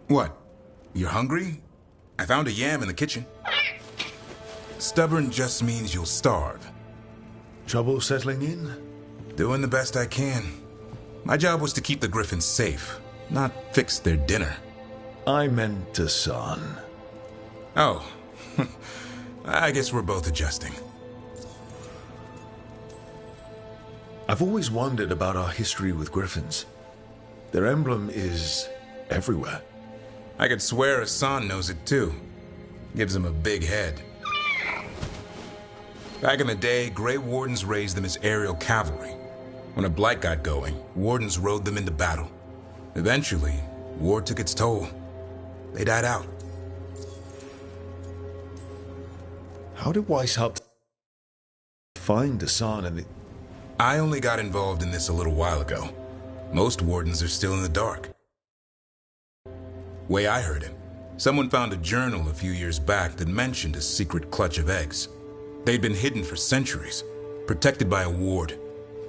What? You're hungry? I found a yam in the kitchen. Stubborn just means you'll starve. Trouble settling in? Doing the best I can. My job was to keep the Griffins safe, not fix their dinner. I meant a son. Oh. I guess we're both adjusting. I've always wondered about our history with Griffins. Their emblem is everywhere. I could swear Hassan knows it too. Gives him a big head. Back in the day, Grey Wardens raised them as aerial cavalry. When a blight got going, Wardens rode them into battle. Eventually, war took its toll. They died out. How did Weishaupt find Hassan and the... I only got involved in this a little while ago. Most Wardens are still in the dark. Way I heard it, someone found a journal a few years back that mentioned a secret clutch of eggs. They'd been hidden for centuries, protected by a ward.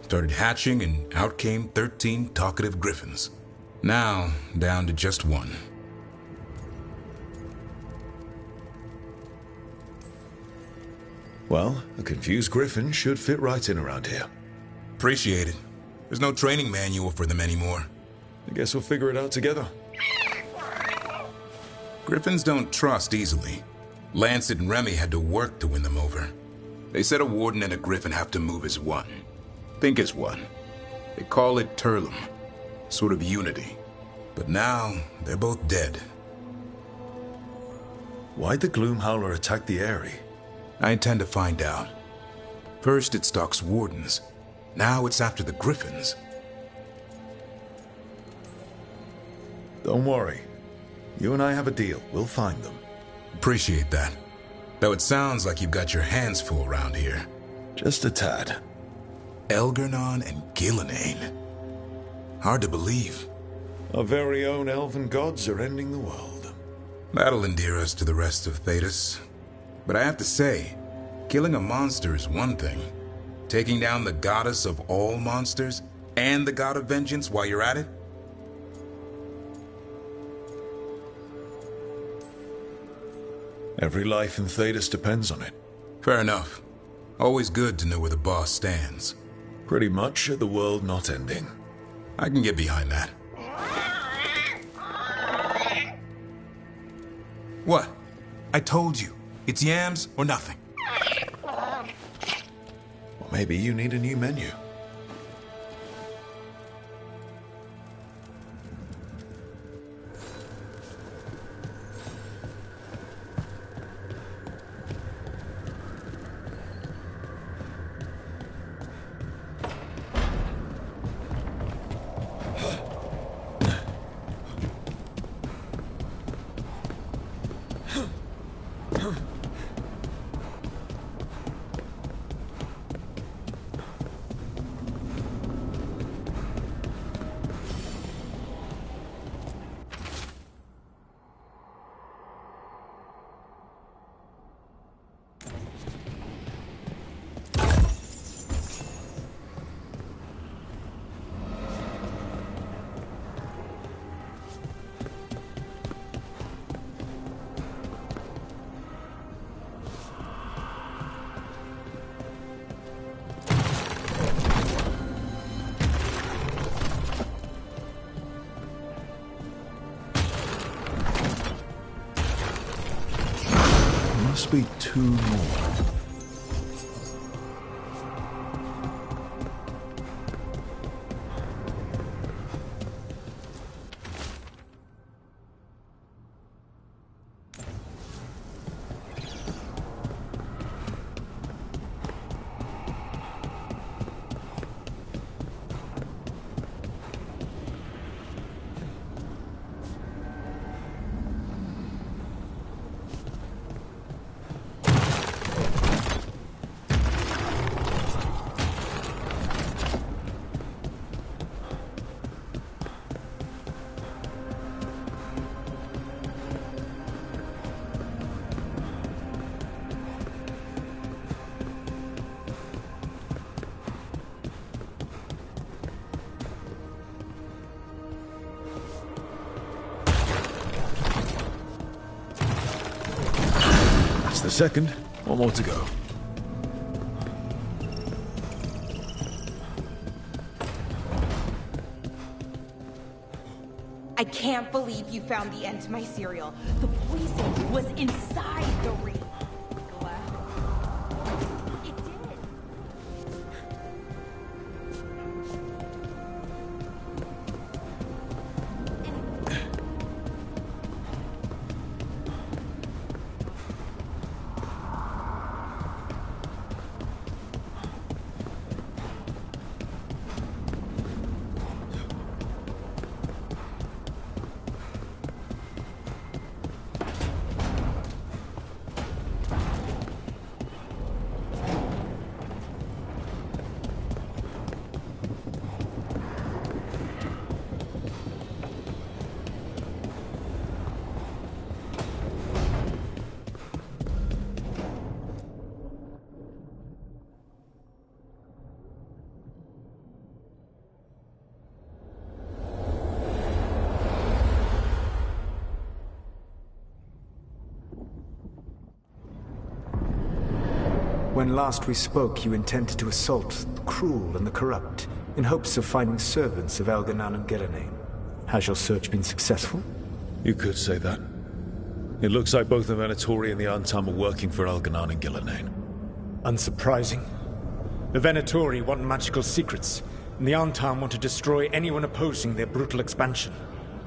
Started hatching and out came 13 talkative Griffins. Now, down to just one. Well, a confused Griffin should fit right in around here. Appreciate it. There's no training manual for them anymore. I guess we'll figure it out together. Griffins don't trust easily. Lancet and Remy had to work to win them over. They said a Warden and a Griffin have to move as one. Think as one. They call it Turlum. Sort of unity. But now, they're both dead. Why'd the Gloomhowler attack the Eyrie? I intend to find out. First it stalks Wardens. Now it's after the Griffins. Don't worry. You and I have a deal. We'll find them. Appreciate that. Though it sounds like you've got your hands full around here. Just a tad. Elgernon and Gillenane. Hard to believe. Our very own elven gods are ending the world. That'll endear us to the rest of Thedas. But I have to say, killing a monster is one thing. Taking down the goddess of all monsters and the god of vengeance while you're at it? Every life in Thedas depends on it. Fair enough. Always good to know where the boss stands. Pretty much at the world not ending. I can get behind that. What? I told you. It's yams or nothing. Or maybe you need a new menu. Must be two more. the second. One more to go. I can't believe you found the end to my cereal. The poison was inside the ring. It did. When last we spoke, you intended to assault the cruel and the corrupt, in hopes of finding servants of Elganan and Gillenane. Has your search been successful? You could say that. It looks like both the Venatori and the Antam are working for Elganan and Gillenane. Unsurprising. The Venatori want magical secrets, and the Antam want to destroy anyone opposing their brutal expansion.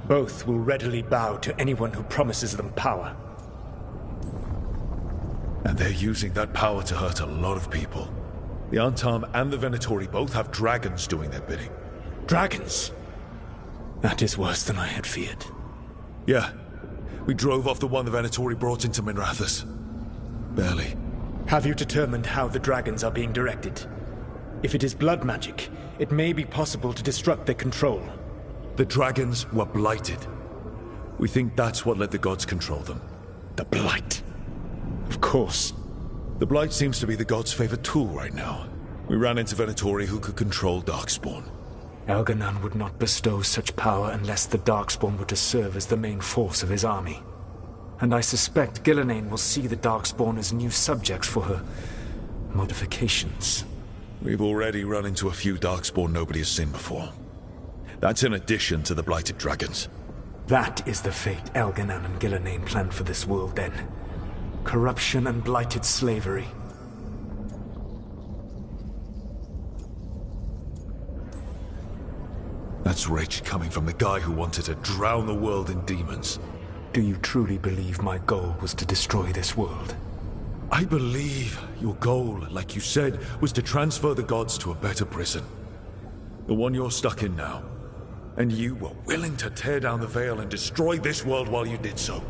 Both will readily bow to anyone who promises them power. And they're using that power to hurt a lot of people. The Antam and the Venatori both have dragons doing their bidding. Dragons? That is worse than I had feared. Yeah. We drove off the one the Venatori brought into Minrathous. Barely. Have you determined how the dragons are being directed? If it is blood magic, it may be possible to disrupt their control. The dragons were blighted. We think that's what let the gods control them. The Blight. Of course. The Blight seems to be the gods' favorite tool right now. We ran into Venatori who could control Darkspawn. Elganan would not bestow such power unless the Darkspawn were to serve as the main force of his army. And I suspect Gillenane will see the Darkspawn as new subjects for her modifications. We've already run into a few Darkspawn nobody has seen before. That's in addition to the blighted dragons. That is the fate Elganan and Gillenane planned for this world then. Corruption and blighted slavery. That's rage coming from the guy who wanted to drown the world in demons. Do you truly believe my goal was to destroy this world? I believe your goal, like you said, was to transfer the gods to a better prison. The one you're stuck in now. And you were willing to tear down the veil and destroy this world while you did so.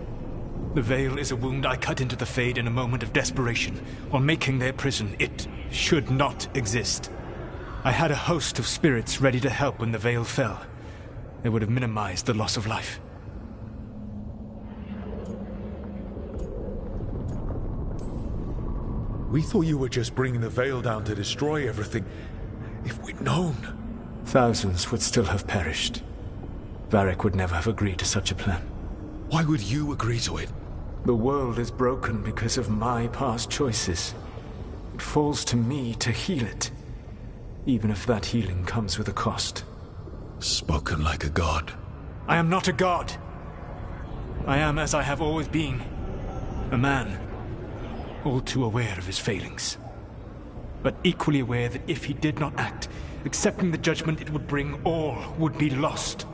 The veil is a wound I cut into the Fade in a moment of desperation, while making their prison. It should not exist. I had a host of spirits ready to help when the veil fell. They would have minimized the loss of life. We thought you were just bringing the veil down to destroy everything. If we'd known... Thousands would still have perished. Varric would never have agreed to such a plan. Why would you agree to it? The world is broken because of my past choices. It falls to me to heal it, even if that healing comes with a cost. Spoken like a god. I am not a god. I am as I have always been. A man, all too aware of his failings. But equally aware that if he did not act, accepting the judgment it would bring, all would be lost.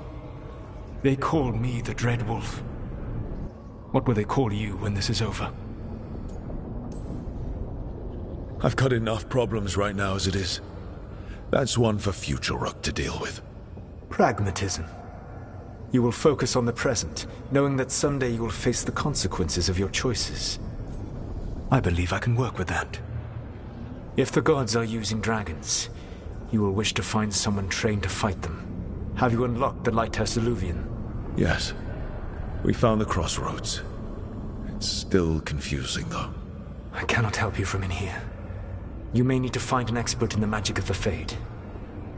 They call me the Dread Wolf. What will they call you when this is over? I've got enough problems right now as it is. That's one for future Rook to deal with. Pragmatism. You will focus on the present, knowing that someday you will face the consequences of your choices. I believe I can work with that. If the gods are using dragons, you will wish to find someone trained to fight them. Have you unlocked the Lighthouse Illuvian? Yes. We found the crossroads. It's still confusing, though. I cannot help you from in here. You may need to find an expert in the magic of the Fade.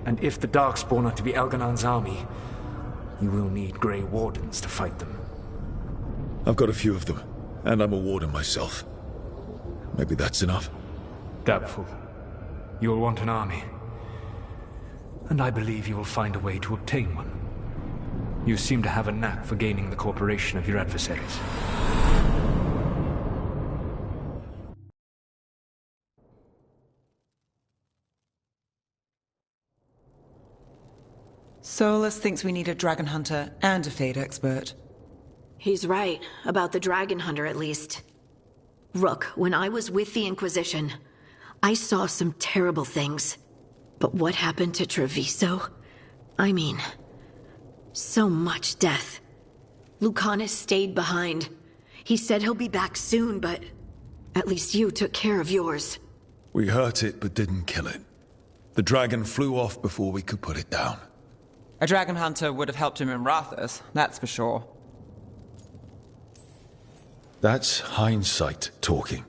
And if the Darkspawn are to be Elganan's army, you will need Grey Wardens to fight them. I've got a few of them, and I'm a warden myself. Maybe that's enough. Doubtful. You will want an army. And I believe you will find a way to obtain one. You seem to have a knack for gaining the cooperation of your adversaries. Solus thinks we need a dragon hunter and a Fade expert. He's right, about the dragon hunter at least. Rook, when I was with the Inquisition, I saw some terrible things. But what happened to Treviso? I mean, so much death. Lucanus stayed behind. He said he'll be back soon, but at least you took care of yours. We hurt it, but didn't kill it. The dragon flew off before we could put it down. A dragon hunter would have helped him in Rathas, that's for sure. That's hindsight talking.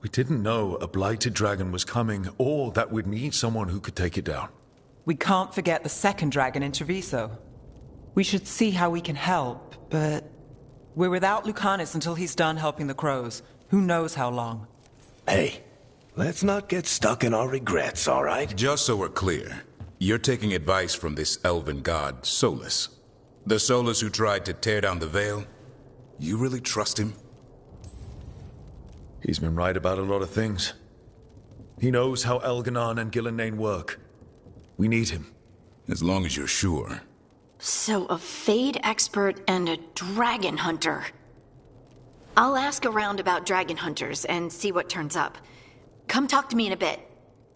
We didn't know a blighted dragon was coming, or that we'd need someone who could take it down. We can't forget the second dragon in Treviso. We should see how we can help, but we're without Lucanus until he's done helping the crows. Who knows how long? Hey, let's not get stuck in our regrets, all right? Just so we're clear, you're taking advice from this elven god, Solus. The Solus who tried to tear down the veil? You really trust him? He's been right about a lot of things. He knows how Elganon and Gillenane work. We need him. As long as you're sure. So a Fade expert and a dragon hunter. I'll ask around about dragon hunters and see what turns up. Come talk to me in a bit.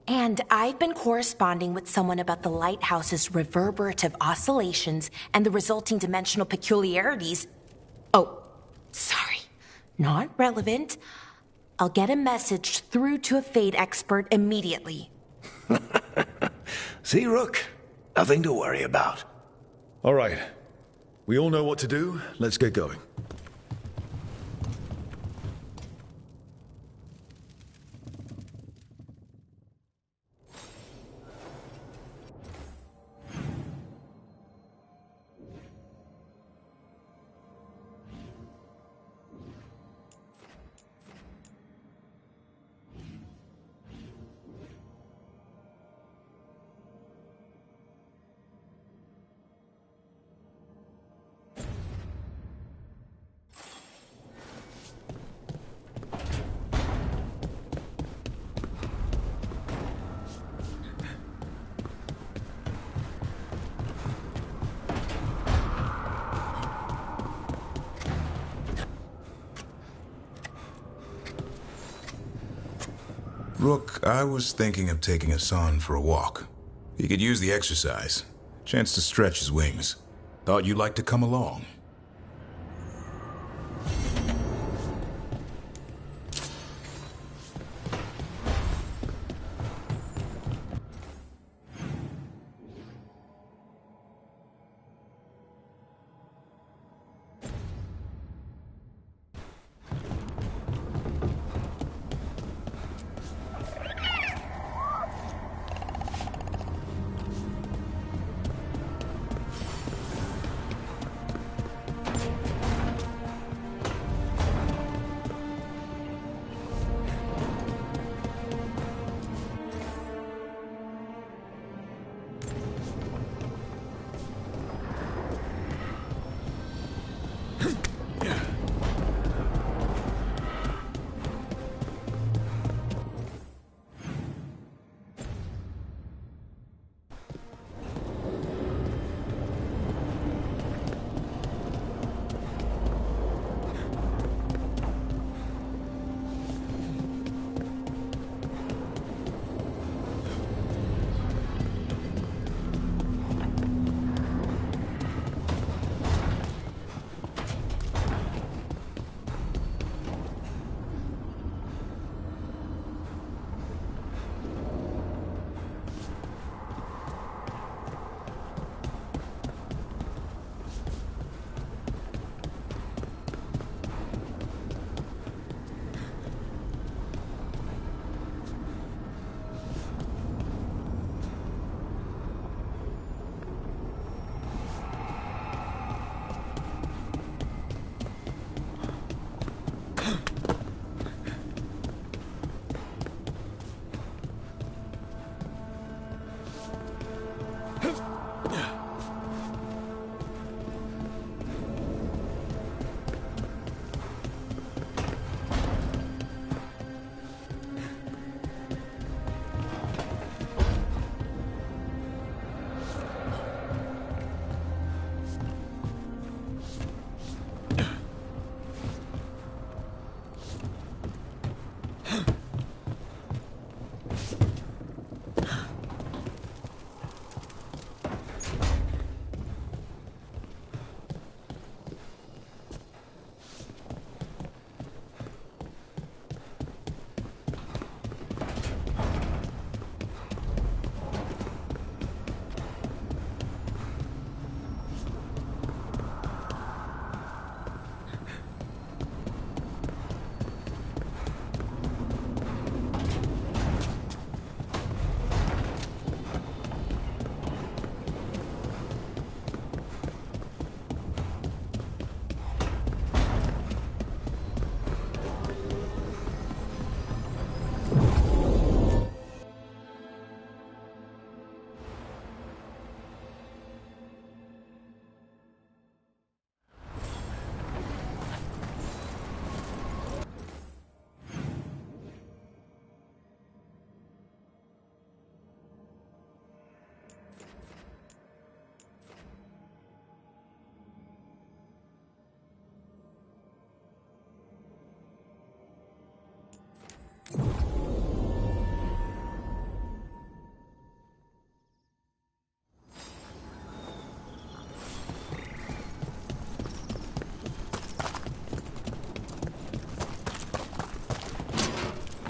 And I've been corresponding with someone about the lighthouse's reverberative oscillations and the resulting dimensional peculiarities. Oh, sorry. Not relevant. I'll get a message through to a Fade expert immediately. See, Rook? Nothing to worry about. All right. We all know what to do. Let's get going. Rook, I was thinking of taking Hassan for a walk. He could use the exercise. Chance to stretch his wings. Thought you'd like to come along.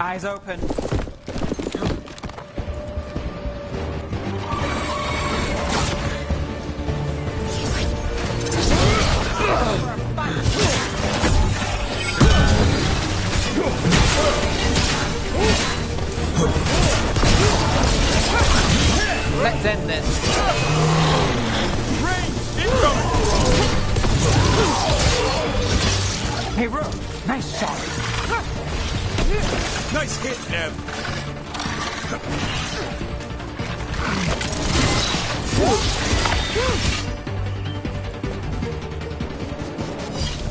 Eyes open. Let's end this. Hey, Rook, nice shot. Nice hit, Ev.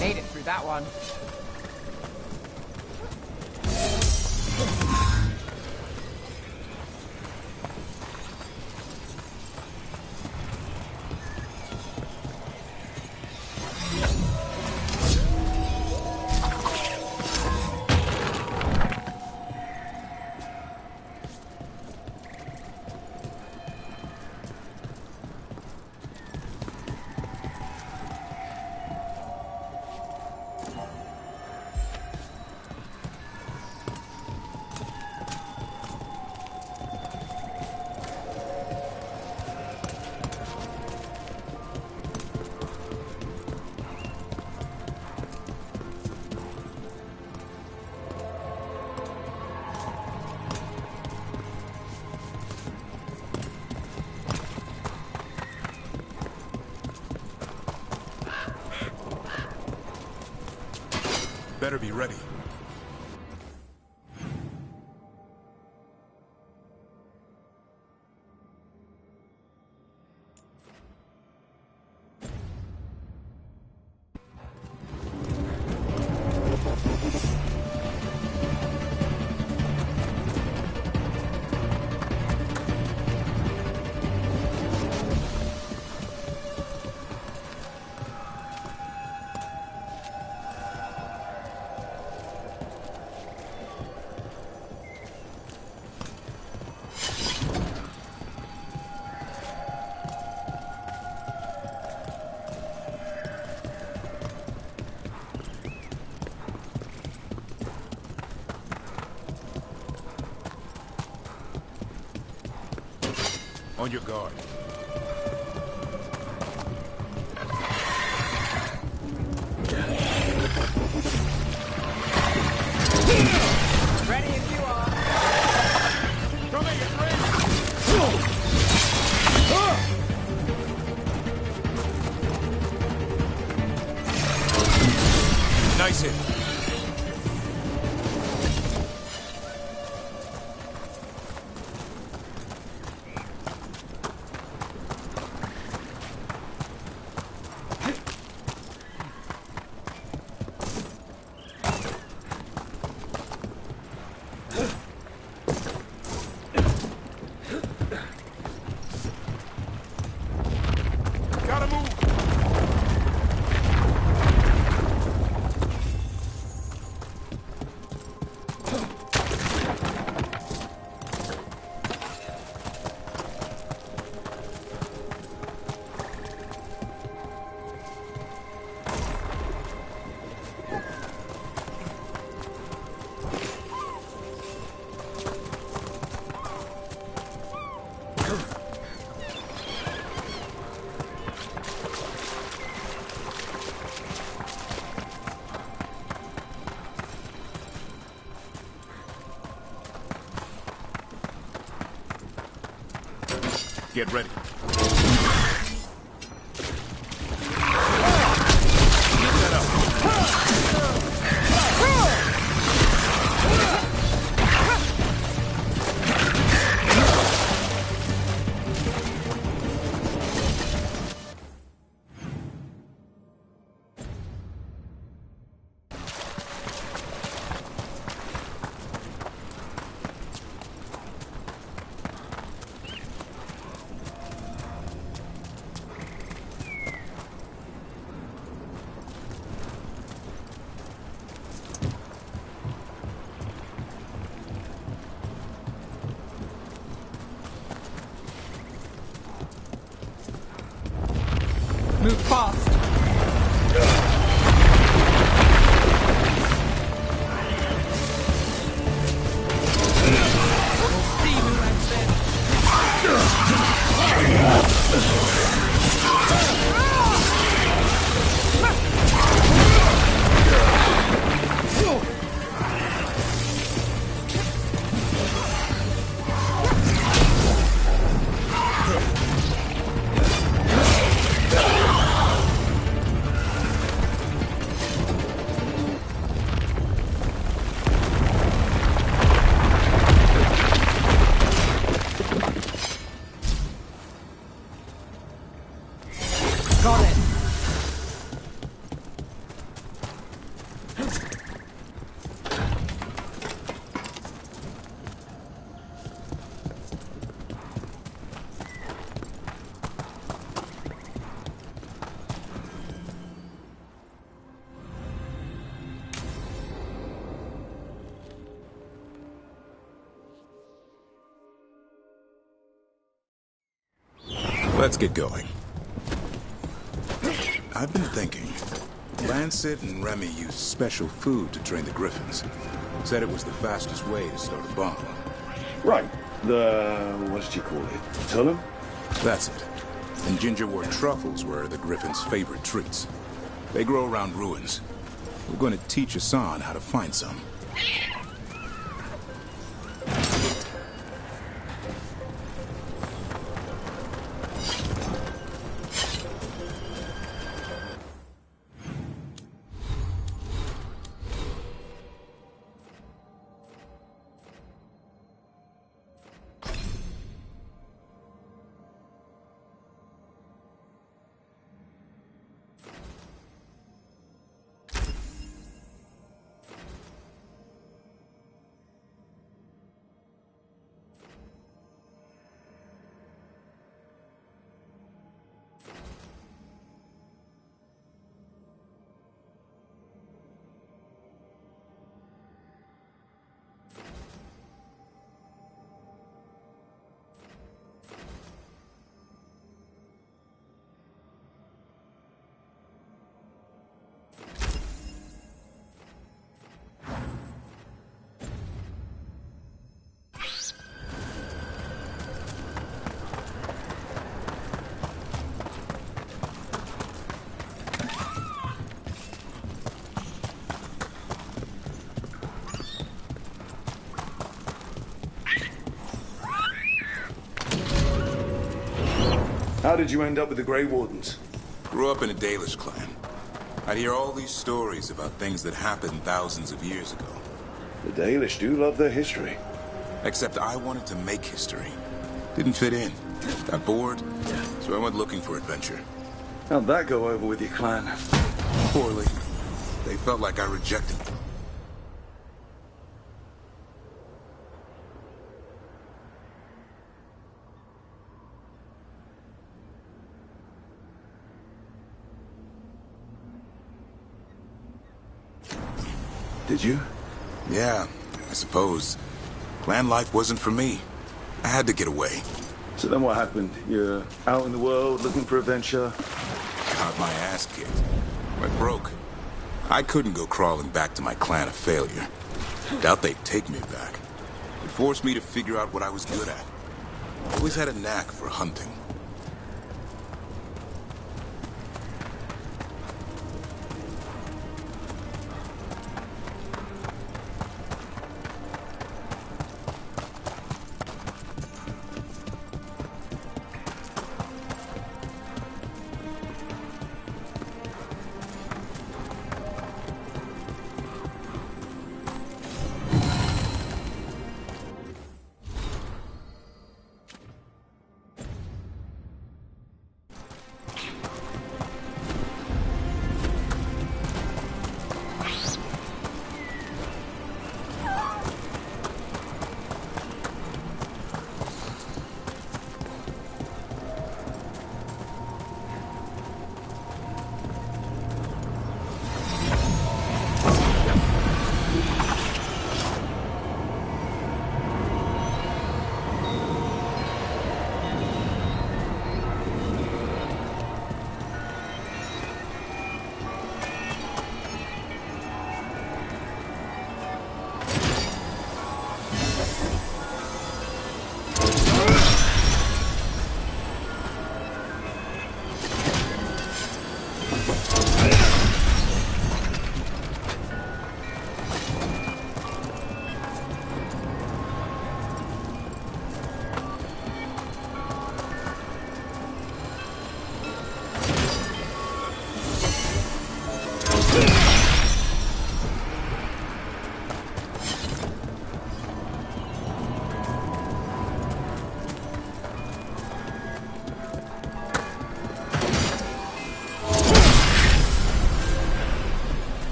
Made it through that one. Better be ready. On your guard. Ready if you are. Coming, get ready. Nice hit. Gotta move. Get ready. Move fast. Let's get going. I've been thinking. Lancet and Remy used special food to train the Griffins. Said it was the fastest way to start a bomb. Right. What did you call it? Tullum? That's it. And gingerwort truffles were the Griffins' favorite treats. They grow around ruins. We're going to teach Hassan how to find some. How did you end up with the Grey Wardens? Grew up in a Dalish clan. I'd hear all these stories about things that happened thousands of years ago. The Dalish do love their history. Except I wanted to make history. Didn't fit in. Got bored, so I went looking for adventure. How'd that go over with your clan? Poorly. They felt like I rejected them. Did you? Yeah, I suppose. Clan life wasn't for me. I had to get away. So then what happened? You're out in the world looking for adventure? Got my ass kicked. Went broke. I couldn't go crawling back to my clan a failure. Doubt they'd take me back. It forced me to figure out what I was good at. Always had a knack for hunting.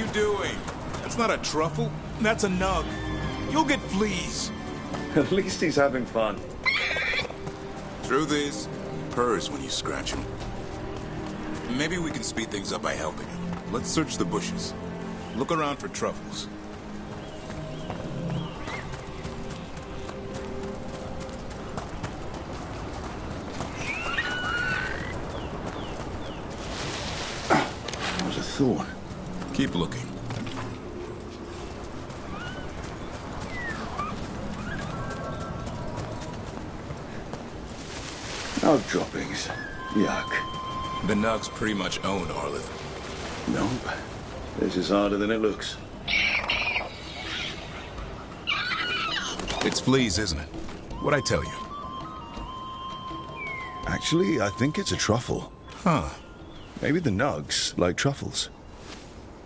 you doing? That's not a truffle. That's a nug. You'll get fleas. At least he's having fun. Truth is, purrs when you scratch him. Maybe we can speed things up by helping him. Let's search the bushes. Look around for truffles. That was a thorn. Keep looking. Nug droppings. Yuck. The nugs pretty much own Arlith. Nope. This is harder than it looks. It's fleas, isn't it? What'd I tell you? Actually, I think it's a truffle. Huh. Maybe the nugs like truffles.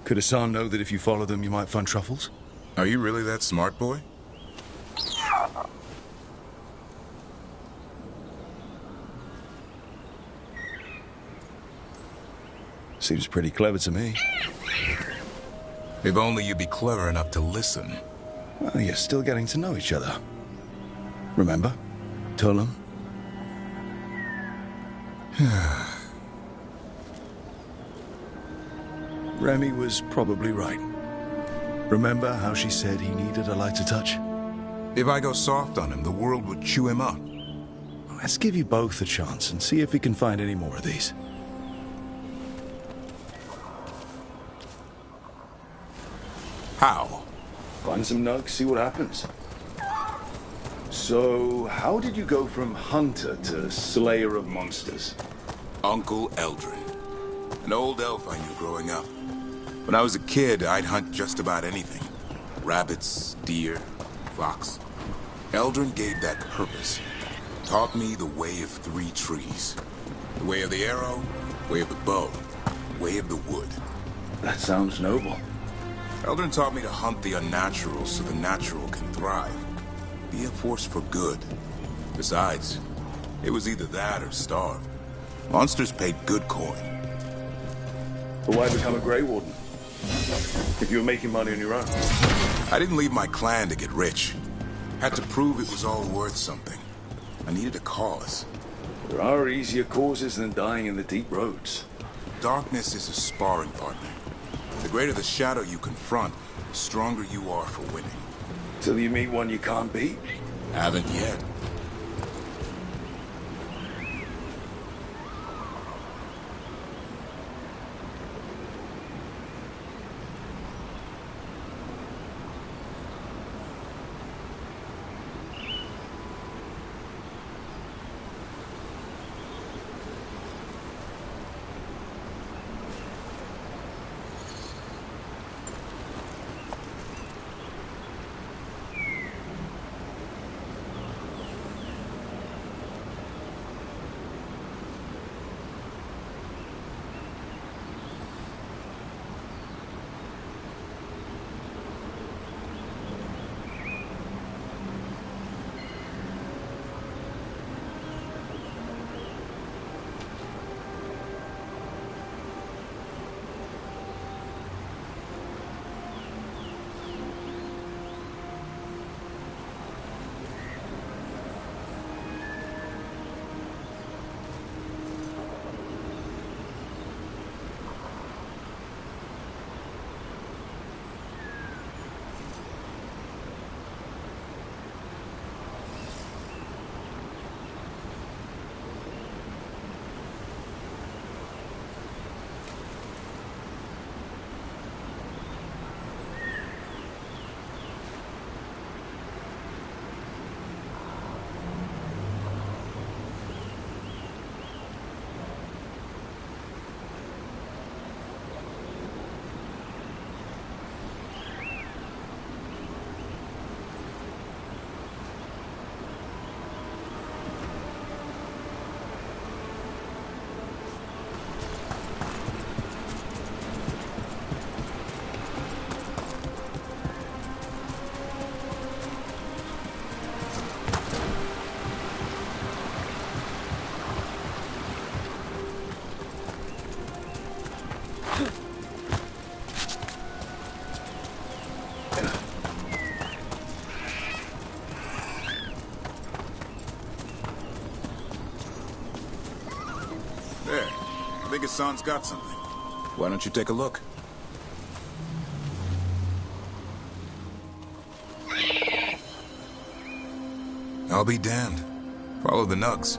Could Hassan know that if you follow them, you might find truffles? Are you really that smart, boy? Seems pretty clever to me. If only you'd be clever enough to listen. Well, you're still getting to know each other. Remember? Tolam? Remy was probably right. Remember how she said he needed a lighter touch? If I go soft on him, the world would chew him up. Let's give you both a chance and see if we can find any more of these. How? Find some nugs, see what happens. So, how did you go from hunter to slayer of monsters? Uncle Eldrin. An old elf I knew growing up. When I was a kid, I'd hunt just about anything. Rabbits, deer, fox. Eldrin gave that purpose. Taught me the way of three trees. The way of the arrow, way of the bow, way of the wood. That sounds noble. Eldrin taught me to hunt the unnatural so the natural can thrive. Be a force for good. Besides, it was either that or starve. Monsters paid good coin. But why become a Grey Warden? If you were making money on your own. I didn't leave my clan to get rich. Had to prove it was all worth something. I needed a cause. There are easier causes than dying in the deep roads. Darkness is a sparring partner. The greater the shadow you confront, the stronger you are for winning. Till you meet one you can't beat. Haven't yet. think Hassan's got something. Why don't you take a look? I'll be damned. Follow the nugs.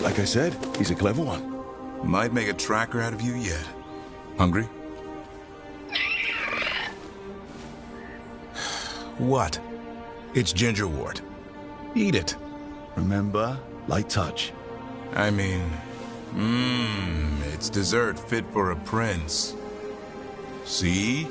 Like I said, he's a clever one. Might make a tracker out of you yet. Hungry? What? It's gingerwort. Eat it. Remember, light touch. I mean, it's dessert fit for a prince. See?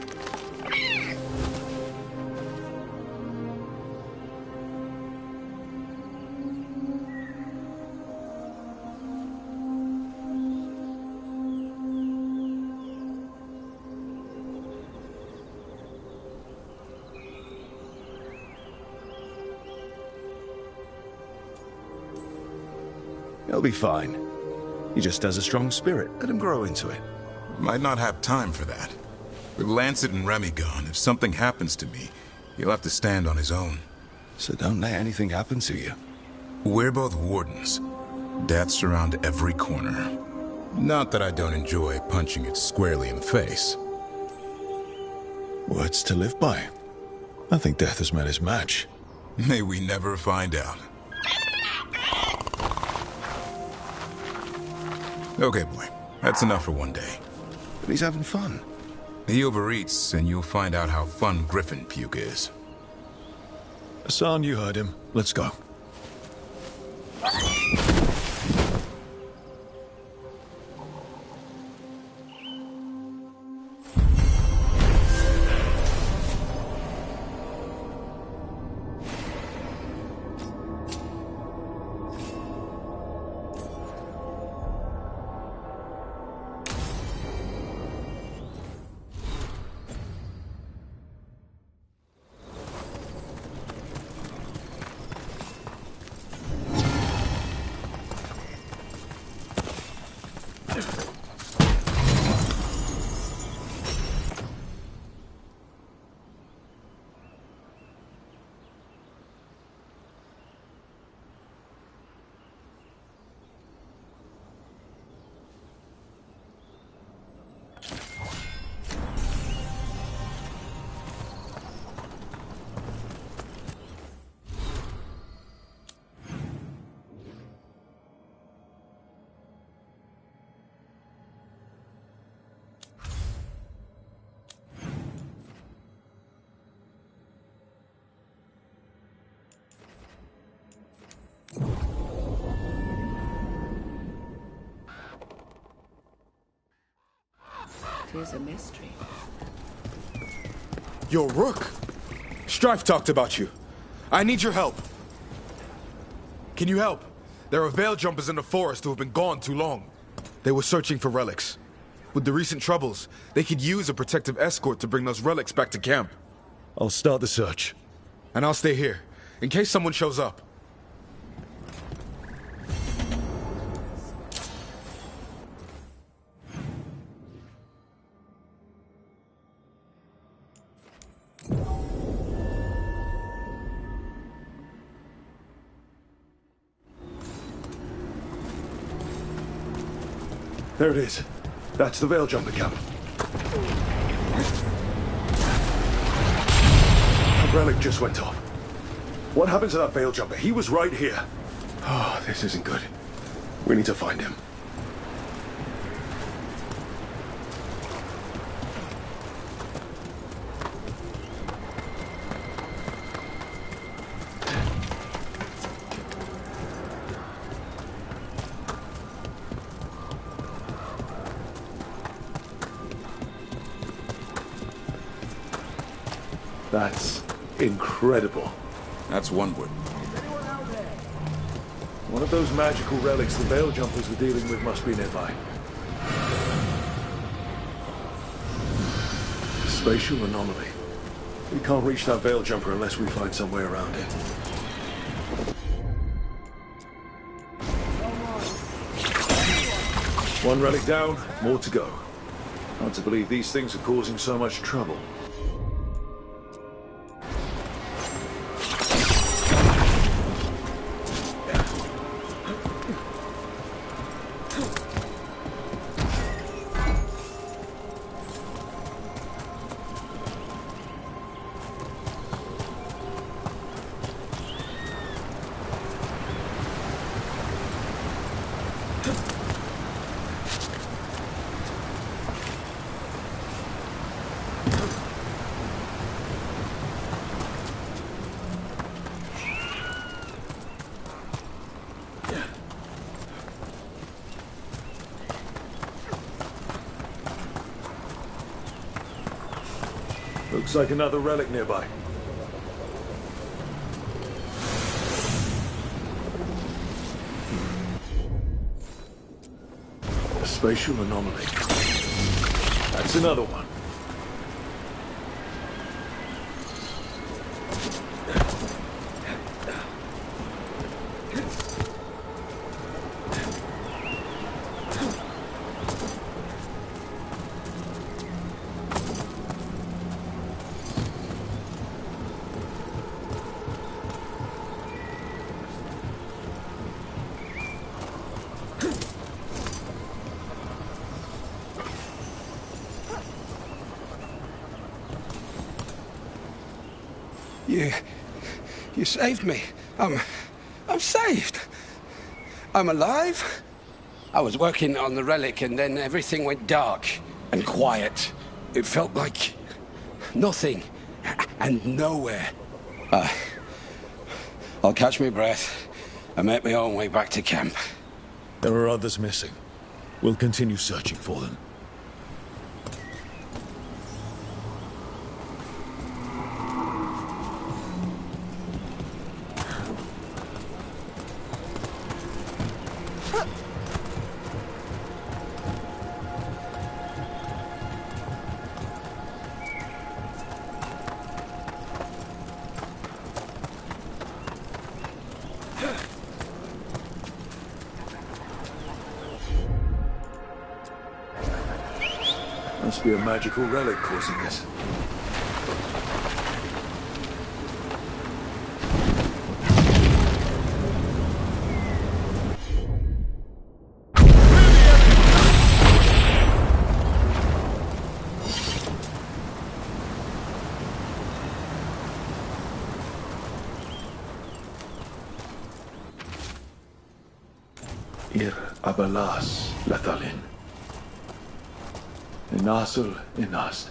He'll be fine. He just has a strong spirit. Let him grow into it. Might not have time for that. With Lancet and Remy gone, if something happens to me, he'll have to stand on his own. So don't let anything happen to you. We're both wardens. Death's around every corner. Not that I don't enjoy punching it squarely in the face. Words to live by. I think death has met his match. May we never find out. Okay, boy. That's enough for one day. But he's having fun. He overeats, and you'll find out how fun griffin puke is. Hassan, you heard him. Let's go. Tis a mystery. Yo, Rook! Strife talked about you. I need your help. Can you help? There are veil jumpers in the forest who have been gone too long. They were searching for relics. With the recent troubles, they could use a protective escort to bring those relics back to camp. I'll start the search. And I'll stay here, in case someone shows up. There it is. That's the Veil Jumper camp. A relic just went off. What happened to that Veil Jumper? He was right here. Oh, this isn't good. We need to find him. That's incredible. That's one word. One of those magical relics the Veil Jumpers were dealing with must be nearby. Spatial anomaly. We can't reach that Veil Jumper unless we find some way around it. One relic down, more to go. Hard to believe these things are causing so much trouble. Looks like another relic nearby. A spatial anomaly. That's another one. You saved me. I'm saved. I'm alive. I was working on the relic and then everything went dark and quiet. It felt like nothing and nowhere. I'll catch my breath and make my own way back to camp. There are others missing. We'll continue searching for them. Must be a magical relic causing this. Ir abalas lathalin. Inasul inast.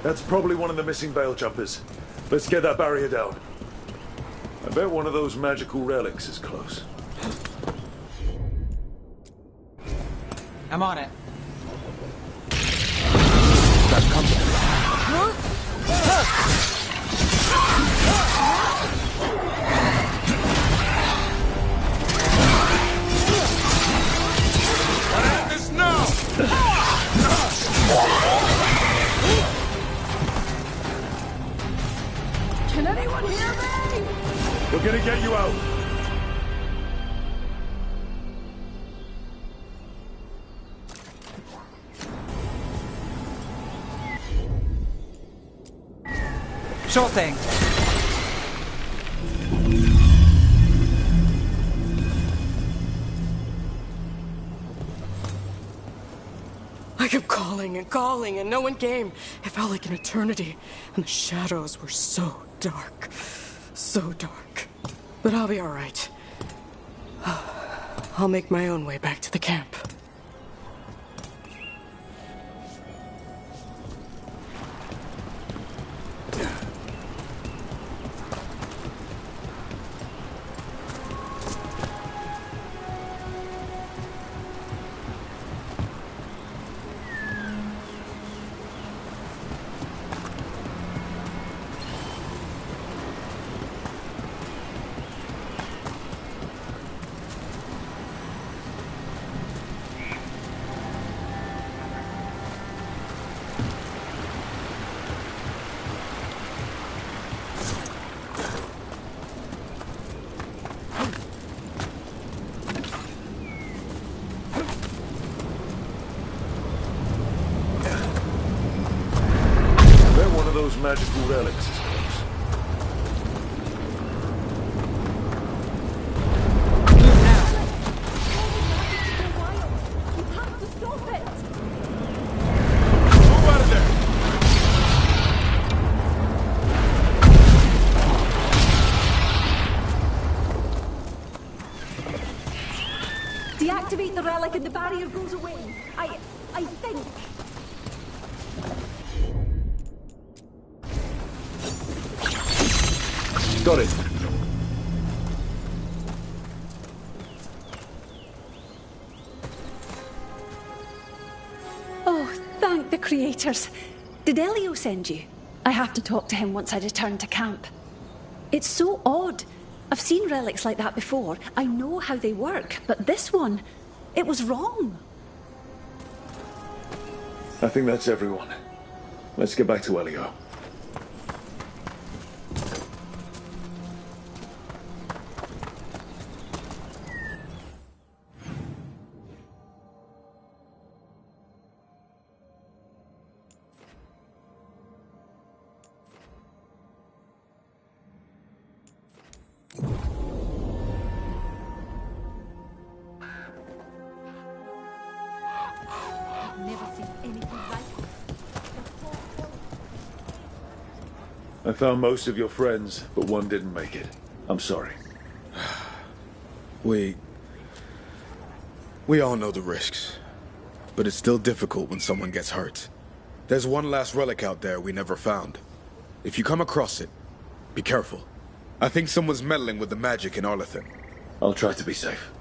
That's probably one of the missing veil jumpers. Let's get that barrier down. I bet one of those magical relics is close. I'm on it. That's coming. What happens now? Can anyone hear me? We're gonna get you out. Sure thing. I kept calling and calling and no one came. It felt like an eternity. And the shadows were so dark. So dark. But I'll be alright. I'll make my own way back to the camp. relics is close. Move out of there! Deactivate the relic and the barrier goes away. I think. Got it. Oh, thank the creators. Did Elio send you? I have to talk to him once I return to camp. It's so odd. I've seen relics like that before. I know how they work, but this one, it was wrong. I think that's everyone. Let's get back to Elio. I found most of your friends, but one didn't make it. I'm sorry. We all know the risks. But it's still difficult when someone gets hurt. There's one last relic out there we never found. If you come across it, be careful. I think someone's meddling with the magic in Arlethan. I'll try to be safe.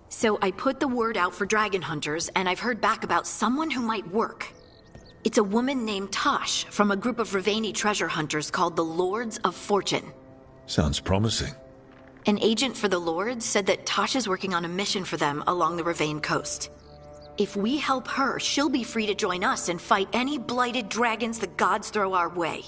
So I put the word out for dragon hunters, and I've heard back about someone who might work. It's a woman named Tosh from a group of Riveni treasure hunters called the Lords of Fortune. Sounds promising. An agent for the Lords said that Tosh is working on a mission for them along the Rivain coast. If we help her, she'll be free to join us and fight any blighted dragons the gods throw our way.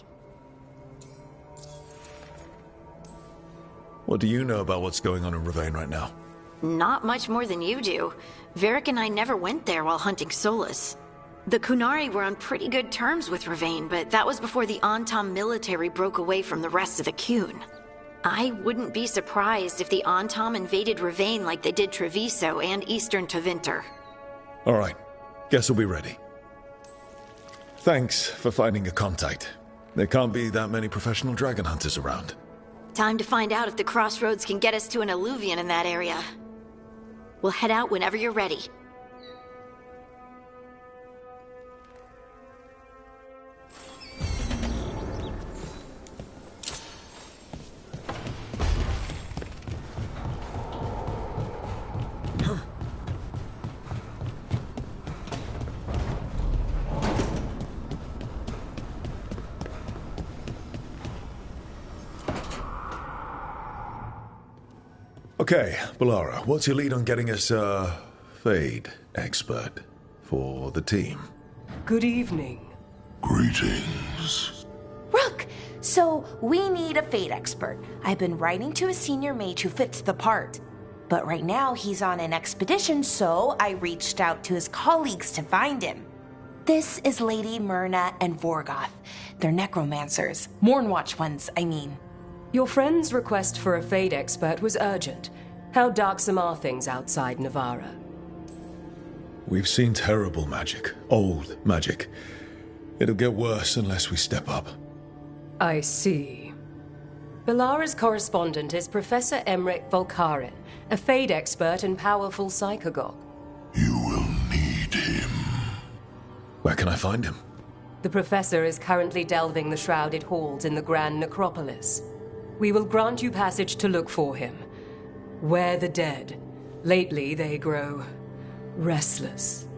What do you know about what's going on in Rivain right now? Not much more than you do. Varric and I never went there while hunting Solus. The Kunari were on pretty good terms with Rivain, but that was before the Antam military broke away from the rest of the Qun. I wouldn't be surprised if the Antam invaded Rivain like they did Treviso and Eastern Tevinter. All right. Guess we'll be ready. Thanks for finding a contact. There can't be that many professional dragon hunters around. Time to find out if the crossroads can get us to an alluvion in that area. We'll head out whenever you're ready. Okay, Balara, what's your lead on getting us a Fade expert for the team? Good evening. Greetings. Rook! So, we need a Fate expert. I've been writing to a senior mage who fits the part. But right now he's on an expedition, so I reached out to his colleagues to find him. This is Lady Myrna and Vorgoth. They're necromancers. Mournwatch ones, I mean. Your friend's request for a Fade expert was urgent. How darksome are things outside Navarra? We've seen terrible magic. Old magic. It'll get worse unless we step up. I see. Balara's correspondent is Professor Emmerich Volkarin, a Fade expert and powerful psychagogue. You will need him. Where can I find him? The professor is currently delving the shrouded halls in the Grand Necropolis. We will grant you passage to look for him. Where the dead. Lately they grow restless.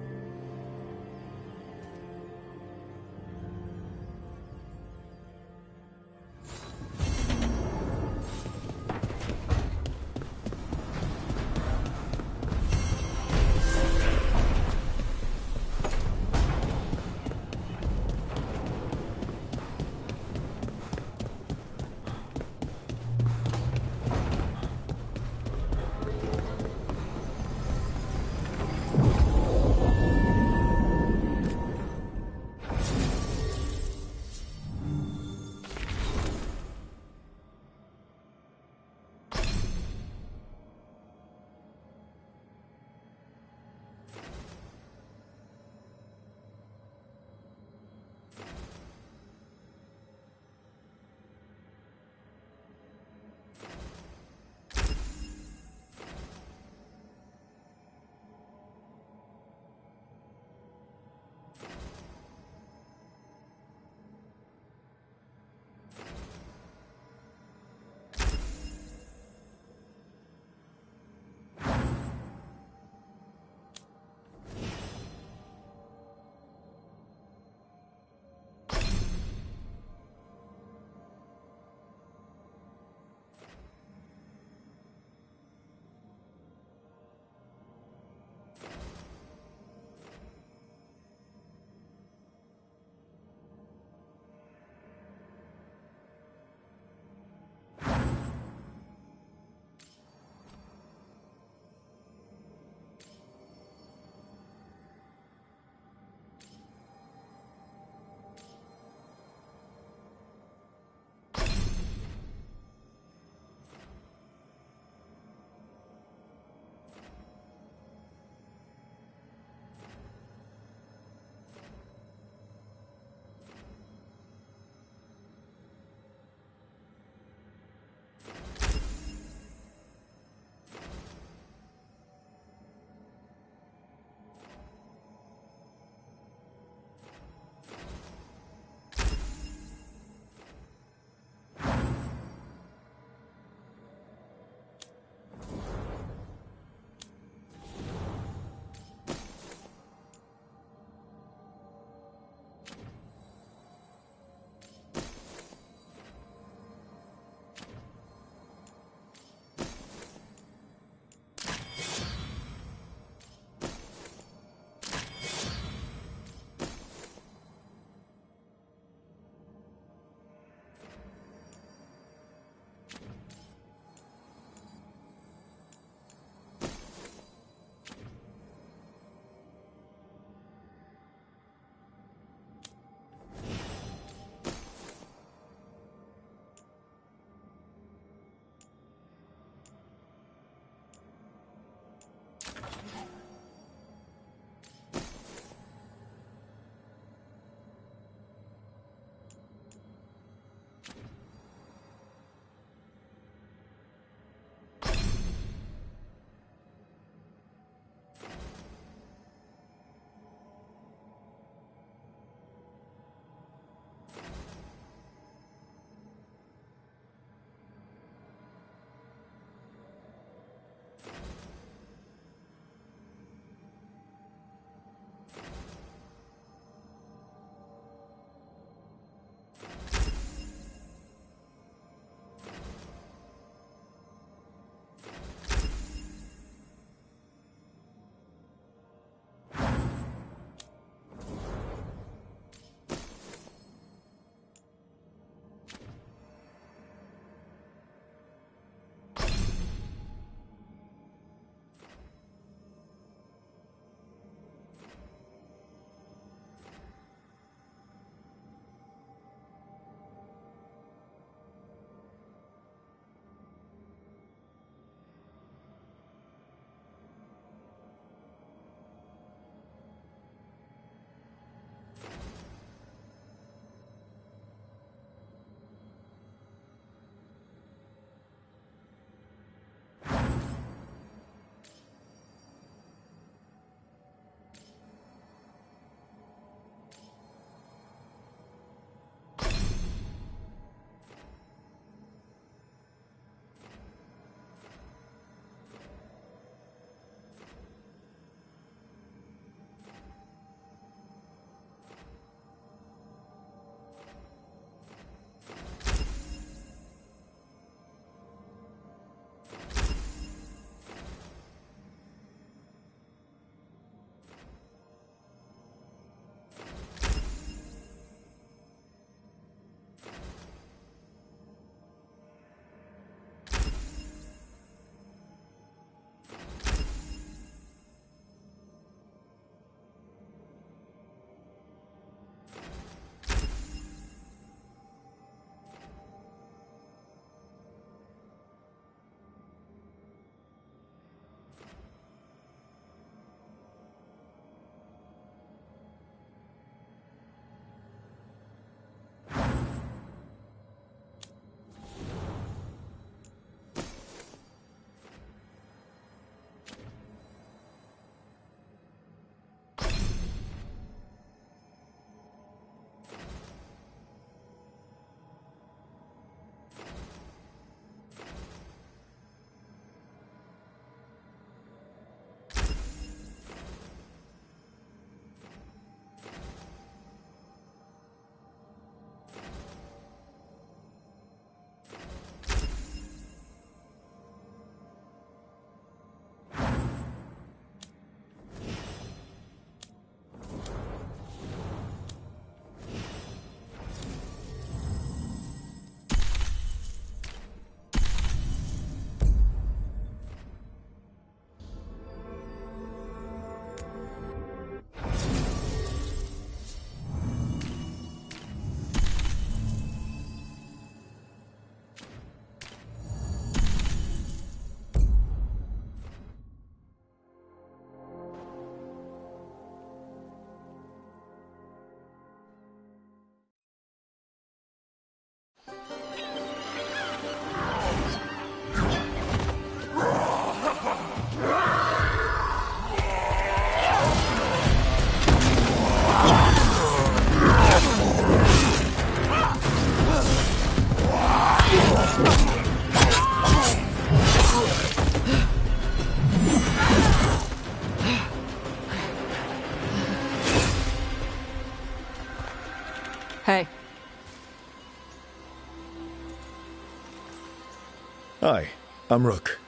Hi, I'm Rook.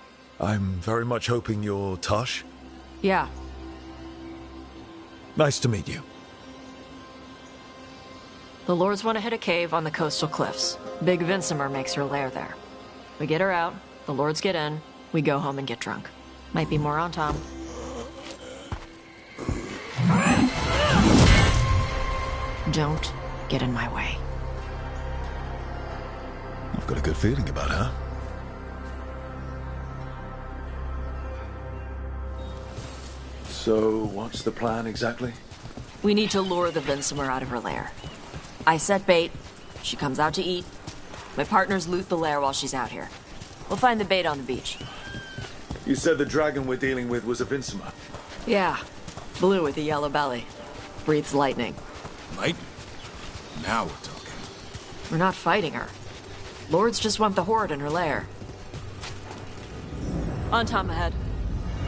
I'm very much hoping you're Tosh. Yeah. Nice to meet you. The Lords want to hit a cave on the coastal cliffs. Big Vinsimer makes her lair there. We get her out, the Lords get in, we go home and get drunk. Might be more on Tom. Don't get in my way. I've got a good feeling about her. So, what's the plan exactly? We need to lure the Vinsimer out of her lair. I set bait, she comes out to eat. My partners loot the lair while she's out here. We'll find the bait on the beach. You said the dragon we're dealing with was a Vinsimer. Yeah, blue with a yellow belly. Breathes lightning. Lightning? Now we're talking. We're not fighting her. Lords just want the horde in her lair. On Tom ahead.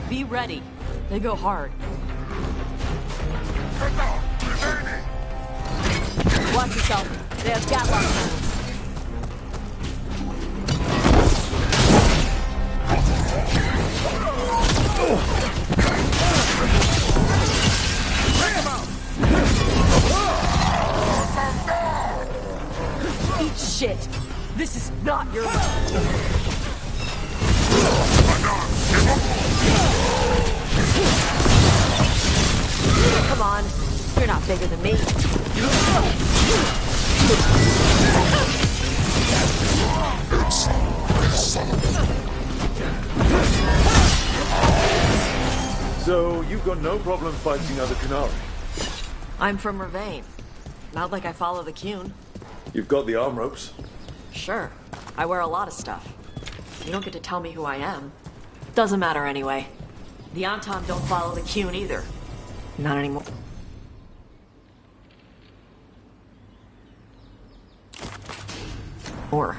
Be ready. They go hard. Watch yourself. They have gatlock cannons. Eat shit. This is not your round. Come on, you're not bigger than me. So, you've got no problem fighting other Qunari? I'm from Ravain. Not like I follow the Qun. You've got the arm ropes? Sure. I wear a lot of stuff. You don't get to tell me who I am. Doesn't matter anyway. The Anton don't follow the Qun either. Not anymore. Or.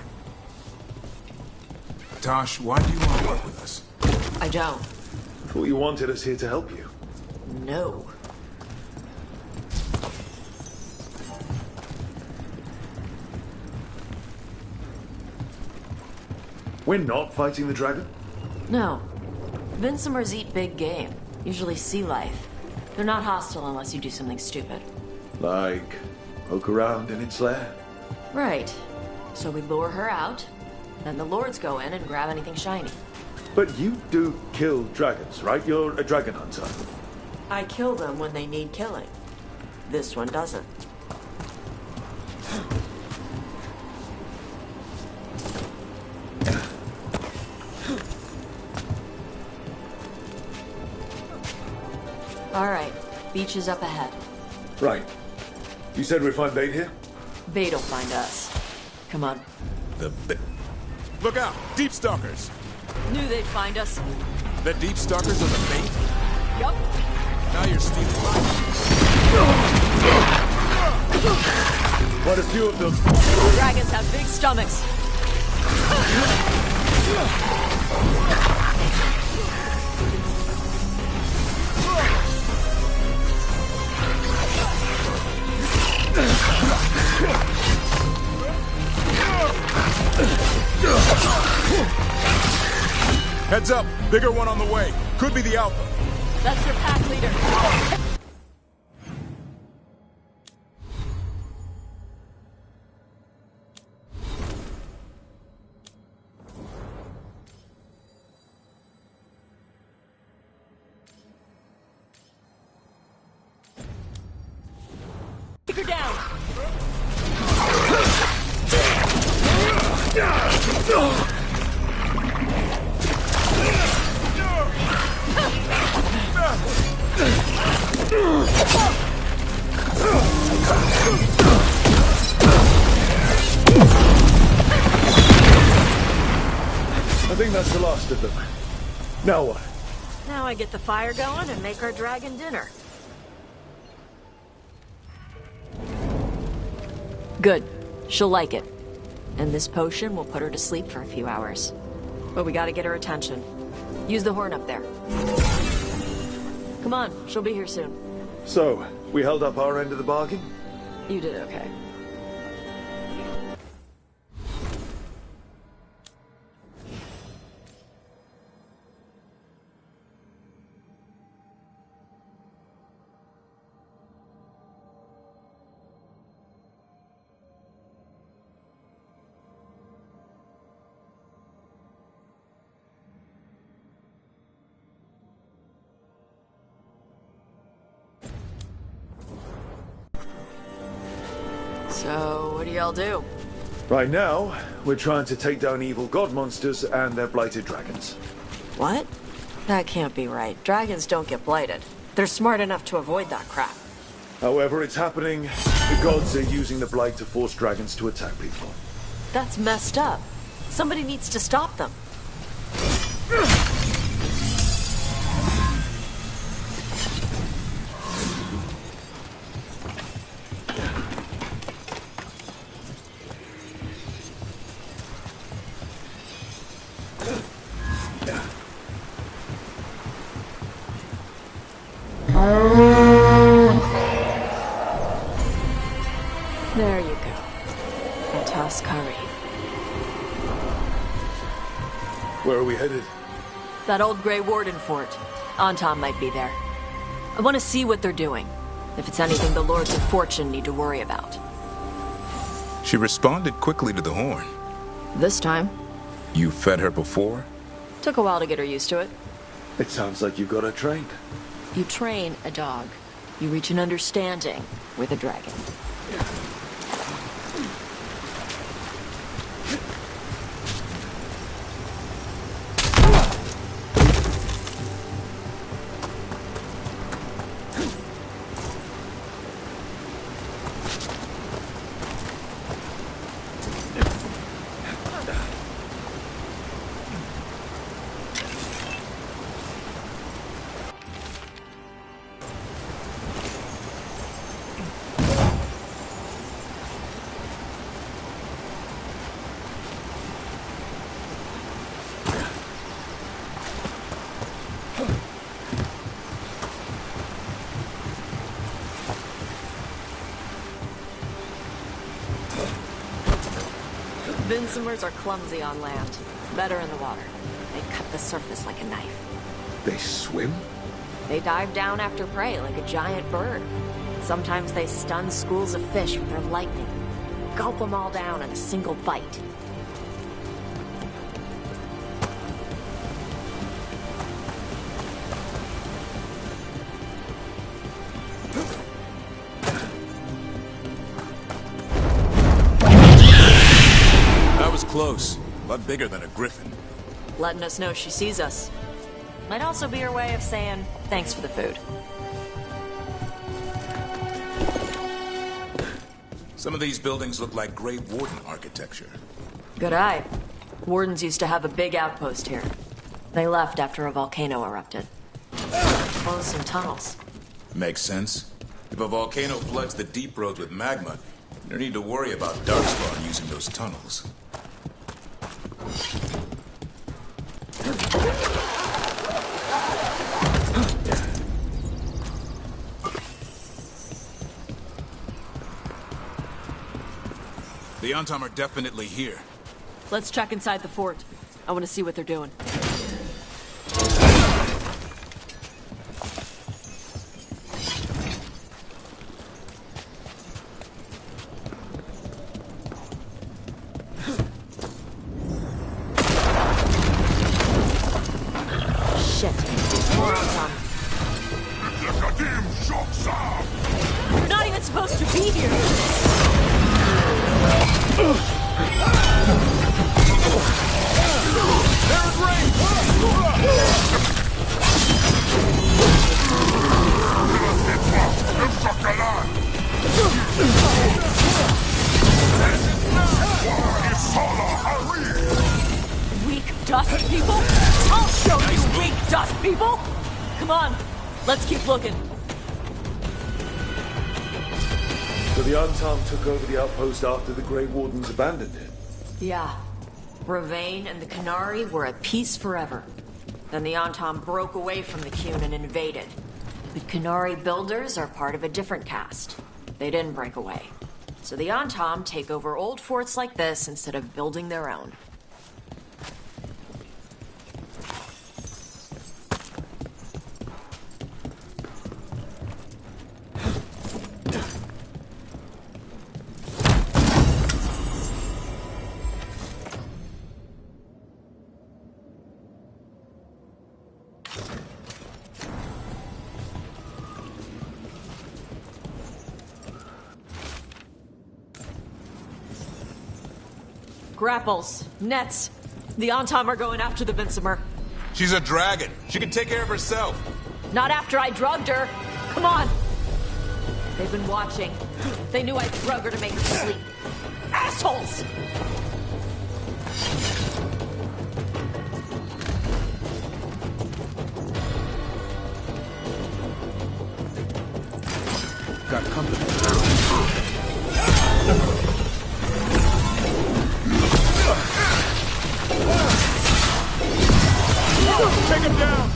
Tosh, why do you want to work with us? I don't. Thought you wanted us here to help you. No. We're not fighting the dragon? No. Vinsimers eat big game. Usually sea life. They're not hostile unless you do something stupid. Like, poke around in its lair? Right. So we lure her out, then the Lords go in and grab anything shiny. But you do kill dragons, right? You're a dragon hunter. I kill them when they need killing. This one doesn't. All right, beach is up ahead. Right. You said we'd find bait here? Bait'll find us. Come on. Look out! Deep stalkers! Knew they'd find us. The deep stalkers are the bait? Yup. Now you're stealing. Quite a few of them. Dragons have big stomachs. Heads up! Bigger one on the way. Could be the Alpha. That's your pack leader. Take her down. I think that's the last of them. Now what? Now I get the fire going and make our dragon dinner. Good. She'll like it. And this potion will put her to sleep for a few hours. But we gotta get her attention. Use the horn up there. Come on, she'll be here soon. So, we held up our end of the bargain? You did okay. So, what do y'all do? Right now, we're trying to take down evil god monsters and their blighted dragons. What? That can't be right. Dragons don't get blighted. They're smart enough to avoid that crap. However, it's happening. The gods are using the blight to force dragons to attack people. That's messed up. Somebody needs to stop them. There you go. A toss curry. Where are we headed? That old Grey Warden fort. Anton might be there. I want to see what they're doing. If it's anything the Lords of Fortune need to worry about. She responded quickly to the horn. This time. You fed her before? Took a while to get her used to it. It sounds like you've got her trained. You train a dog. You reach an understanding with a dragon. Vincimers are clumsy on land, better in the water. They cut the surface like a knife. They swim? They dive down after prey like a giant bird. Sometimes they stun schools of fish with their lightning. Gulp them all down in a single bite. Close, but bigger than a griffin. Letting us know she sees us. Might also be her way of saying thanks for the food. Some of these buildings look like Grey Warden architecture. Good eye. Wardens used to have a big outpost here. They left after a volcano erupted. Closed some tunnels. Makes sense. If a volcano floods the deep roads with magma, no need to worry about Darkspawn using those tunnels. The Antom are definitely here. Let's check inside the fort. I want to see what they're doing. Shit. More Antom. You're not even supposed to be here. Weak dust people? I'll show you weak dust people! Come on, let's keep looking. So the Antom took over the outpost after the Grey Wardens abandoned it? Yeah. Ravane and the Canary were at peace forever. Then the Antom broke away from the Qun and invaded. But Canary builders are part of a different caste. They didn't break away. So the Antom take over old forts like this instead of building their own. Grapples. Nets. The Antom are going after the Vinsimer. She's a dragon. She can take care of herself. Not after I drugged her. Come on. They've been watching. They knew I'd drug her to make her sleep. Assholes! Got company. Take him down!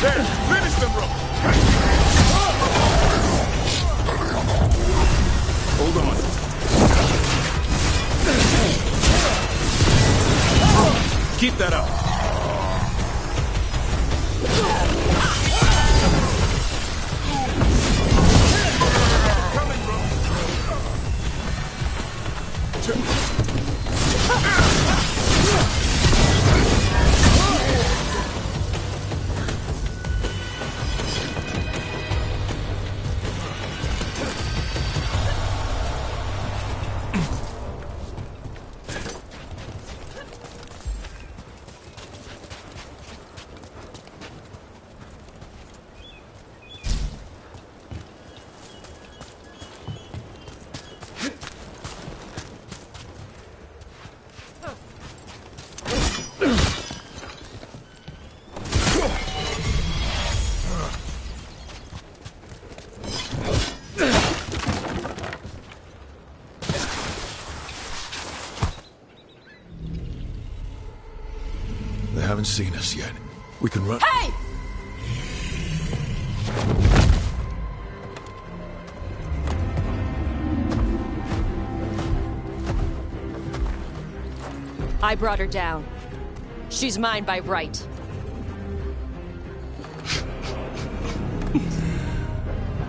Finish them, Rook! Hold on. Keep that up. Coming, Rook. They haven't seen us yet. We can run. Hey! I brought her down. She's mine by right.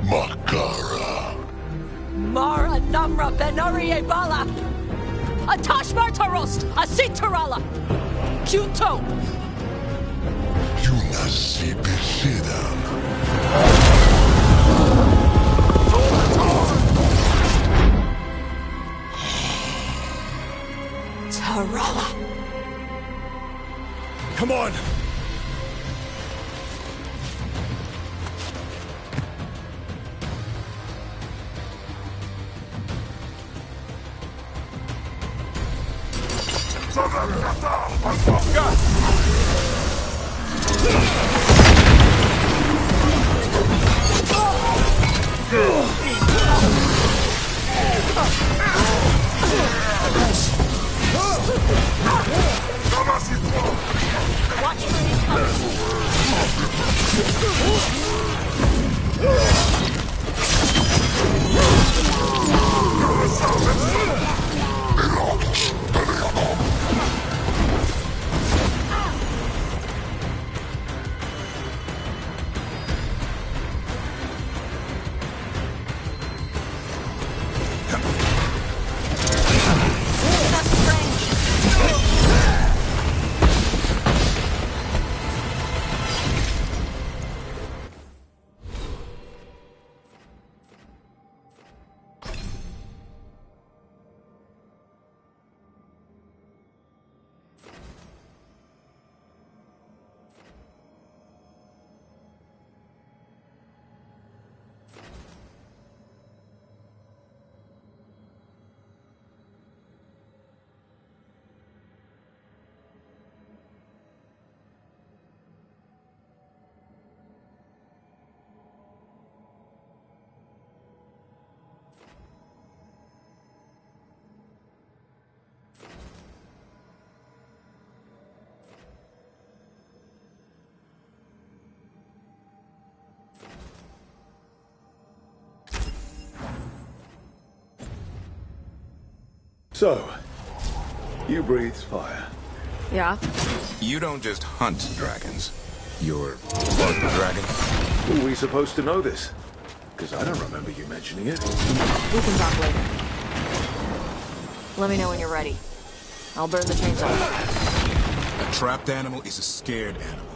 Makara. Mara Namra Benarie Bala! Atashmar Tarost! Asitarala! Kyuto! Yunasi Besidan. Tarala! Come on! Watch for his So, you breathe fire. Yeah? You don't just hunt dragons. You're part of the dragon. Were we supposed to know this? Because I don't remember you mentioning it. We can talk later. Let me know when you're ready. I'll burn the chains off. A trapped animal is a scared animal.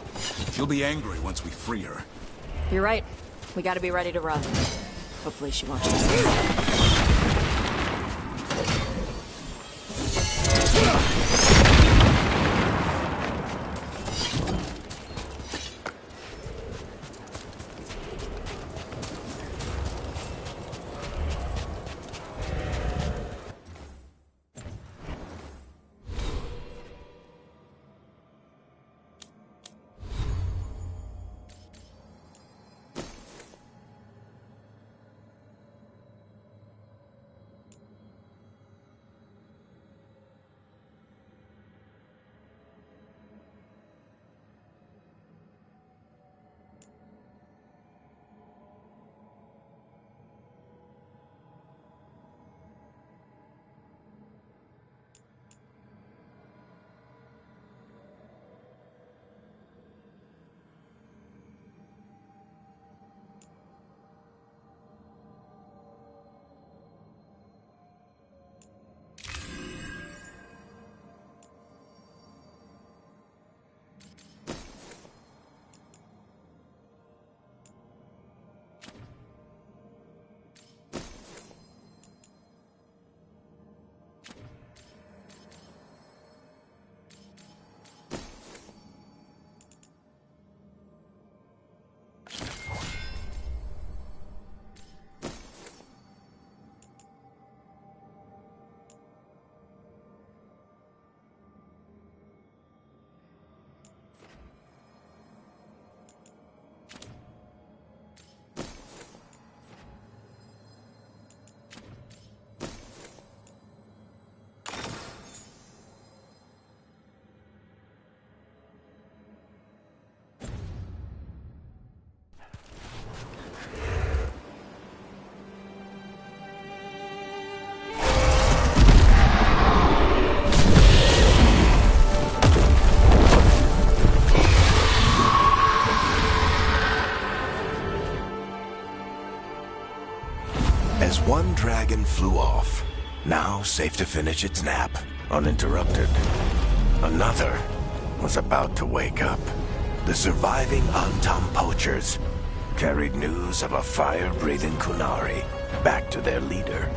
She'll be angry once we free her. You're right. We gotta be ready to run. Hopefully she won't chase us. As one dragon flew off, now safe to finish its nap, uninterrupted, another was about to wake up. The surviving Antam poachers carried news of a fire-breathing Kunari back to their leader.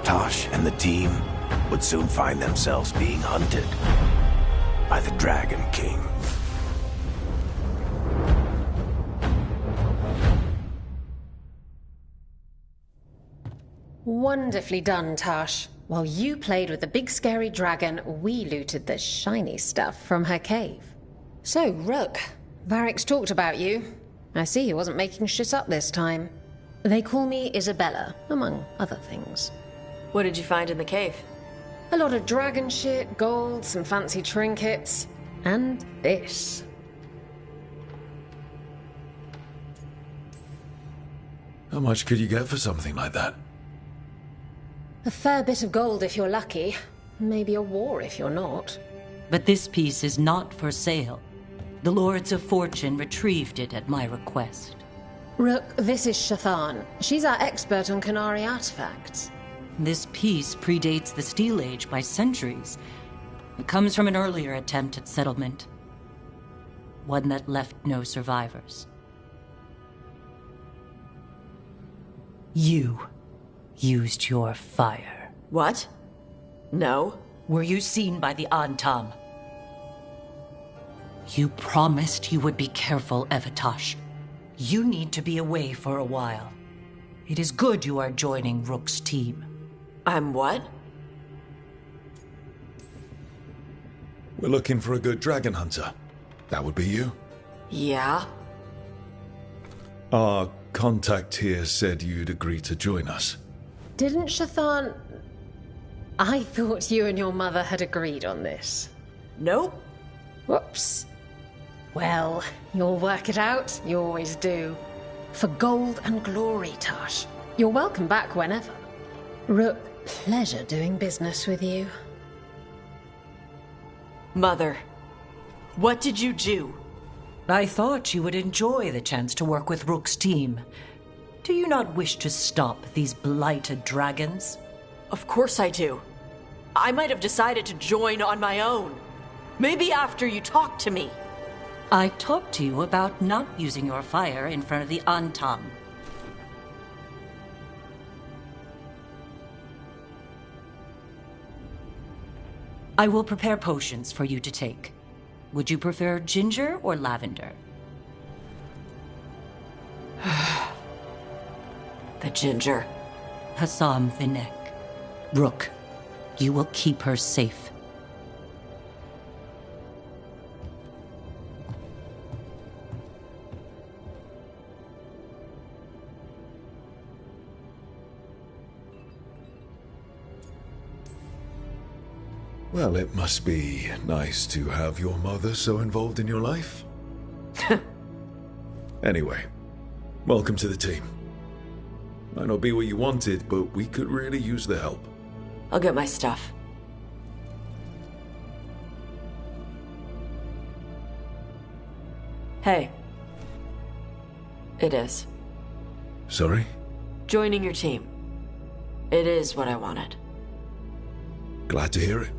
Tosh and the team would soon find themselves being hunted by the Dragon King. Wonderfully done, Tash. While you played with the big scary dragon, we looted the shiny stuff from her cave. So, Rook, Varric's talked about you. I see he wasn't making shit up this time. They call me Isabella, among other things. What did you find in the cave? A lot of dragon shit, gold, some fancy trinkets, and this. How much could you get for something like that? A fair bit of gold if you're lucky. Maybe a war if you're not. But this piece is not for sale. The Lords of Fortune retrieved it at my request. Rook, this is Shathan. She's our expert on Kunari artifacts. This piece predates the Steel Age by centuries. It comes from an earlier attempt at settlement. One that left no survivors. You used your fire. What? No. Were you seen by the Antam? You promised you would be careful, Evatosh. You need to be away for a while. It is good you are joining Rook's team. I'm what? We're looking for a good dragon hunter. That would be you? Yeah? Our contact here said you'd agree to join us. Didn't Shathan... I thought you and your mother had agreed on this. Nope. Whoops. Well, you'll work it out. You always do. For gold and glory, Tash. You're welcome back whenever. Rook, pleasure doing business with you. Mother, what did you do? I thought you would enjoy the chance to work with Rook's team. Do you not wish to stop these blighted dragons? Of course I do. I might have decided to join on my own. Maybe after you talked to me. I talked to you about not using your fire in front of the Antam. I will prepare potions for you to take. Would you prefer ginger or lavender? The ginger. Hassam Vinek. Rook, you will keep her safe. Well, it must be nice to have your mother so involved in your life. Anyway, welcome to the team. Might not be what you wanted, but we could really use the help. I'll get my stuff. Hey. It is. Sorry? Joining your team. It is what I wanted. Glad to hear it.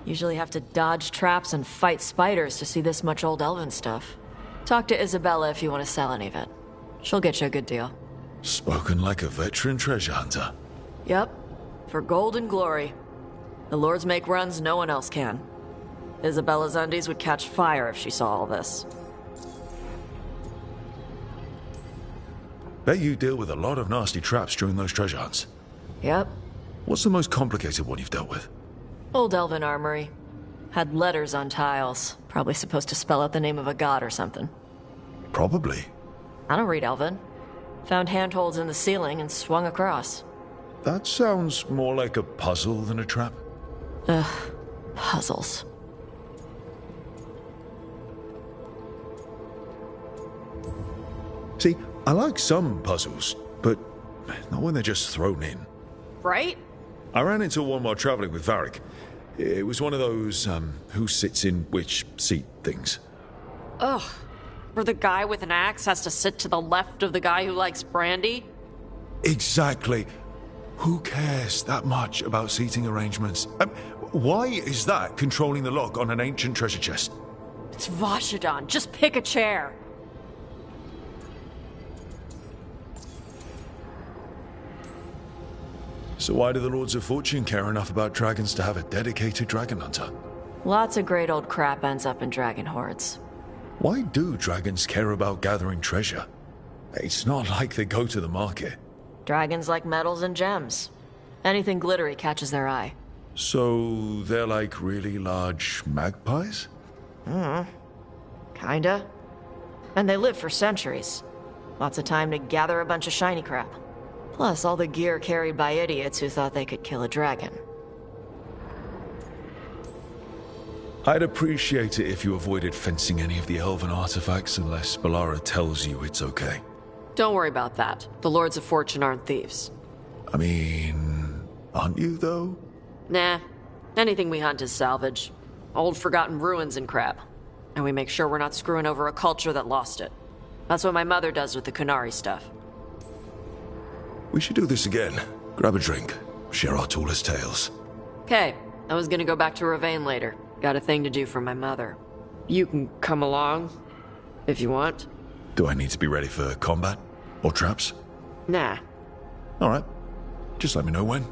Usually have to dodge traps and fight spiders to see this much old elven stuff. Talk to Isabella if you want to sell any of it. She'll get you a good deal. Spoken like a veteran treasure hunter. Yep. For gold and glory. The lords make runs no one else can. Isabella's undies would catch fire if she saw all this. Bet you deal with a lot of nasty traps during those treasure hunts. Yep. What's the most complicated one you've dealt with? Old elven armory. Had letters on tiles. Probably supposed to spell out the name of a god or something. Probably. I don't read elven. Found handholds in the ceiling and swung across. That sounds more like a puzzle than a trap. Ugh. Puzzles. See, I like some puzzles, but not when they're just thrown in. Right? I ran into one while traveling with Varric. It was one of those, who sits in which seat things. Ugh. Where the guy with an axe has to sit to the left of the guy who likes brandy? Exactly. Who cares that much about seating arrangements? Why is that controlling the lock on an ancient treasure chest? It's Vashidon. Just pick a chair. So why do the Lords of Fortune care enough about dragons to have a dedicated dragon hunter? Lots of great old crap ends up in dragon hordes. Why do dragons care about gathering treasure? It's not like they go to the market. Dragons like metals and gems. Anything glittery catches their eye. So they're like really large magpies? Kinda. And they live for centuries. Lots of time to gather a bunch of shiny crap. Plus all the gear carried by idiots who thought they could kill a dragon. I'd appreciate it if you avoided fencing any of the elven artifacts unless Balara tells you it's okay. Don't worry about that. The Lords of Fortune aren't thieves. I mean, aren't you though? Nah. Anything we hunt is salvage. Old forgotten ruins and crap. And we make sure we're not screwing over a culture that lost it. That's what my mother does with the Kunari stuff. We should do this again. Grab a drink. Share our tallest tales. Okay, I was gonna go back to Ravane later. Got a thing to do for my mother. You can come along, if you want. Do I need to be ready for combat? Or traps? Nah. Alright. Just let me know when.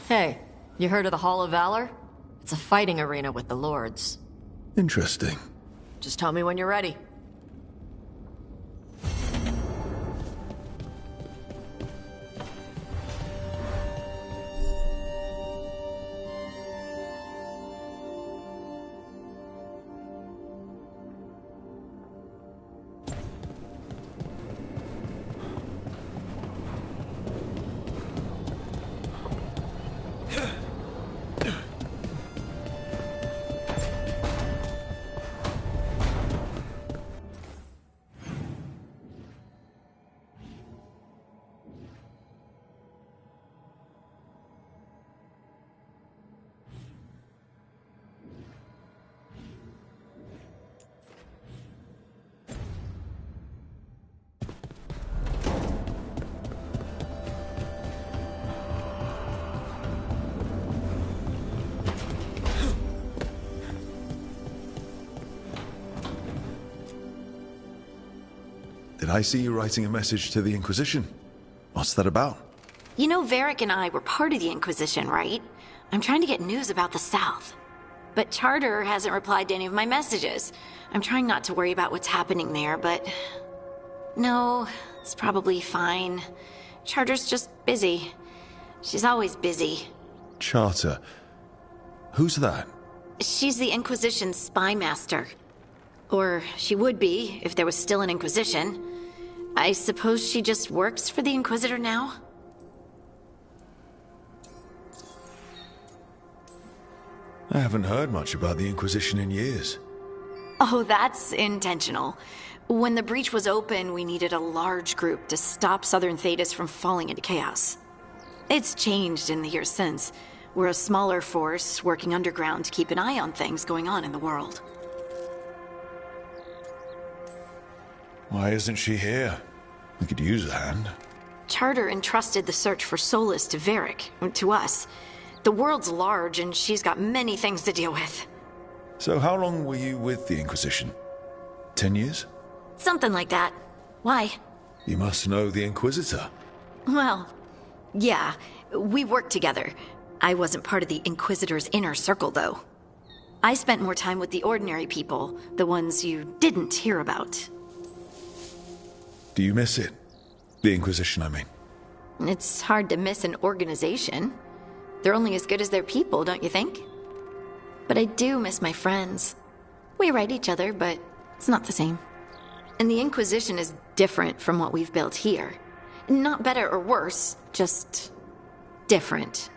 Hey, you heard of the Hall of Valor? It's a fighting arena with the Lords. Interesting. Just tell me when you're ready. Did I see you writing a message to the Inquisition? What's that about? You know, Varric and I were part of the Inquisition, right? I'm trying to get news about the South. But Charter hasn't replied to any of my messages. I'm trying not to worry about what's happening there, but... No, it's probably fine. Charter's just busy. She's always busy. Charter. Who's that? She's the Inquisition's spy master. Or she would be, if there was still an Inquisition. I suppose she just works for the Inquisitor now? I haven't heard much about the Inquisition in years. Oh, that's intentional. When the breach was open, we needed a large group to stop Southern Thedas from falling into chaos. It's changed in the years since. We're a smaller force working underground to keep an eye on things going on in the world. Why isn't she here? We could use a hand. Charter entrusted the search for Solus to Varric, to us. The world's large, and she's got many things to deal with. So how long were you with the Inquisition? 10 years? Something like that. Why? You must know the Inquisitor. Well, yeah, we worked together. I wasn't part of the Inquisitor's inner circle, though. I spent more time with the ordinary people, the ones you didn't hear about. Do you miss it? The Inquisition, I mean. It's hard to miss an organization. They're only as good as their people, don't you think? But I do miss my friends. We write each other, but it's not the same. And the Inquisition is different from what we've built here. Not better or worse, just different.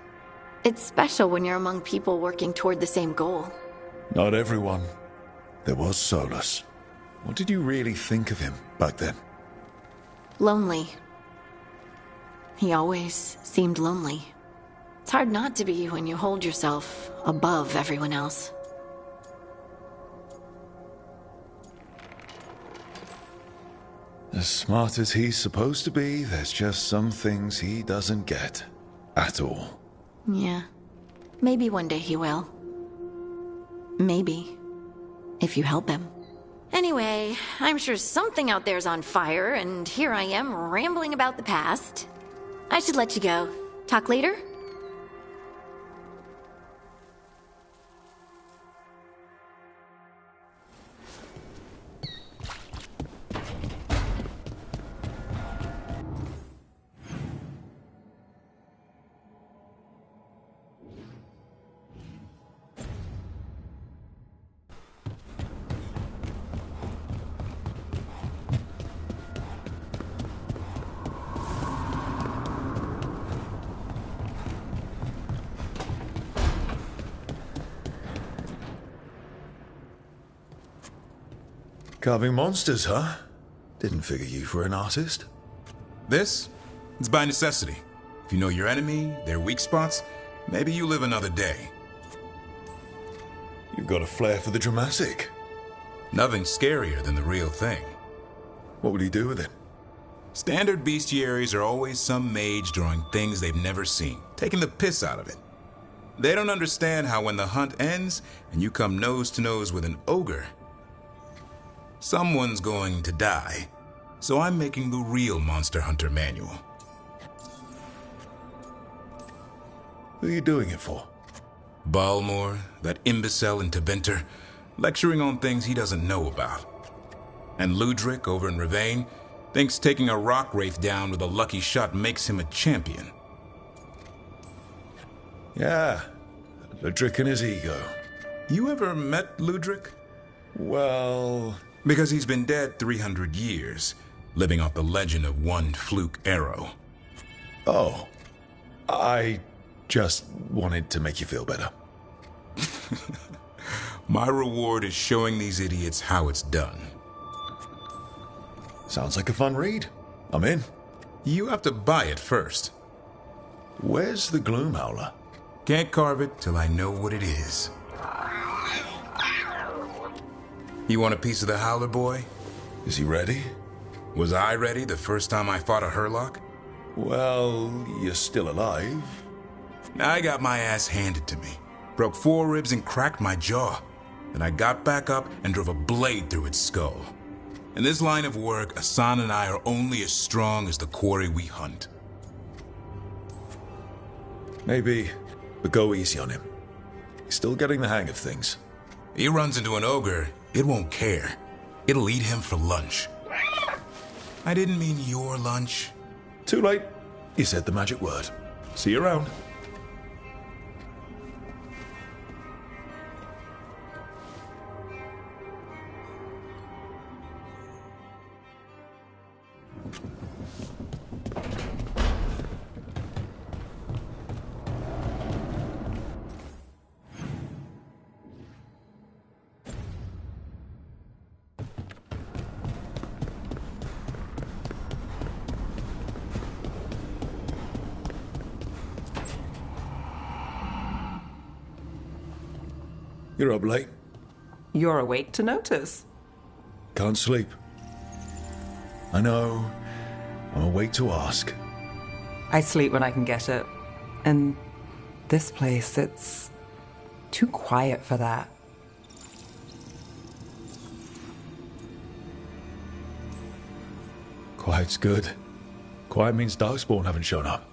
It's special when you're among people working toward the same goal. Not everyone. There was Solus. What did you really think of him back then? Lonely. He always seemed lonely. It's hard not to be when you hold yourself above everyone else. As smart as he's supposed to be, there's just some things he doesn't get. At all. Yeah. Maybe one day he will. Maybe. If you help him. Anyway, I'm sure something out there's on fire, and here I am rambling about the past. I should let you go. Talk later? Carving monsters, huh? Didn't figure you for an artist. This? It's by necessity. If you know your enemy, their weak spots, maybe you live another day. You've got a flair for the dramatic. Nothing scarier than the real thing. What would he do with it? Standard bestiaries are always some mage drawing things they've never seen, taking the piss out of it. They don't understand how when the hunt ends and you come nose to nose with an ogre, someone's going to die. So I'm making the real Monster Hunter manual. Who are you doing it for? Balmore, that imbecile in Teventer, lecturing on things he doesn't know about. And Ludric over in Ravane thinks taking a rock wraith down with a lucky shot makes him a champion. Yeah, Ludric and his ego. You ever met Ludric? Well... Because he's been dead 300 years, living off the legend of one fluke arrow. Oh, I just wanted to make you feel better. My reward is showing these idiots how it's done. Sounds like a fun read. I'm in. You have to buy it first. Where's the Gloom Howler? Can't carve it till I know what it is. You want a piece of the Howler, boy? Is he ready? Was I ready the first time I fought a Hurlock? Well, you're still alive. I got my ass handed to me. Broke 4 ribs and cracked my jaw. Then I got back up and drove a blade through its skull. In this line of work, Asan and I are only as strong as the quarry we hunt. Maybe, but go easy on him. He's still getting the hang of things. He runs into an ogre, it won't care. It'll eat him for lunch. I didn't mean your lunch. Too late. You said the magic word. See you around. You're up late. You're awake to notice. Can't sleep. I know. I'm awake to ask. I sleep when I can get it. And this place, it's too quiet for that. Quiet's good. Quiet means Darkspawn haven't shown up.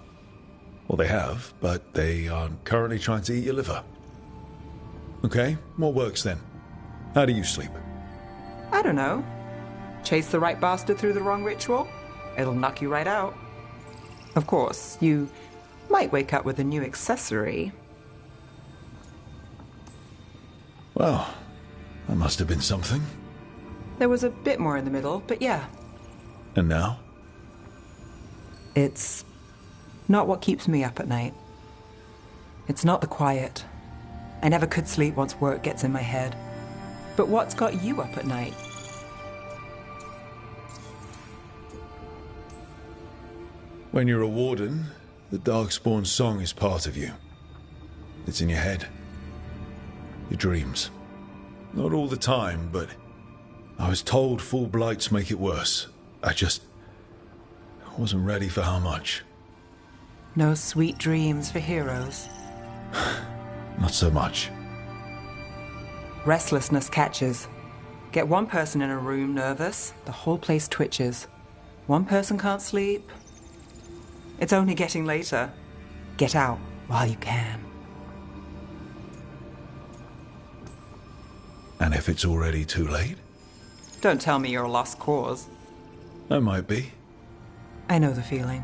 Well, they have, but they aren't currently trying to eat your liver. Okay, what works then? How do you sleep? I don't know. Chase the right bastard through the wrong ritual? It'll knock you right out. Of course, you might wake up with a new accessory. Well, that must have been something. There was a bit more in the middle, but yeah. And now? It's not what keeps me up at night. It's not the quiet. I never could sleep once work gets in my head. But what's got you up at night? When you're a warden, the Darkspawn song is part of you. It's in your head. Your dreams. Not all the time, but I was told full blights make it worse. I wasn't ready for how much. No sweet dreams for heroes. Not so much. Restlessness catches. Get one person in a room nervous, the whole place twitches. One person can't sleep. It's only getting later. Get out while you can. And if it's already too late? Don't tell me you're a lost cause. I might be. I know the feeling.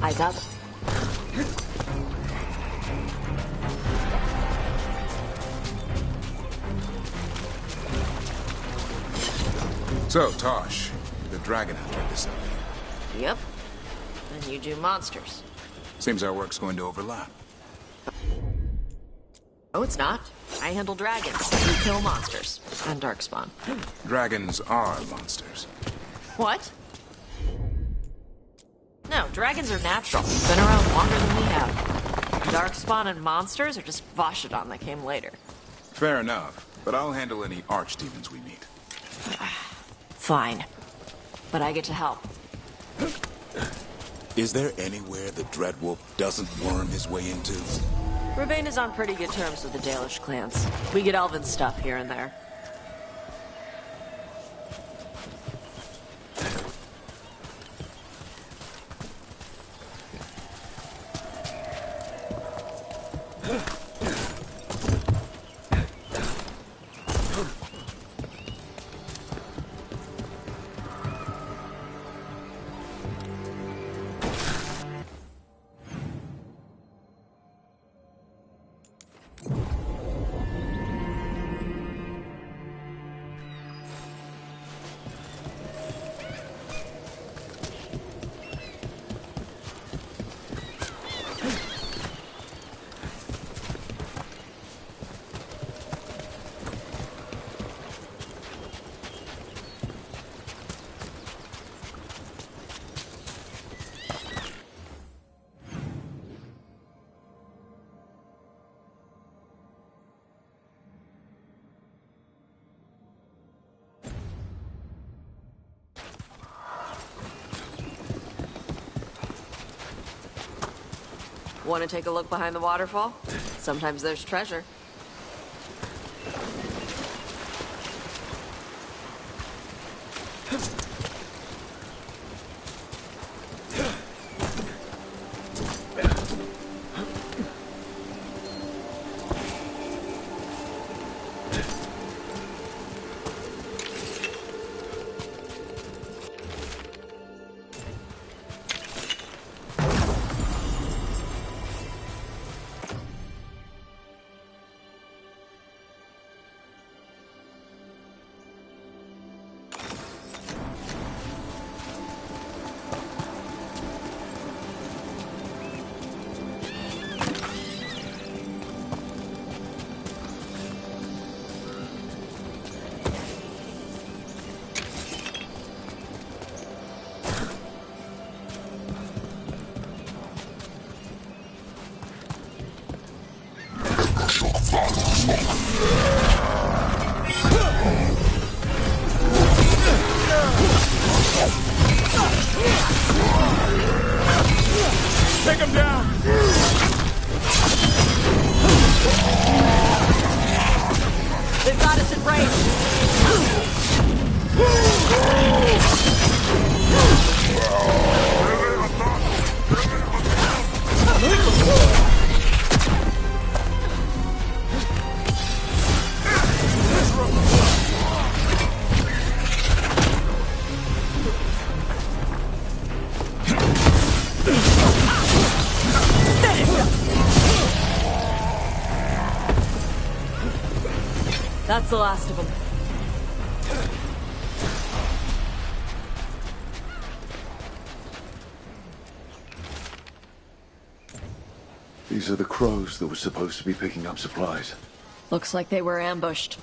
Eyes up. So, Tosh, the dragon hunter this out. Yep. And you do monsters. Seems our work's going to overlap. No, it's not. I handle dragons. You kill monsters. And darkspawn. Dragons are monsters. What? No, dragons are natural. Been around longer than we have. Darkspawn and monsters are just Vashidon that came later. Fair enough, but I'll handle any archdemons we meet. Fine. But I get to help. Is there anywhere the Dreadwolf doesn't worm his way into? Ravane is on pretty good terms with the Dalish clans. We get elven stuff here and there. Want to take a look behind the waterfall? Sometimes there's treasure. Take him down! They've got us in range! That's the last of them. These are the crows that were supposed to be picking up supplies. Looks like they were ambushed.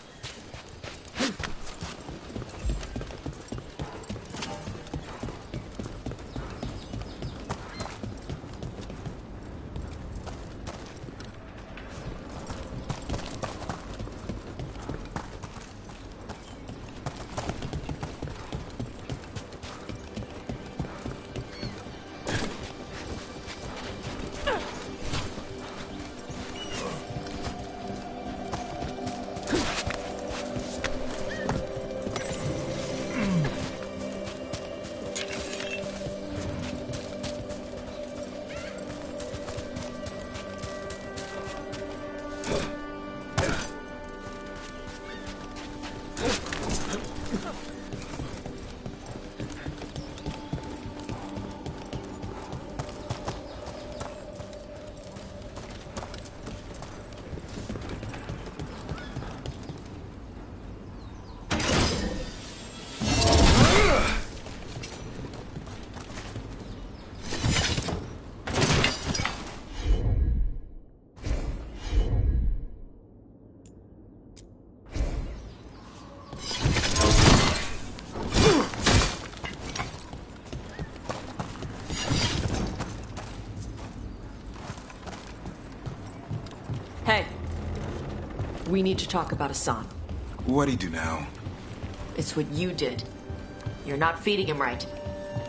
We need to talk about Hassan. What'd he do now? It's what you did. You're not feeding him right.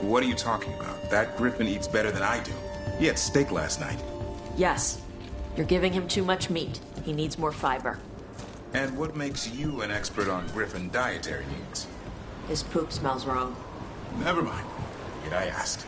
What are you talking about? That griffin eats better than I do. He had steak last night. Yes. You're giving him too much meat. He needs more fiber. And what makes you an expert on griffin dietary needs? His poop smells wrong. Never mind. Yet I asked.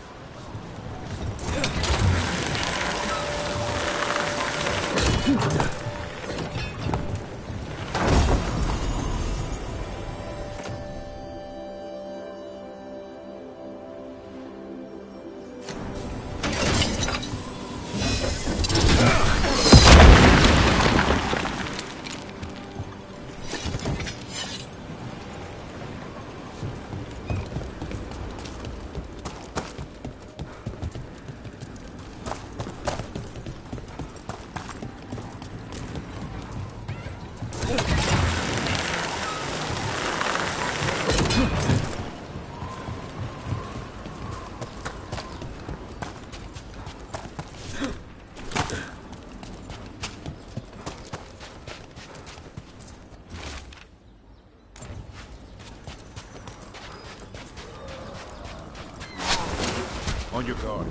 On your guard.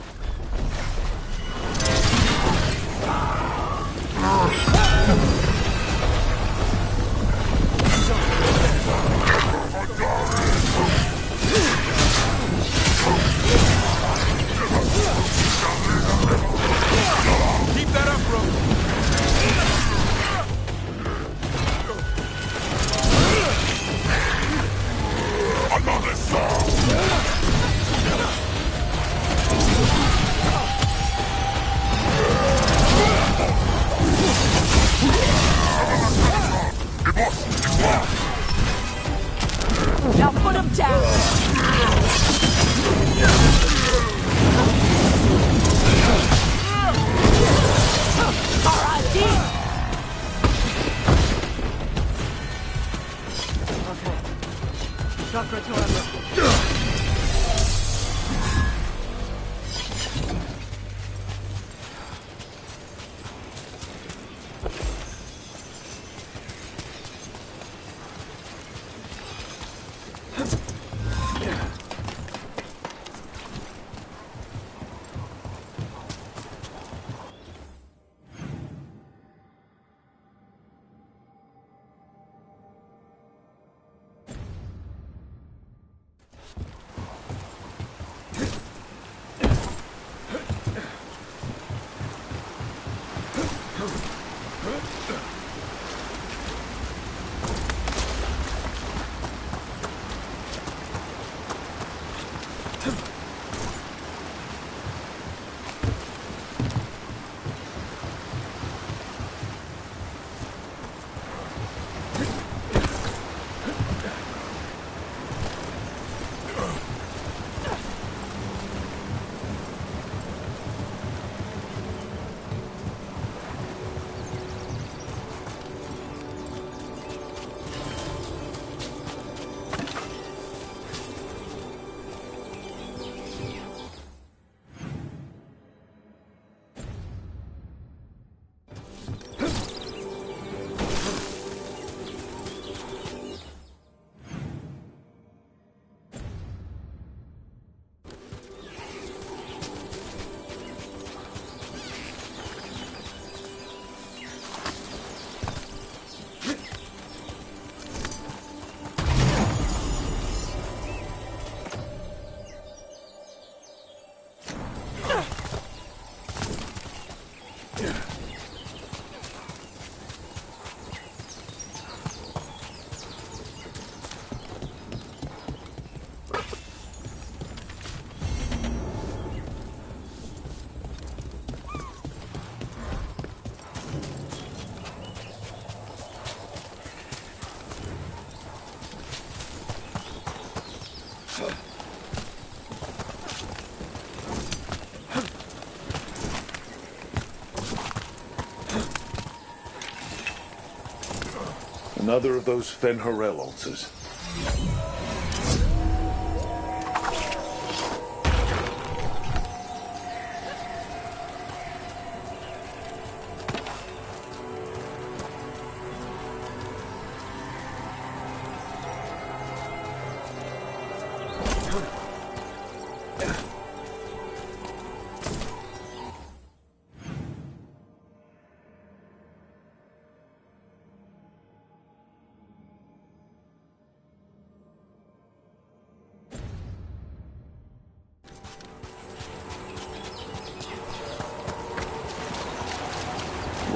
Keep that up, bro. Another song. Now put him down! R.I.D. Okay. Chakra Torah. Another of those Fen'Harel altars.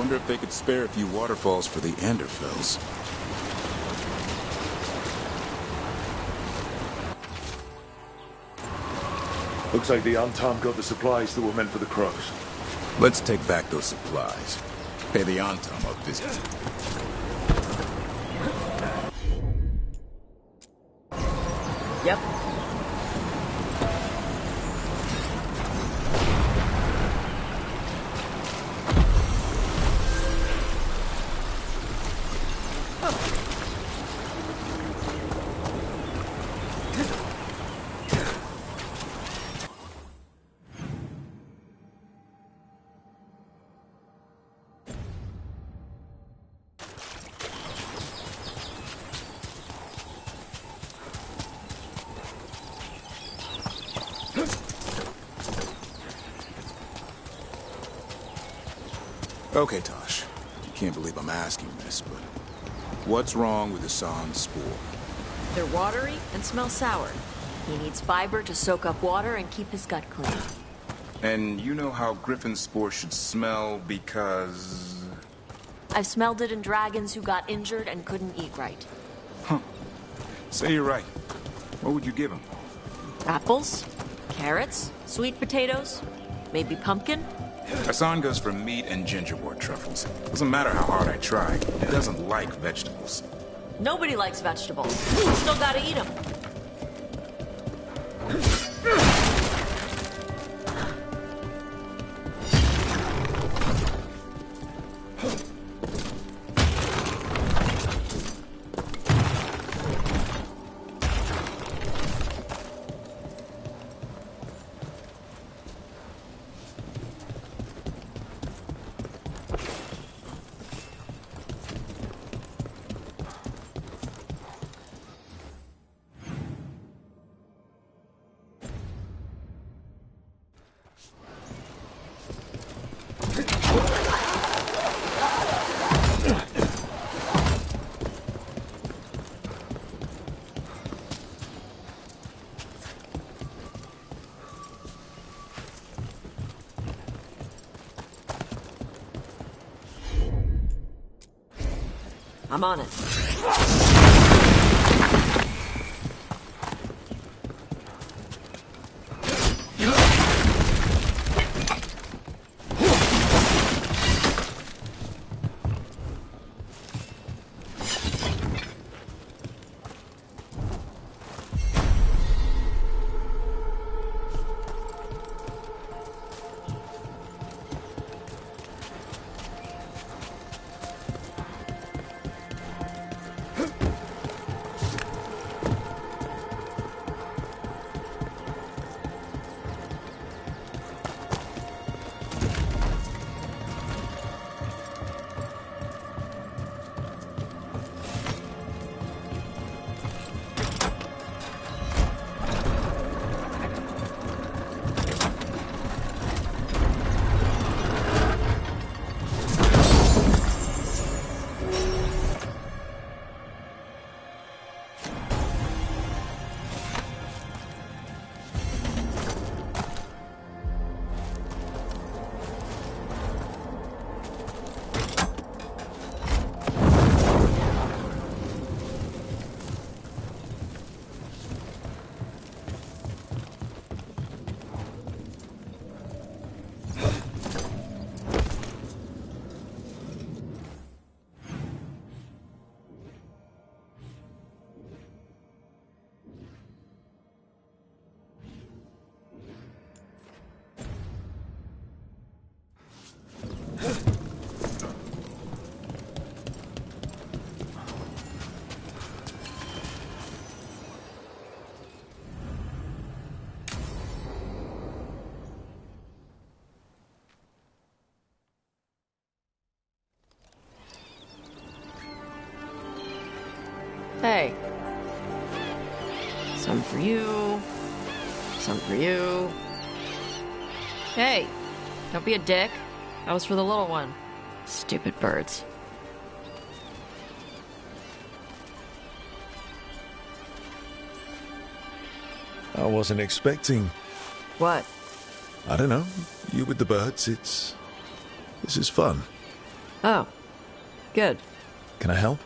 Wonder if they could spare a few waterfalls for the Anderfells. Looks like the Antam got the supplies that were meant for the crows. Let's take back those supplies. Pay the Antam a visit. Yep. Okay, Tosh. You can't believe I'm asking this, but what's wrong with Hassan's spore? They're watery and smell sour. He needs fiber to soak up water and keep his gut clean. And you know how Griffin's spore should smell because... I've smelled it in dragons who got injured and couldn't eat right. Huh. Say you're right. What would you give him? Apples, carrots, sweet potatoes, maybe pumpkin. Hassan goes for meat and gingerwort truffles. Doesn't matter how hard I try, he doesn't like vegetables. Nobody likes vegetables. Still gotta eat them. I'm on it. Hey. Some for you. Some for you. Hey, don't be a dick. That was for the little one. Stupid birds. I wasn't expecting... What? I don't know. You with the birds, this is fun. Oh, good. Can I help?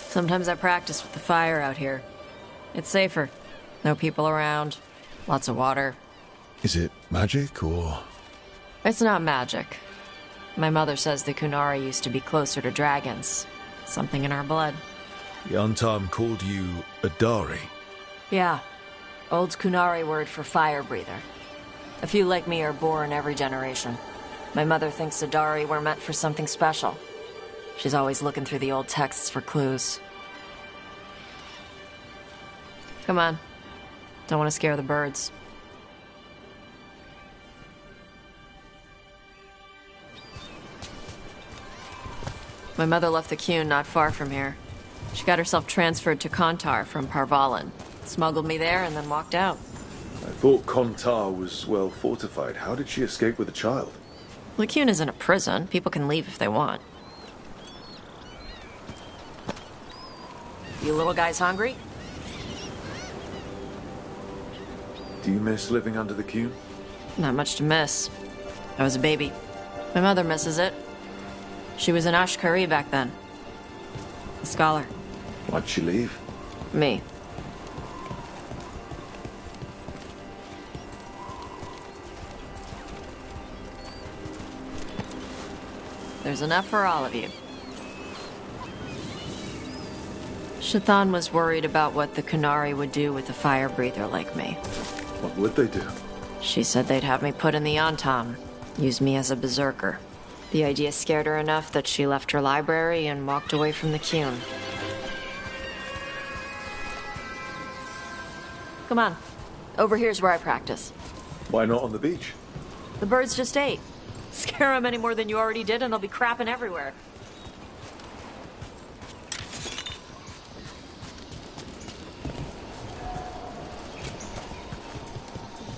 Sometimes I practice with the fire out here. It's safer. No people around. Lots of water. Is it magic, or...? It's not magic. My mother says the Kunari used to be closer to dragons. Something in our blood. The Antam called you a Dari. Yeah. Old Kunari word for fire breather. A few like me are born every generation. My mother thinks the Dari were meant for something special. She's always looking through the old texts for clues. Come on. Don't want to scare the birds. My mother left the Qun not far from here. She got herself transferred to Kontar from Parvalan. Smuggled me there and then walked out. I thought Kontar was well fortified. How did she escape with a child? The Qun isn't a prison. People can leave if they want. You little guys hungry? Do you miss living under the Qun? Not much to miss. I was a baby. My mother misses it. She was an Ashkari back then. A scholar. Why'd she leave? Me. There's enough for all of you. Shathan was worried about what the Kunari would do with a fire breather like me. What would they do? She said they'd have me put in the Antam, use me as a berserker. The idea scared her enough that she left her library and walked away from the Qun. Come on. Over here's where I practice. Why not on the beach? The birds just ate. Scare them any more than you already did and they'll be crapping everywhere.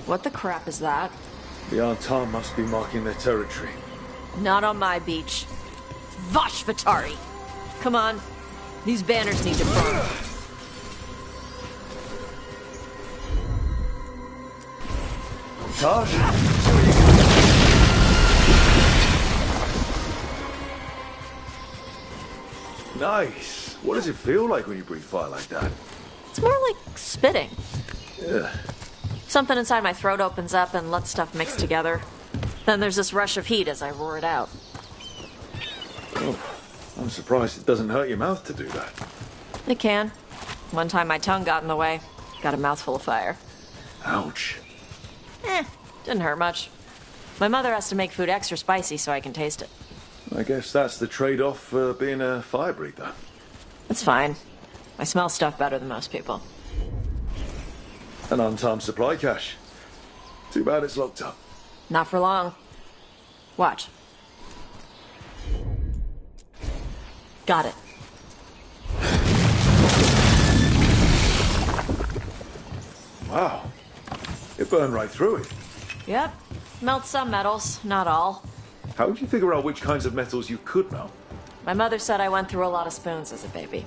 What the crap is that? The Antam must be marking their territory. Not on my beach. Vashvatari! Come on. These banners need to burn. Taj? Nice. What does it feel like when you breathe fire like that? It's more like spitting. Yeah. Something inside my throat opens up and lets stuff mix together. Then there's this rush of heat as I roar it out. Oh, I'm surprised it doesn't hurt your mouth to do that. It can. One time my tongue got in the way. Got a mouthful of fire. Ouch. Didn't hurt much. My mother has to make food extra spicy so I can taste it. I guess that's the trade-off for being a fire breather. It's fine. I smell stuff better than most people. An untimed supply cache. Too bad it's locked up. Not for long. Watch. Got it. Wow. It burned right through it. Yep. Melts some metals, not all. How did you figure out which kinds of metals you could melt? My mother said I went through a lot of spoons as a baby.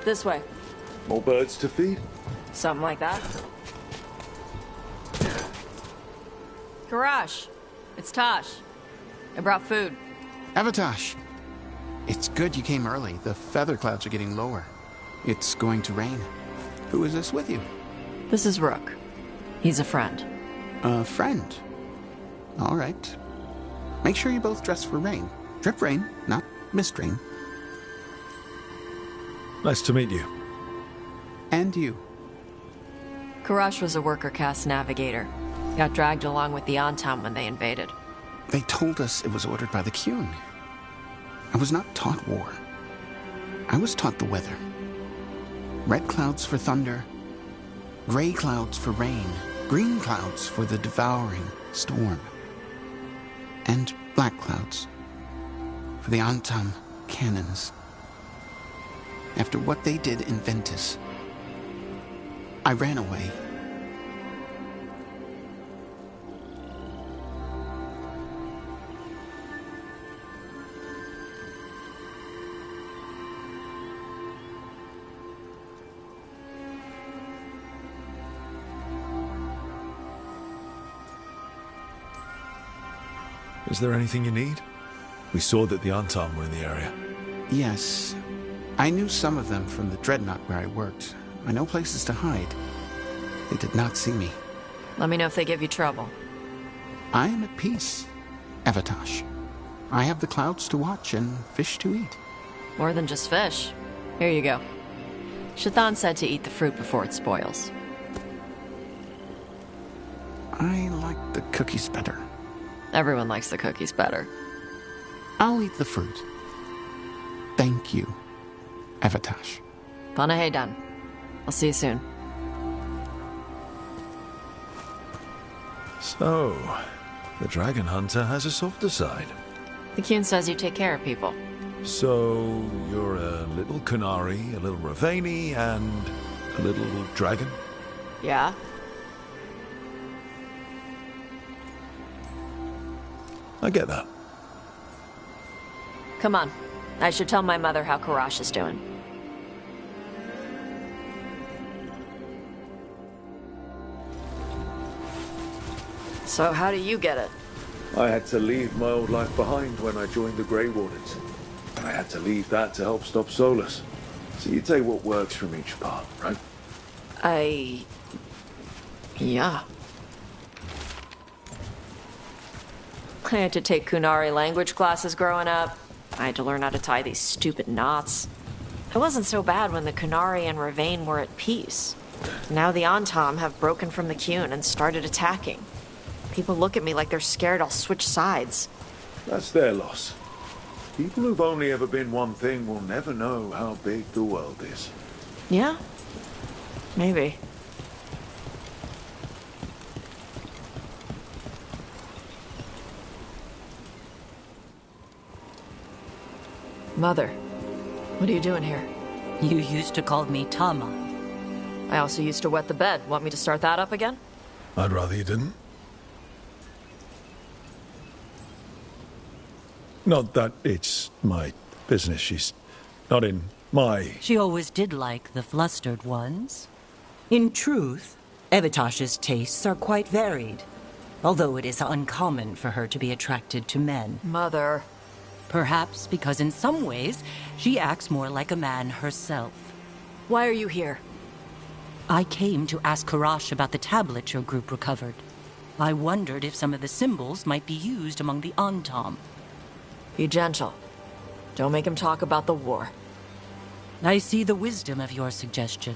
This way. More birds to feed? Something like that. Karash, it's Tosh. I brought food. Avatosh. It's good you came early. The feather clouds are getting lower. It's going to rain. Who is this with you? This is Rook. He's a friend. A friend? All right. Make sure you both dress for rain. Drip rain, not mist rain. Nice to meet you. And you. Karash was a worker caste navigator. Got dragged along with the Antam when they invaded. They told us it was ordered by the Qun. I was not taught war. I was taught the weather. Red clouds for thunder, gray clouds for rain, green clouds for the devouring storm, and black clouds for the Antam cannons. After what they did in Ventus, I ran away. Is there anything you need? We saw that the Antam were in the area. Yes. I knew some of them from the Dreadnought where I worked. I know places to hide. They did not see me. Let me know if they give you trouble. I am at peace, Evatash. I have the clouds to watch and fish to eat. More than just fish. Here you go. Shathan said to eat the fruit before it spoils. I like the cookies better. Everyone likes the cookies better. I'll eat the fruit. Thank you, Evatash. Panaheydan. I'll see you soon. So, the Dragon Hunter has a softer side. The Kyun says you take care of people. So, you're a little Canary, a little Ravani, and a little dragon? Yeah? I get that. Come on. I should tell my mother how Karash is doing. So how do you get it? I had to leave my old life behind when I joined the Grey Wardens. And I had to leave that to help stop Solus. So you take what works from each part, right? Yeah. I had to take Kunari language classes growing up. I had to learn how to tie these stupid knots. It wasn't so bad when the Kunari and Ravane were at peace. Now the Antam have broken from the Kyun and started attacking. People look at me like they're scared I'll switch sides. That's their loss. People who've only ever been one thing will never know how big the world is. Yeah? Maybe. Mother, what are you doing here? You used to call me Tama. I also used to wet the bed. Want me to start that up again? I'd rather you didn't. Not that it's my business. She's not in my... She always did like the flustered ones. In truth, Evitash's tastes are quite varied, although it is uncommon for her to be attracted to men. Mother. Perhaps because in some ways, she acts more like a man herself. Why are you here? I came to ask Karash about the tablet your group recovered. I wondered if some of the symbols might be used among the Antam. Be gentle. Don't make him talk about the war. I see the wisdom of your suggestion.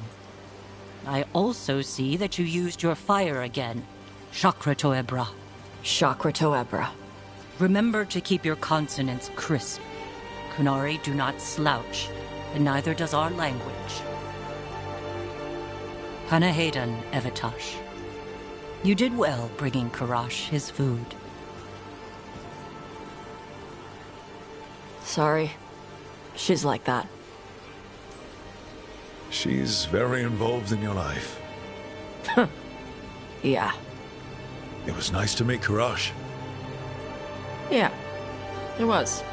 I also see that you used your fire again. Chakra Toebra. Chakra Toebra. Remember to keep your consonants crisp. Kunari do not slouch, and neither does our language. Panaheydan, Evitash. You did well bringing Karash his food. Sorry. She's like that. She's very involved in your life. Yeah. It was nice to meet Karash. Yeah. It was.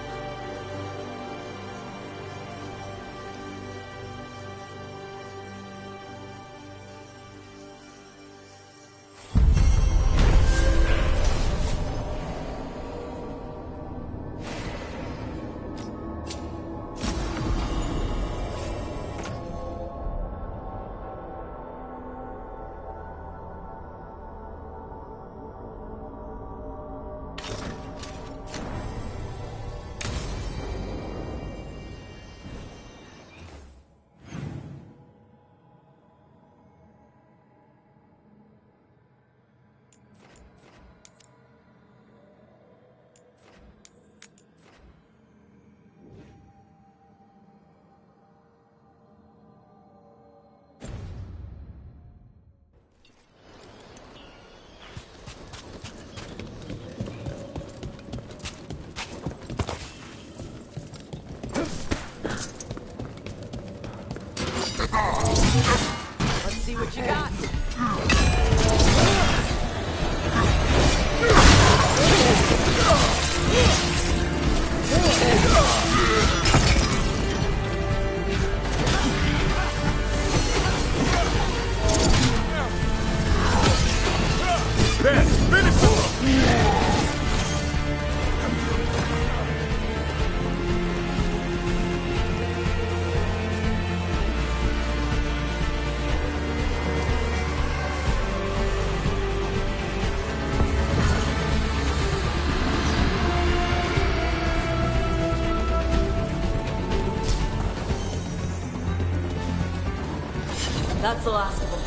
That's the last of them.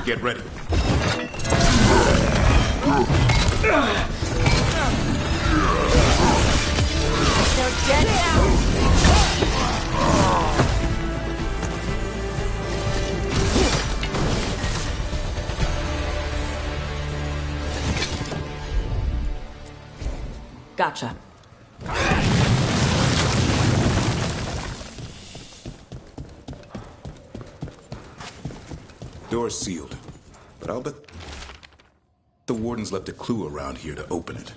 Get ready. They're dead now! Gotcha. Door's sealed, but I'll bet the warden's left a clue around here to open it.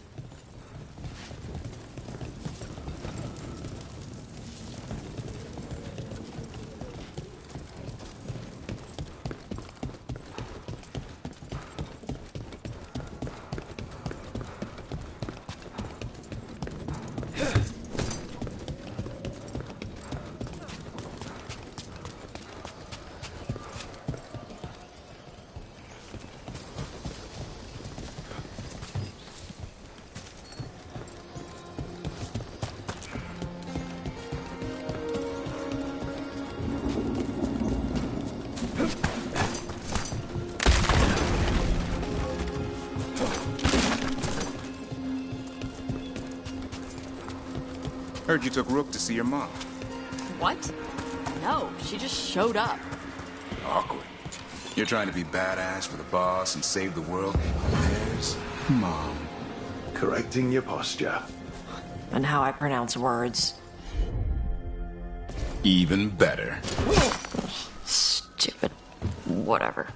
Heard you took Rook to see your mom. What? No, she just showed up. Awkward. You're trying to be badass for the boss and save the world. There's Mom. Correcting your posture. And how I pronounce words. Even better. Stupid. Whatever.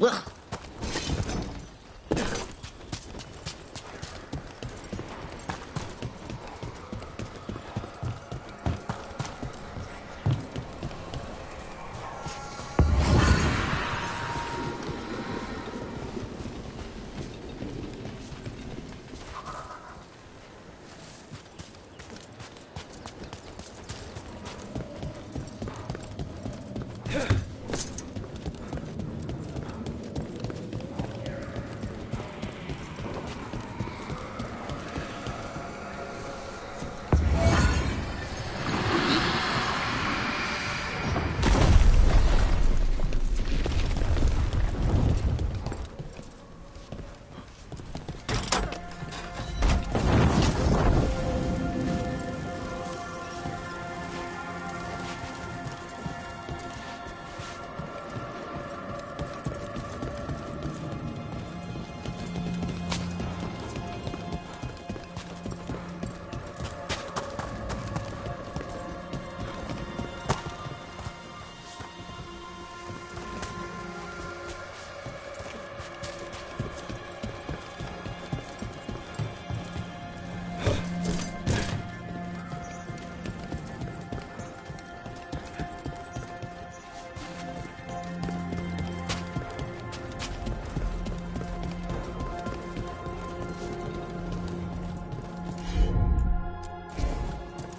Ugh.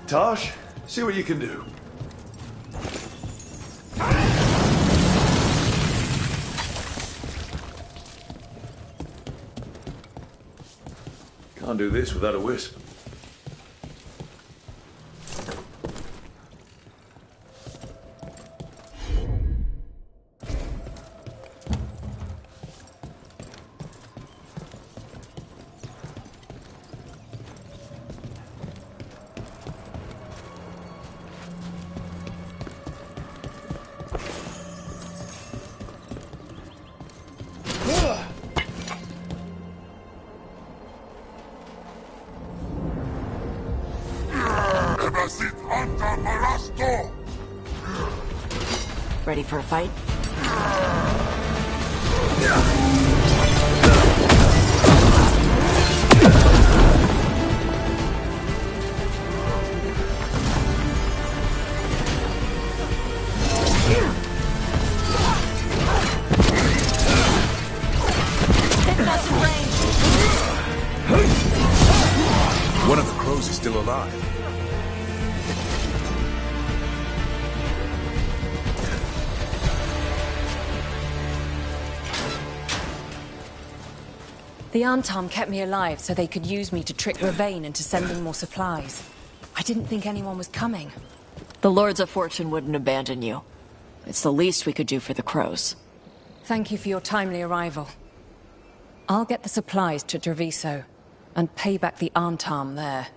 Tosh, see what you can do. Can't do this without a wisp. Ready for a fight? One of the crows is still alive. The Antam kept me alive so they could use me to trick Ravane into sending more supplies. I didn't think anyone was coming. The Lords of Fortune wouldn't abandon you. It's the least we could do for the crows. Thank you for your timely arrival. I'll get the supplies to Treviso and pay back the Antam there.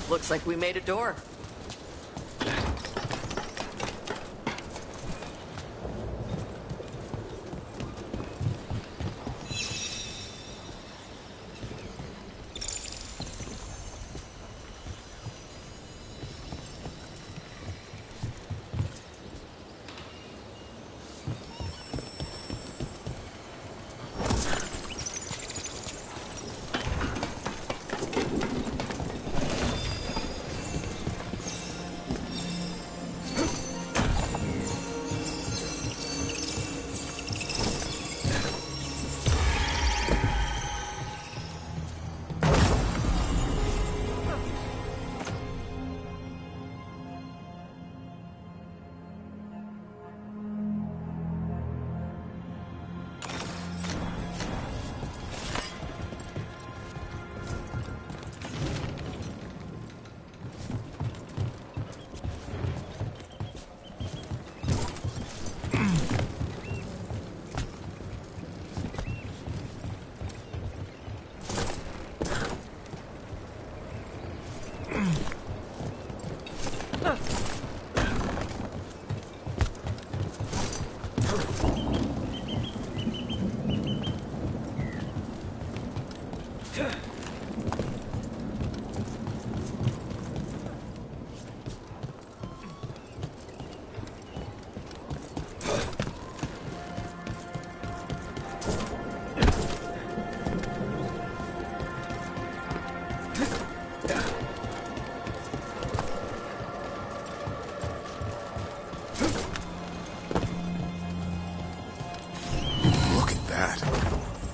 Looks like we made a door.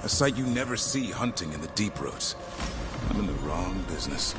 A sight you never see hunting in the deep roads. I'm in the wrong business.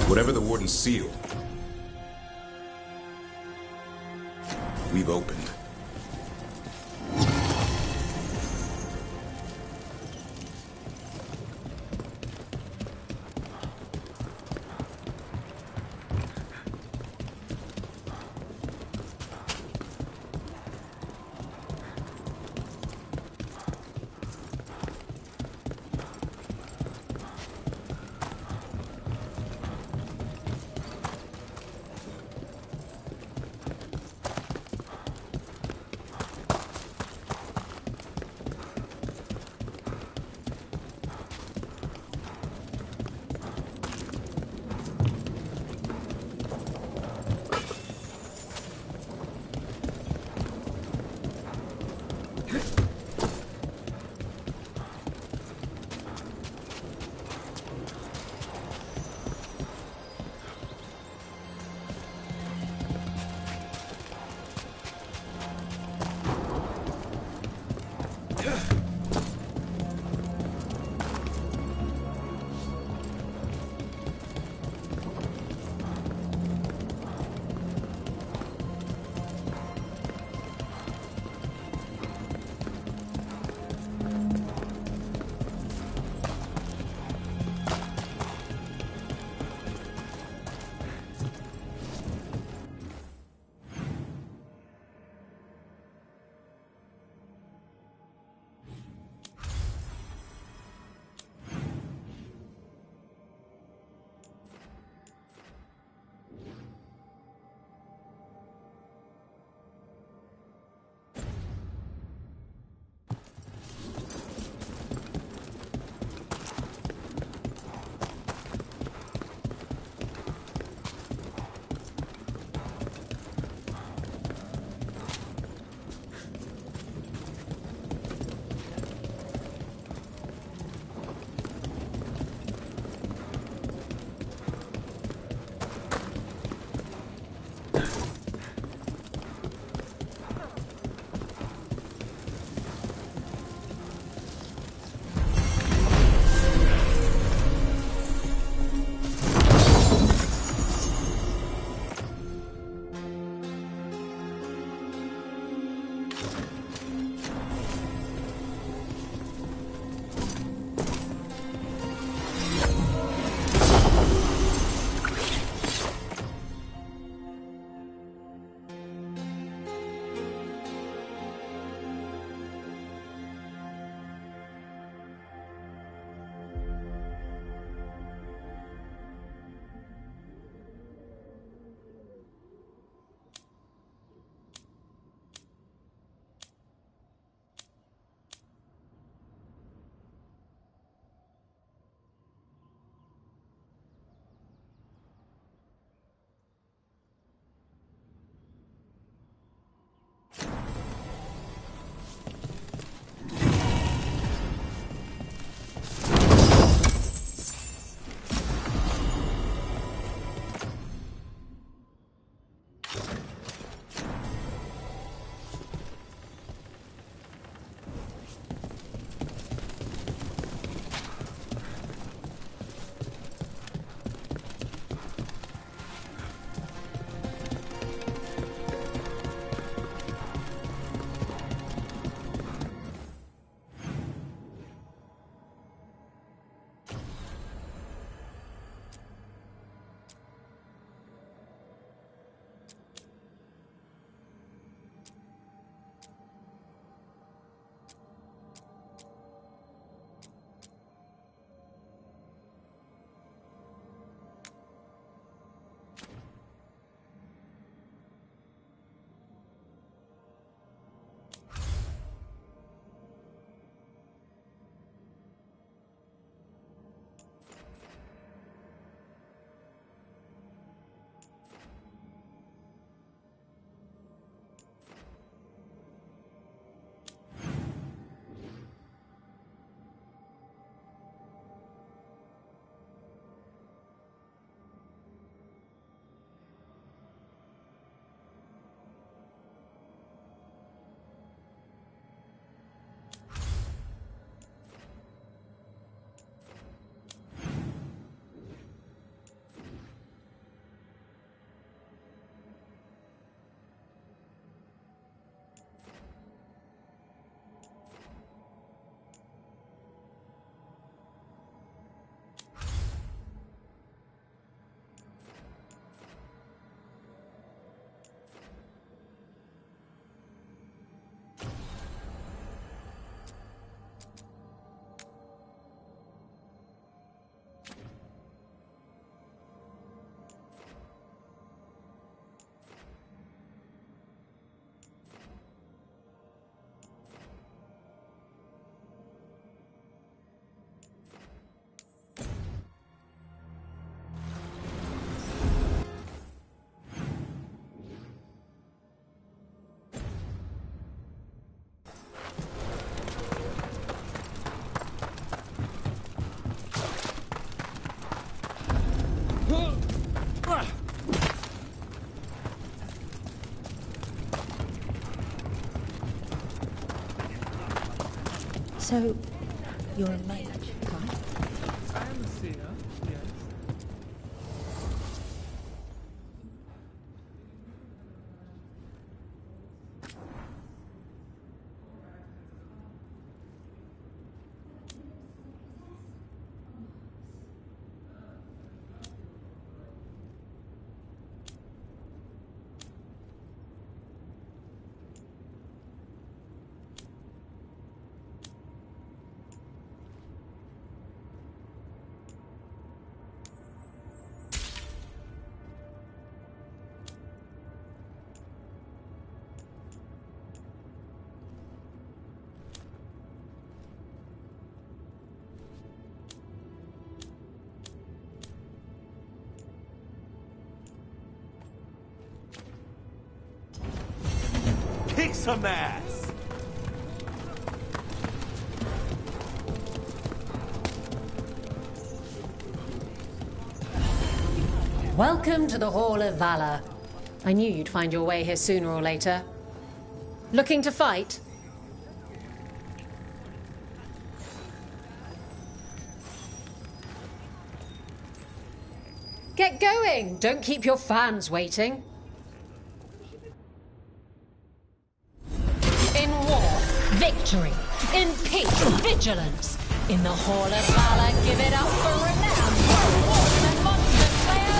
Whatever the warden sealed, we've opened. So, you're a mage, right? I am a seer, yes. Kick some ass! Welcome to the Hall of Valor. I knew you'd find your way here sooner or later. Looking to fight? Get going! Don't keep your fans waiting. In war, victory. In peace, vigilance. In the Hall of Valor, give it up for renowned warlords and monster slayer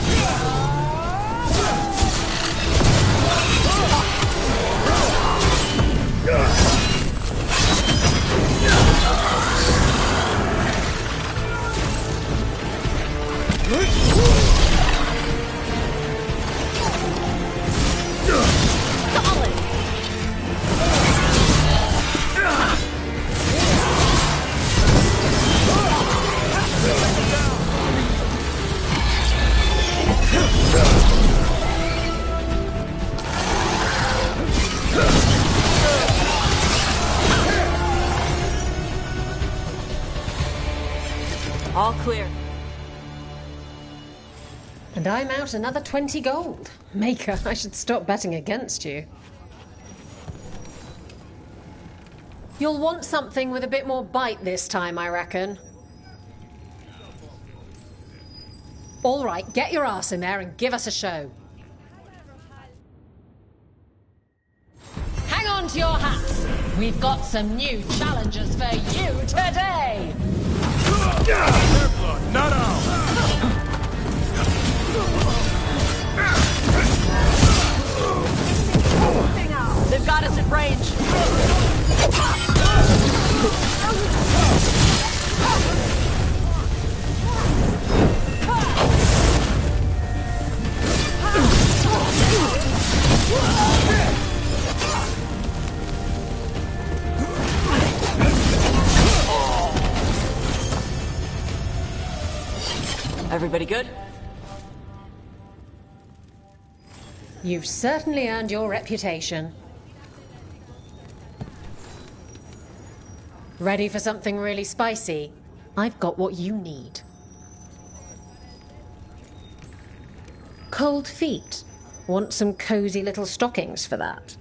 All clear. And I'm out another 20 gold. Maker, I should stop betting against you. You'll want something with a bit more bite this time, I reckon. All right, get your ass in there and give us a show. Hang on to your hats. We've got some new challenges for you today. Not out! They've got us at range. Everybody good? You've certainly earned your reputation. Ready for something really spicy? I've got what you need. Cold feet. Want some cozy little stockings for that?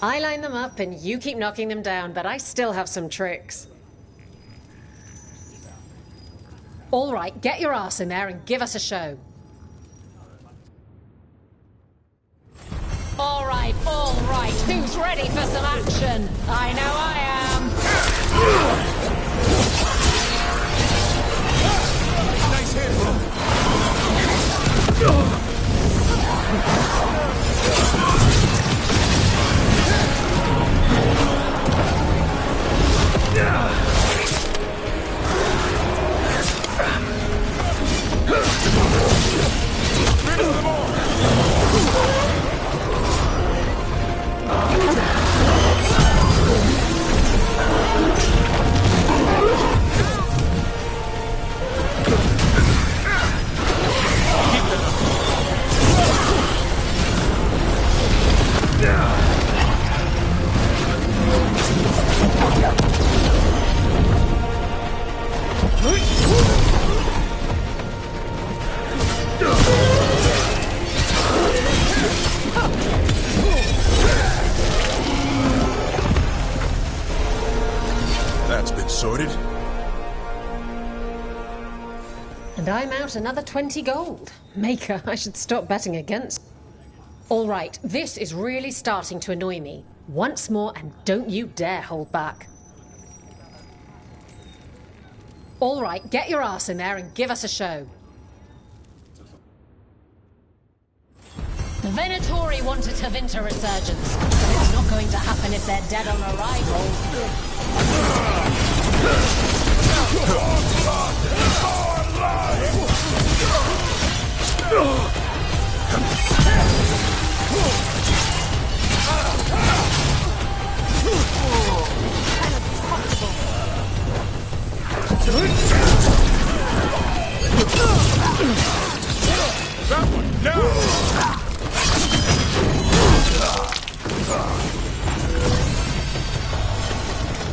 I line them up and you keep knocking them down, but I still have some tricks. All right, get your ass in there and give us a show. All right, who's ready for some action? I know I am. Nice hit, I'm out another 20 gold. Maker, I should stop betting against. All right, this is really starting to annoy me. Once more, and don't you dare hold back. All right, get your ass in there and give us a show. The Venatori want a Tevinter resurgence, but it's not going to happen if they're dead on arrival. That one down!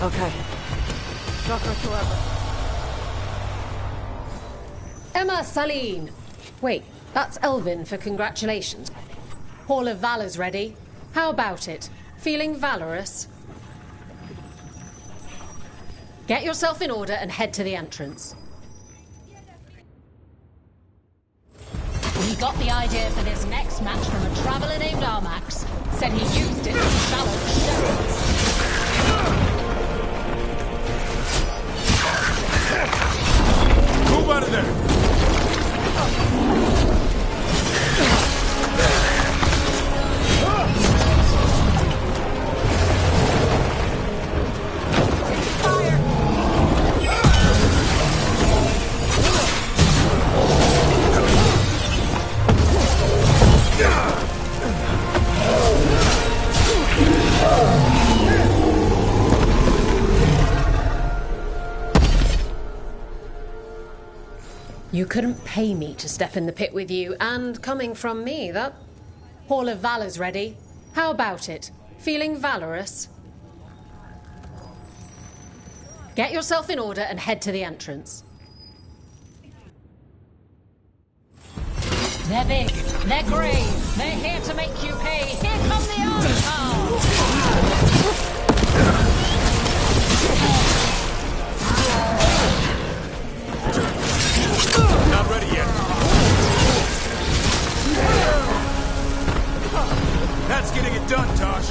Okay. Shock whatsoever. Emma Saline! Wait, that's Elvin for congratulations. Hall of Valor's ready. How about it? Feeling valorous? Get yourself in order and head to the entrance. We got the idea for this next match from a traveller named Armax. Said he used it to challenge shepherds. Move out of there! You couldn't pay me to step in the pit with you, and coming from me, that Hall of Valor's ready. How about it? Feeling valorous? Get yourself in order and head to the entrance. They're big, they're grave, they're here to make you pay. Here come the Archons! Not ready yet. That's getting it done, Tosh.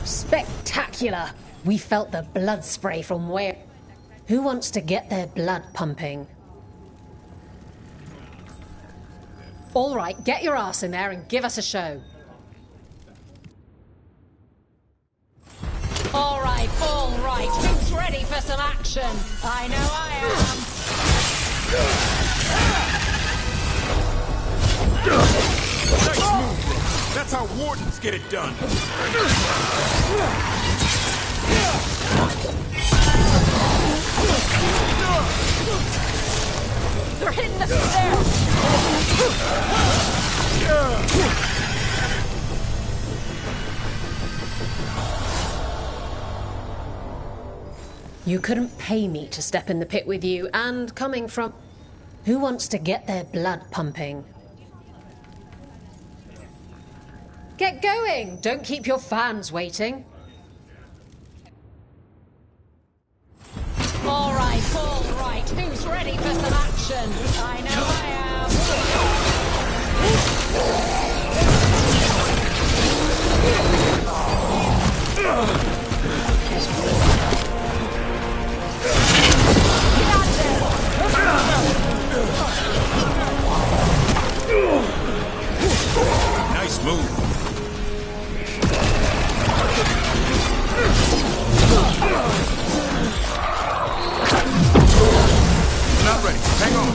Spectacular! We felt the blood spray from where... Who wants to get their blood pumping? All right, get your ass in there and give us a show. All right, who's ready for some action? I know I am. Nice move, bro. That's how wardens get it done. They're hitting the stairs! You couldn't pay me to step in the pit with you, and coming from... Who wants to get their blood pumping? Get going! Don't keep your fans waiting. All right, who's ready for some action? I know I am. Nice move. Not ready. Hang on.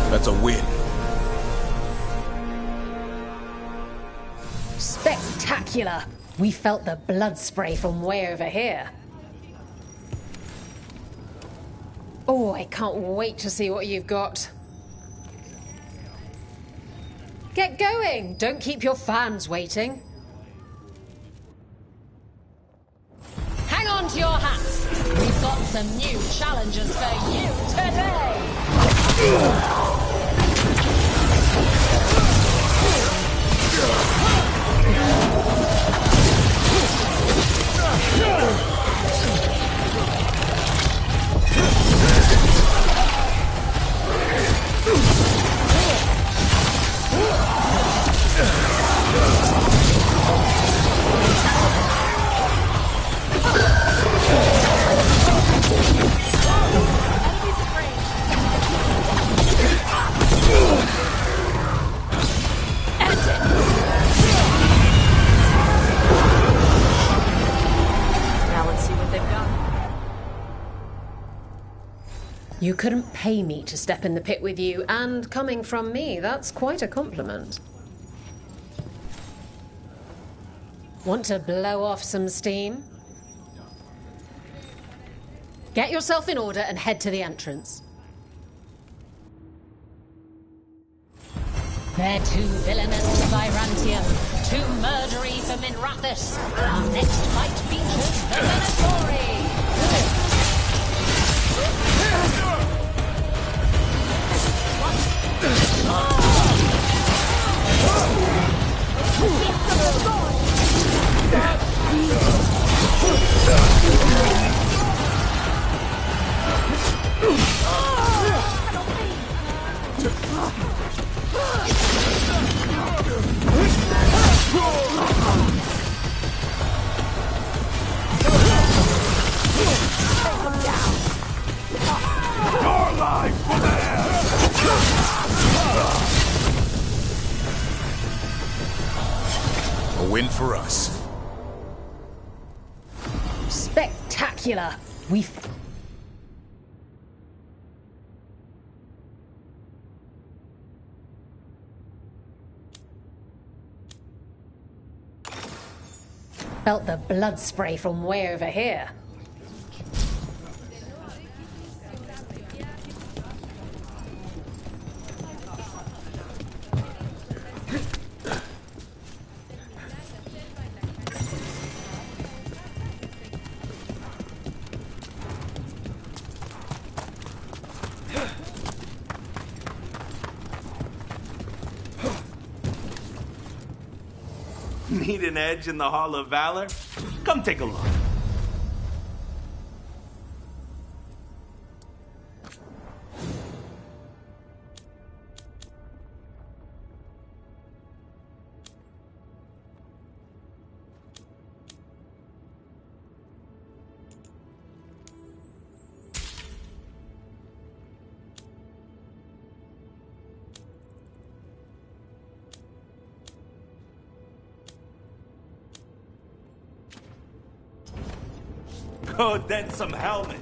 That's a win. Spectacular! We felt the blood spray from way over here. Oh, I can't wait to see what you've got. Get going! Don't keep your fans waiting. Hang on to your hats! We've got some new challenges for you today! You couldn't pay me to step in the pit with you, and coming from me, that's quite a compliment. Want to blow off some steam? Get yourself in order and head to the entrance. They're too villainous for Byrantium, too murdery for Minrathis. Our next fight features the Venatori. Your life for A win for us. Spectacular! We felt the blood spray from way over here. Need an edge in the Hall of Valor? Come take a look. Go dent some helmets.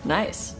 Nice.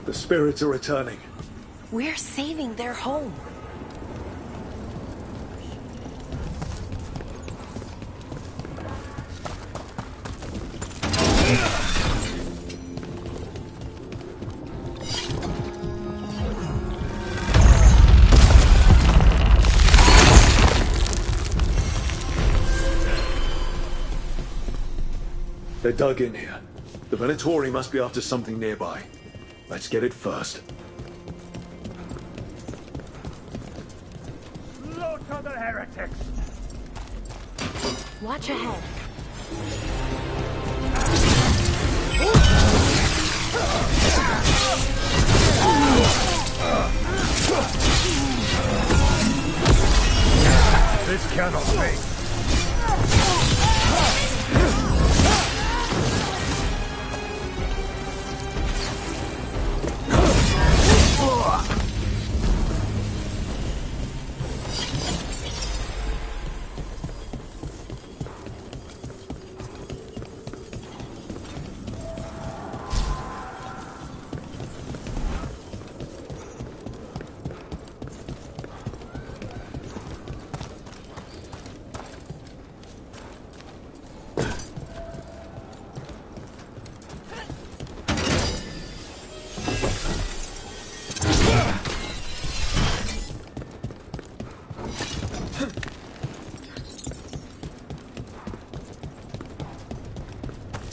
The spirits are returning. We're saving their home. They're dug in here. The Venatori must be after something nearby. Let's get it first. Slaughter the heretics! Watch ahead. This cannot be.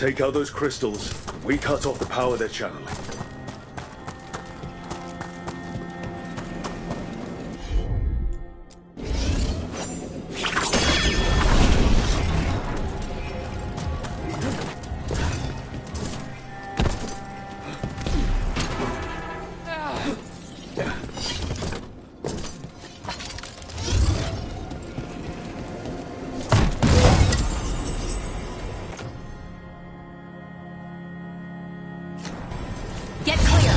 take out those crystals. We cut off the power they're channeling. Get clear!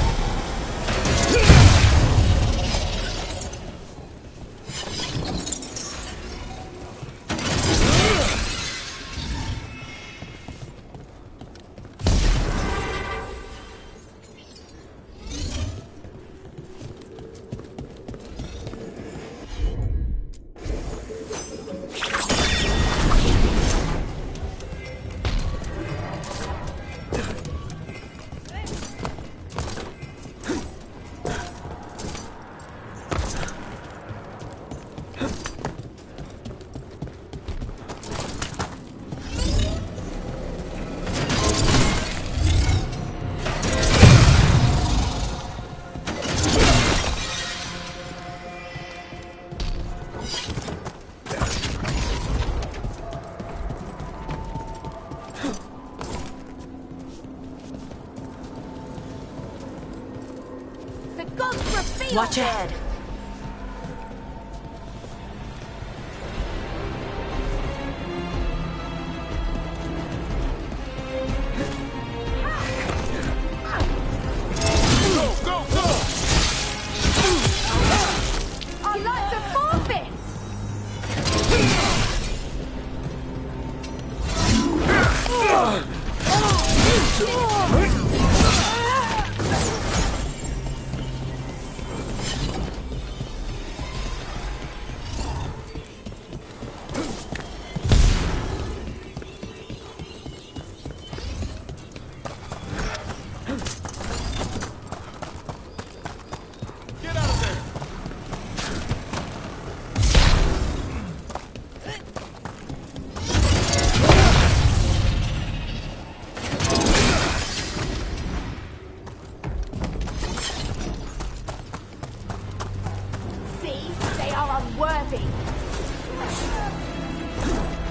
Watch ahead. Go, go, go! Our lives are forfeit!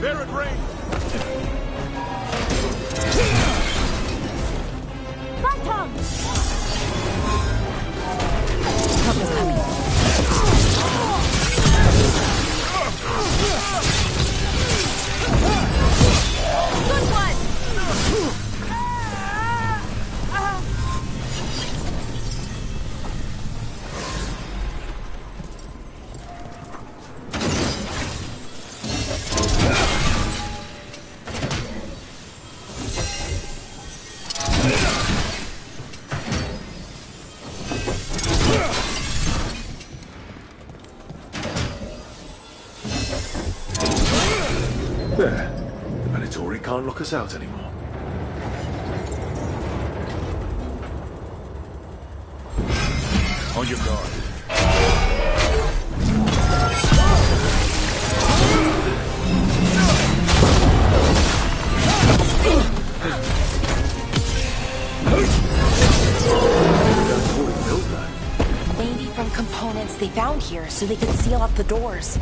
They're at range. Phantom! Cover's coming. Good one! There. The Minotauri can't lock us out anymore. On your guard. Maybe from components they found here so they could seal up the doors.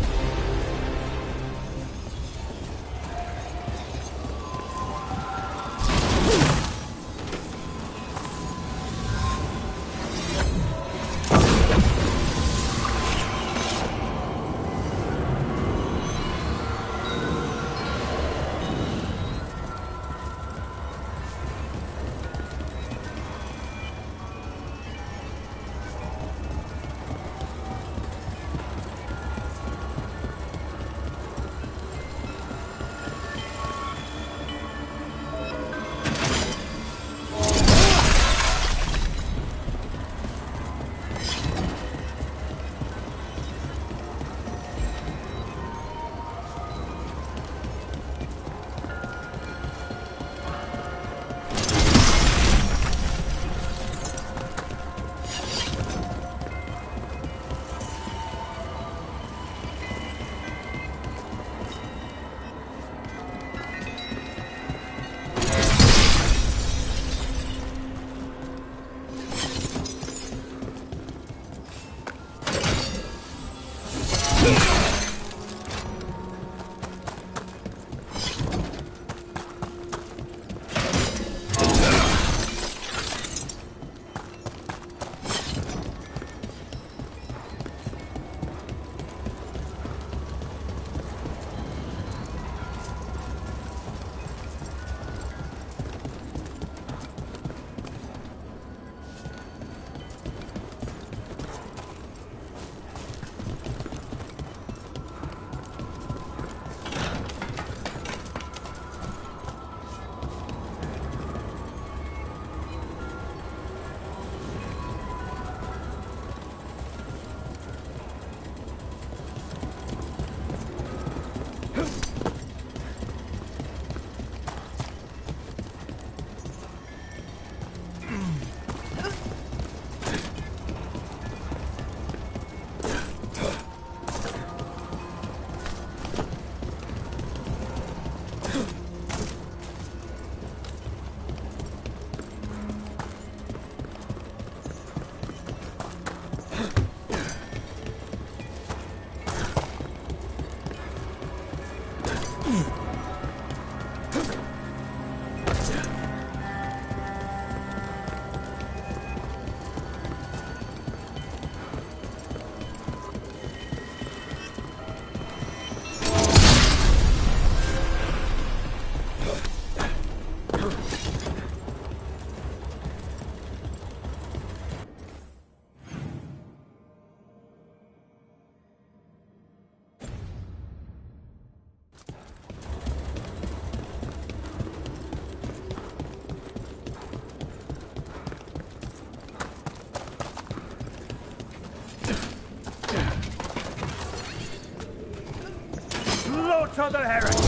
Slaughter the heretics!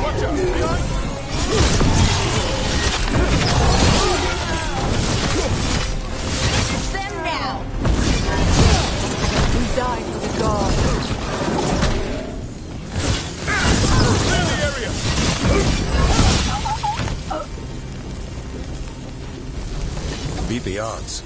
Watch out! Behind! Them now! We died for the god. Clear the area! Beat the odds.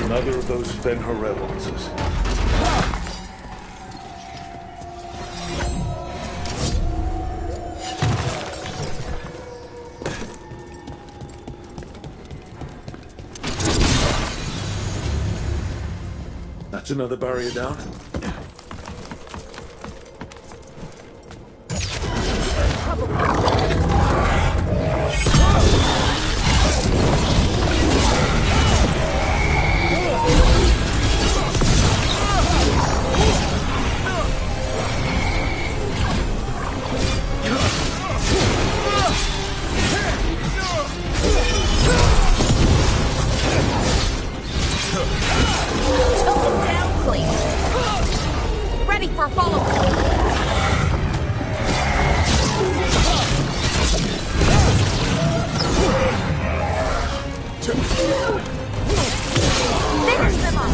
Another of those Ben Harel monsters. That's another barrier down. Down, please. Ready for a follow-up. Finish them off.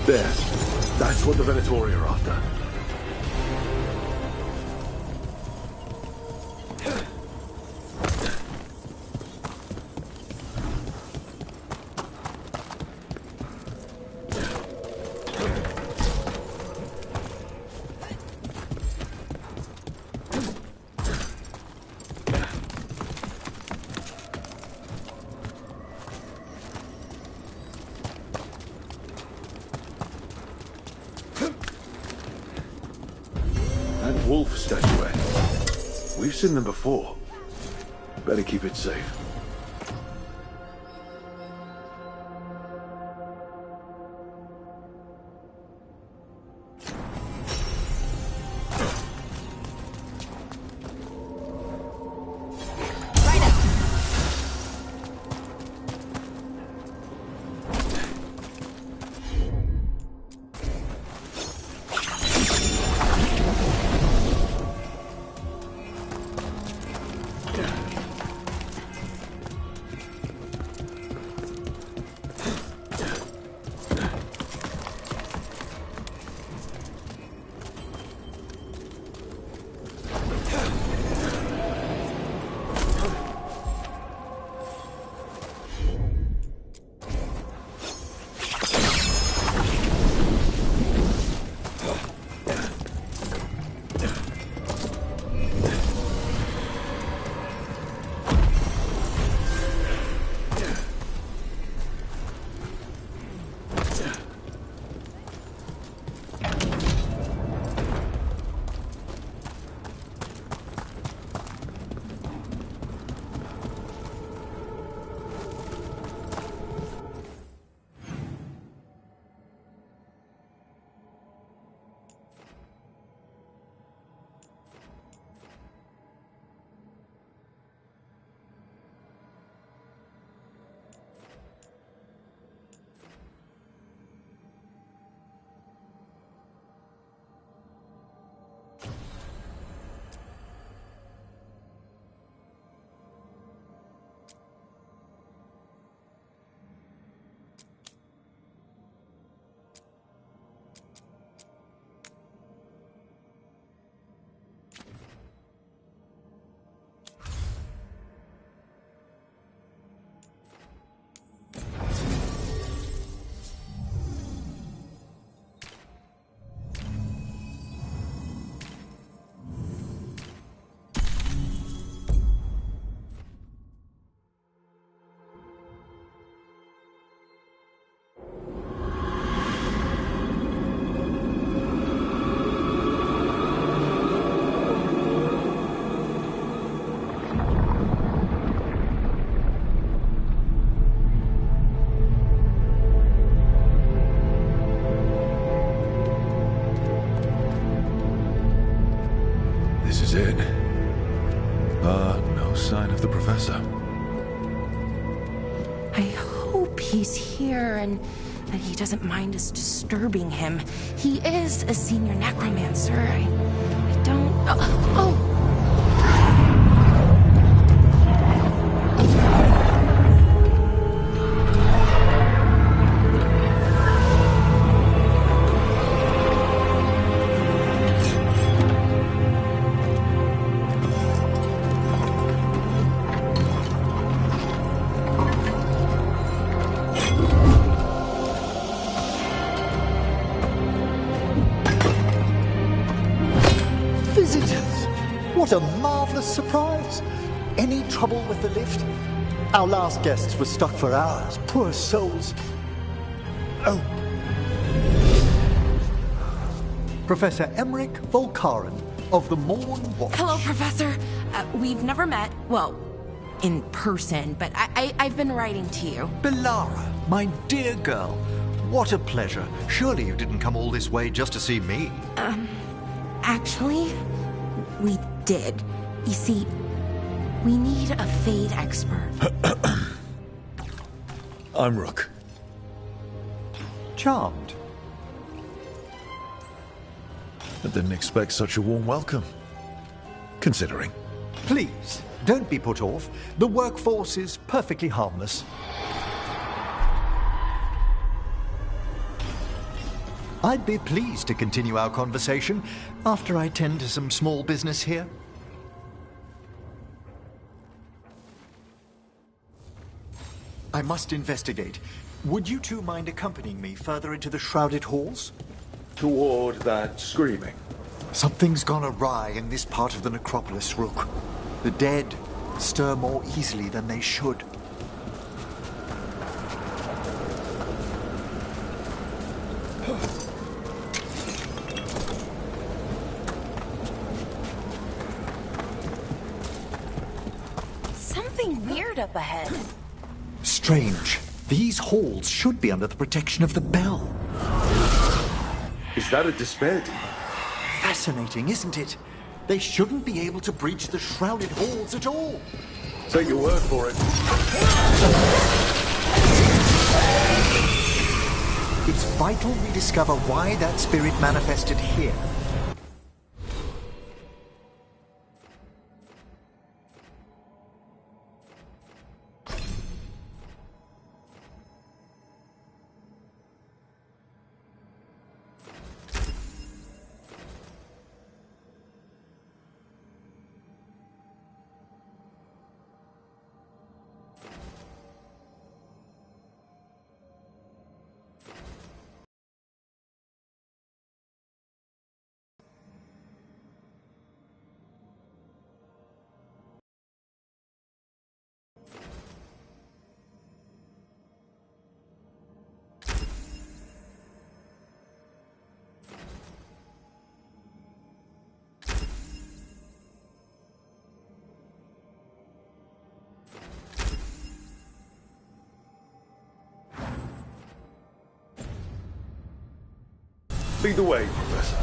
There. That's what the Venatori are after. That wolf statuette. We've seen them before. Better keep it safe. This is it. No sign of the professor. I hope he's here and that he doesn't mind us disturbing him. He is a senior necromancer. I don't... Oh! What a marvelous surprise! Any trouble with the lift? Our last guests were stuck for hours. Poor souls. Oh. Professor Emmerich Volkaren of the Morn Watch. Hello, Professor. We've never met. Well, in person, but I've been writing to you. Belara, my dear girl. What a pleasure. Surely you didn't come all this way just to see me. Actually, we did. You see, we need a Fade expert. I'm Rook. Charmed. I didn't expect such a warm welcome. Considering. Please, don't be put off. The workforce is perfectly harmless. I'd be pleased to continue our conversation after I tend to some small business here. I must investigate. Would you two mind accompanying me further into the shrouded halls? Toward that screaming. Something's gone awry in this part of the necropolis, Rook. The dead stir more easily than they should. Something weird up ahead. Strange. These halls should be under the protection of the bell. Is that a disparity? Fascinating, isn't it? They shouldn't be able to breach the shrouded halls at all. Take your word for it. It's vital we discover why that spirit manifested here. Lead the way, Professor.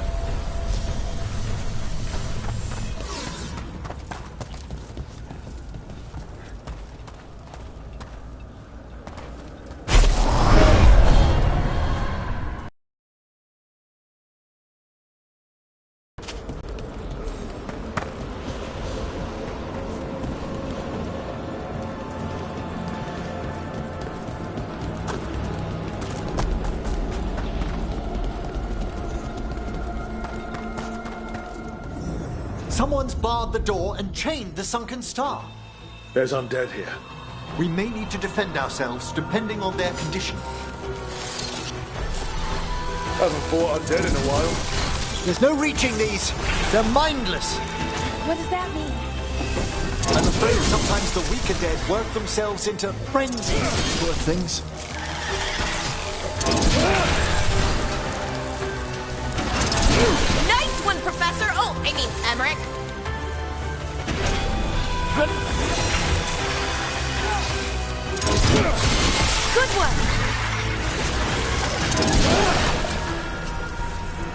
Someone's barred the door and chained the sunken star. There's undead here. We may need to defend ourselves depending on their condition. Haven't fought undead in a while. There's no reaching these. They're mindless. What does that mean? I'm afraid sometimes the weaker dead work themselves into frenzy. Poor things. Nice one, Professor! Oh, I mean, Emmerich. Good one!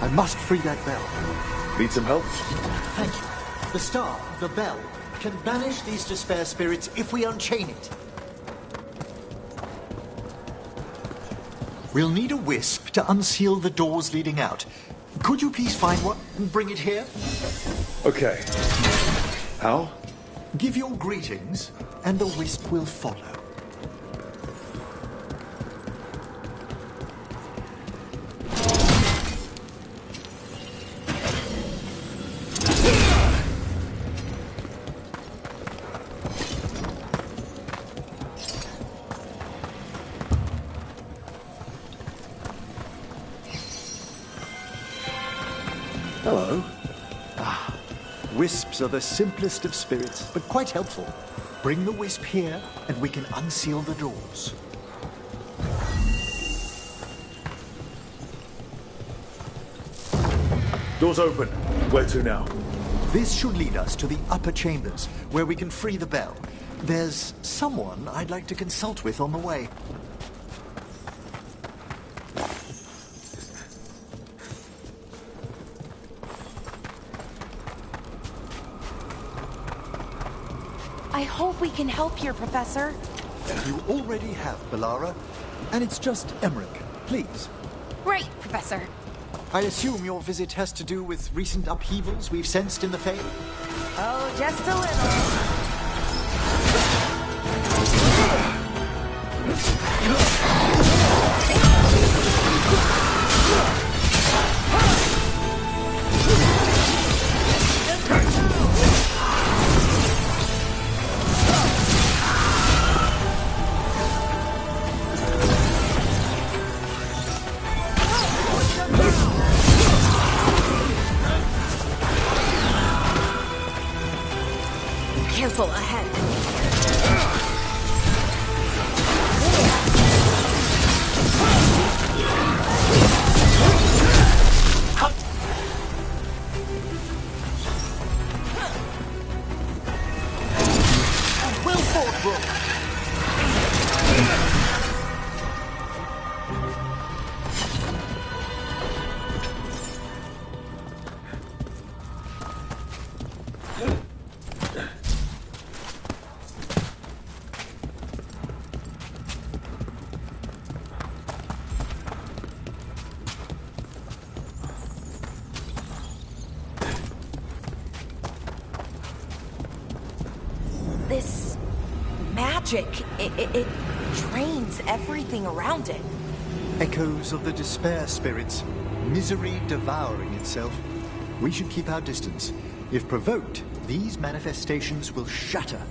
I must free that bell. Need some help? Thank you. The star, the bell, can banish these despair spirits if we unchain it. We'll need a wisp to unseal the doors leading out. Could you please find one and bring it here? Okay. How? Give your greetings, and the wisp will follow. Hello. Wisps are the simplest of spirits, but quite helpful. Bring the wisp here, and we can unseal the doors. Doors open. Where to now? This should lead us to the upper chambers, where we can free the bell. There's someone I'd like to consult with on the way. I hope we can help here, Professor. You already have, Bellara. And it's just Emmerich. Please. Right, Professor. I assume your visit has to do with recent upheavals we've sensed in the Fae? Oh, just a little. Careful ahead. Well fought, Brooke. This magic, it drains everything around it. Echoes of the despair spirits, misery devouring itself. We should keep our distance. If provoked, these manifestations will shatter.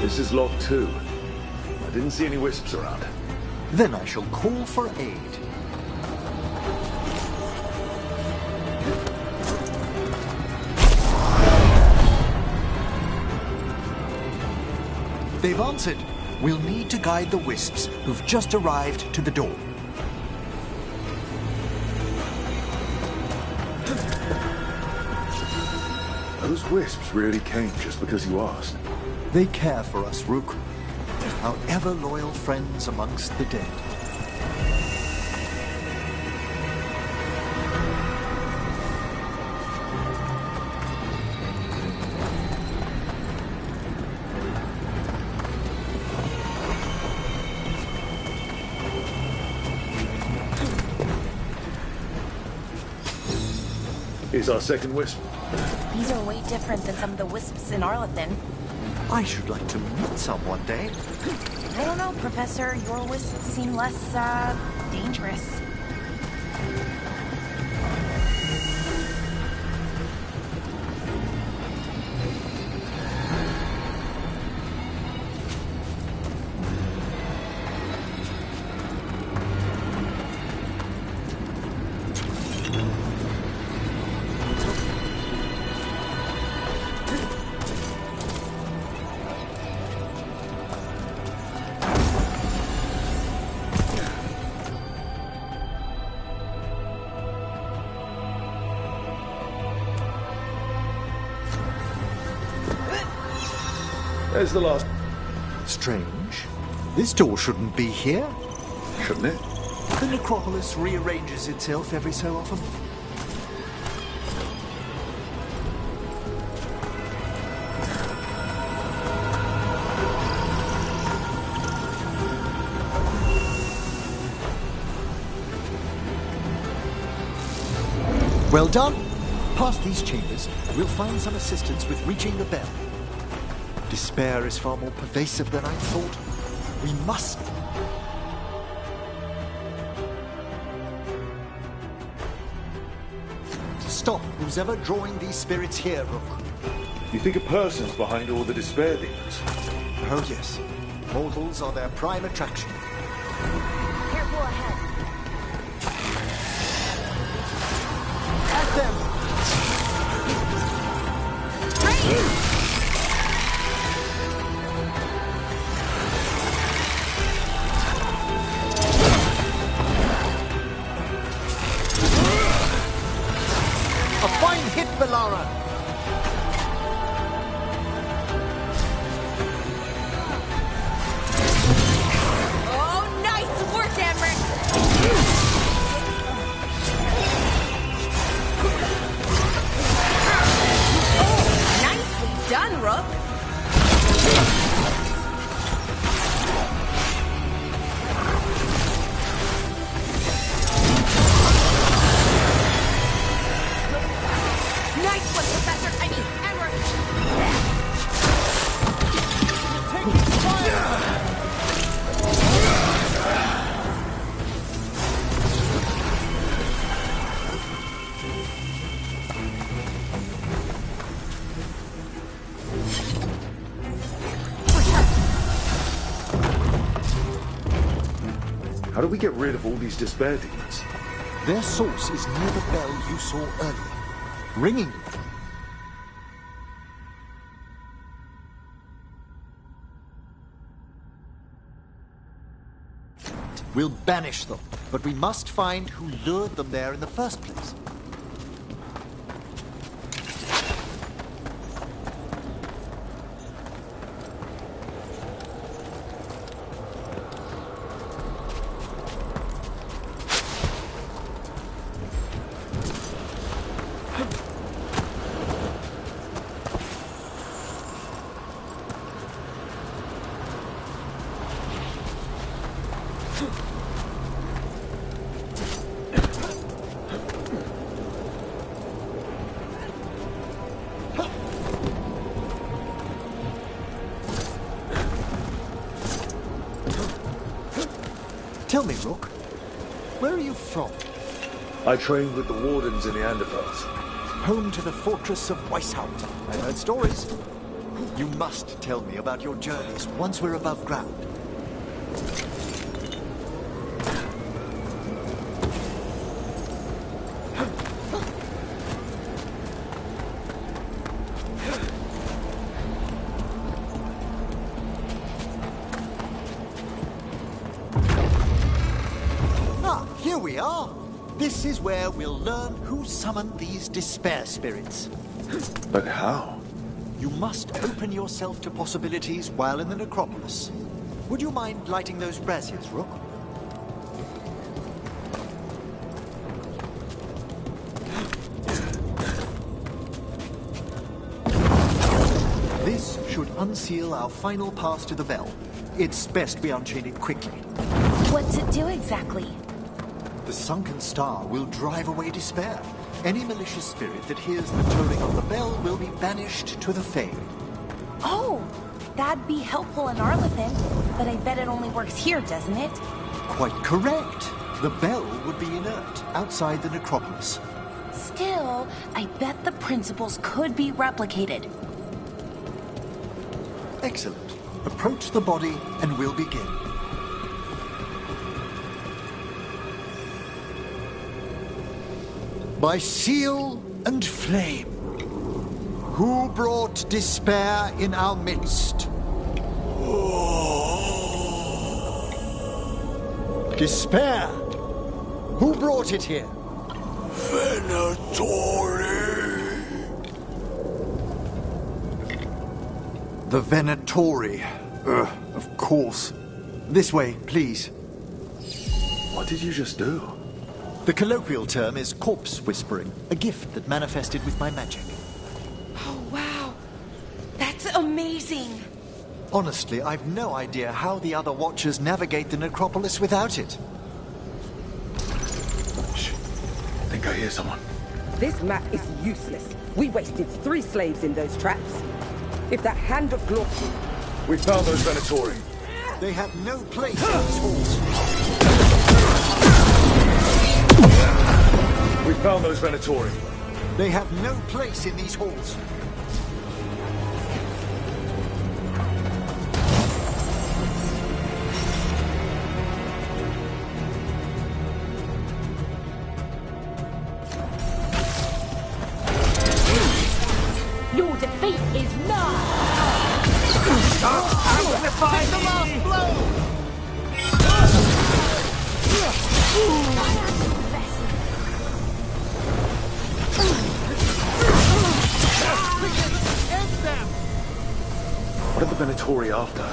This is locked too. I didn't see any wisps around. Then I shall call for aid. They've answered. We'll need to guide the wisps who've just arrived to the door. Those wisps really came just because you asked. They care for us, Rook. Our ever-loyal friends amongst the dead. Here's our second wisp. These are way different than some of the wisps in Arlethin. I should like to meet some one day. I don't know, Professor. Your wisps seem less, dangerous. Where's the last... Strange. This door shouldn't be here. Shouldn't it? The necropolis rearranges itself every so often. Well done. Past these chambers, we'll find some assistance with reaching the bell. Despair is far more pervasive than I thought. We must... Stop who's ever drawing these spirits here, Rook. You think a person's behind all the despair demons? Oh yes. Mortals are their prime attraction. Careful ahead. At them! A fine hit, Belara! Oh, nice work, Emmerich! Oh, nicely done, Rook! Nice one, Professor! I mean, Emmerich! How do we get rid of all these despair demons? Their source is near the bell you saw earlier. Ringing. We'll banish them, but we must find who lured them there in the first place. Tell me, Rook, where are you from? I trained with the wardens in Neanderthals. Home to the fortress of Weishaupt. I've heard stories. You must tell me about your journeys once we're above ground. Here we are. This is where we'll learn who summoned these despair spirits. But how? You must open yourself to possibilities while in the necropolis. Would you mind lighting those braziers, Rook? This should unseal our final pass to the bell. It's best we unchain it quickly. What's it do exactly? The sunken star will drive away despair. Any malicious spirit that hears the tolling of the bell will be banished to the Fade. Oh, that'd be helpful in Arlethan, but I bet it only works here, doesn't it? Quite correct. The bell would be inert outside the necropolis. Still, I bet the principles could be replicated. Excellent. Approach the body and we'll begin. By seal and flame, who brought despair in our midst? Despair! Who brought it here? Venatori! The Venatori. Of course. This way, please. What did you just do? The colloquial term is corpse whispering, a gift that manifested with my magic. Oh, wow. That's amazing. Honestly, I've no idea how the other Watchers navigate the necropolis without it. Shh. I think I hear someone. This map is useless. We wasted 3 slaves in those traps. If that hand of glory... We found those Venatori. They have no place in these halls. We found those Venatori. They have no place in these halls. Your defeat is nigh! Take the last blow! What are the Venatori after?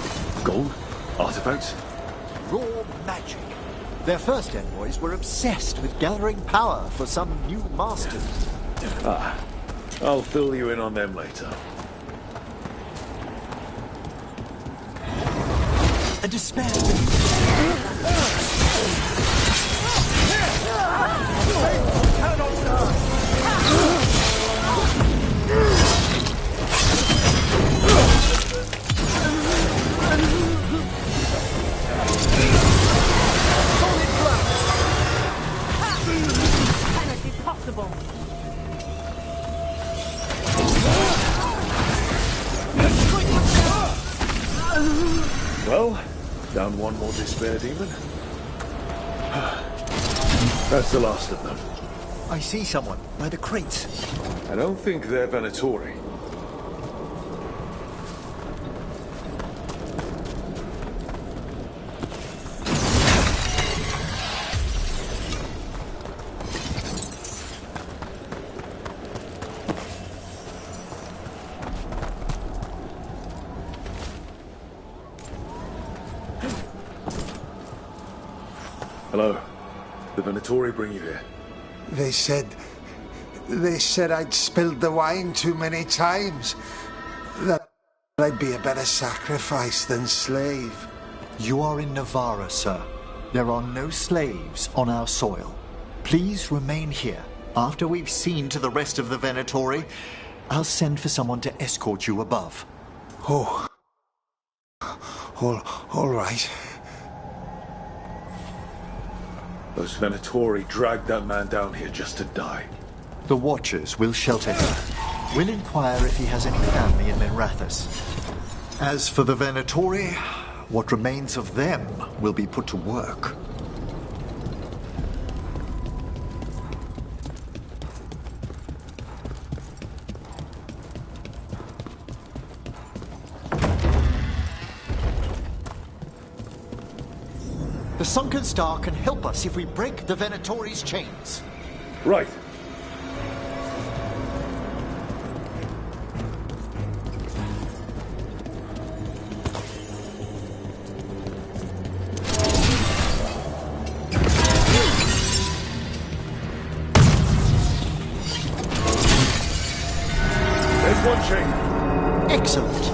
Gold? Artifacts? Raw magic. Their first envoys were obsessed with gathering power for some new masters. Ah, I'll fill you in on them later. A despair. Cannot be possible. Well, down one more despair demon. That's the last of them. I see someone by the crates. I don't think they're Venatori. Hello. The Venatori bring you here. They said I'd spilled the wine too many times. That I'd be a better sacrifice than slave. You are in Navarra, sir. There are no slaves on our soil. Please remain here. After we've seen to the rest of the Venatori, I'll send for someone to escort you above. Oh. All right. Those Venatori dragged that man down here just to die. The Watchers will shelter him. We'll inquire if he has any family in Minrathous. As for the Venatori, what remains of them will be put to work. The Sunken Star can help us if we break the Venatori's chains. Right. There's one chain. Excellent.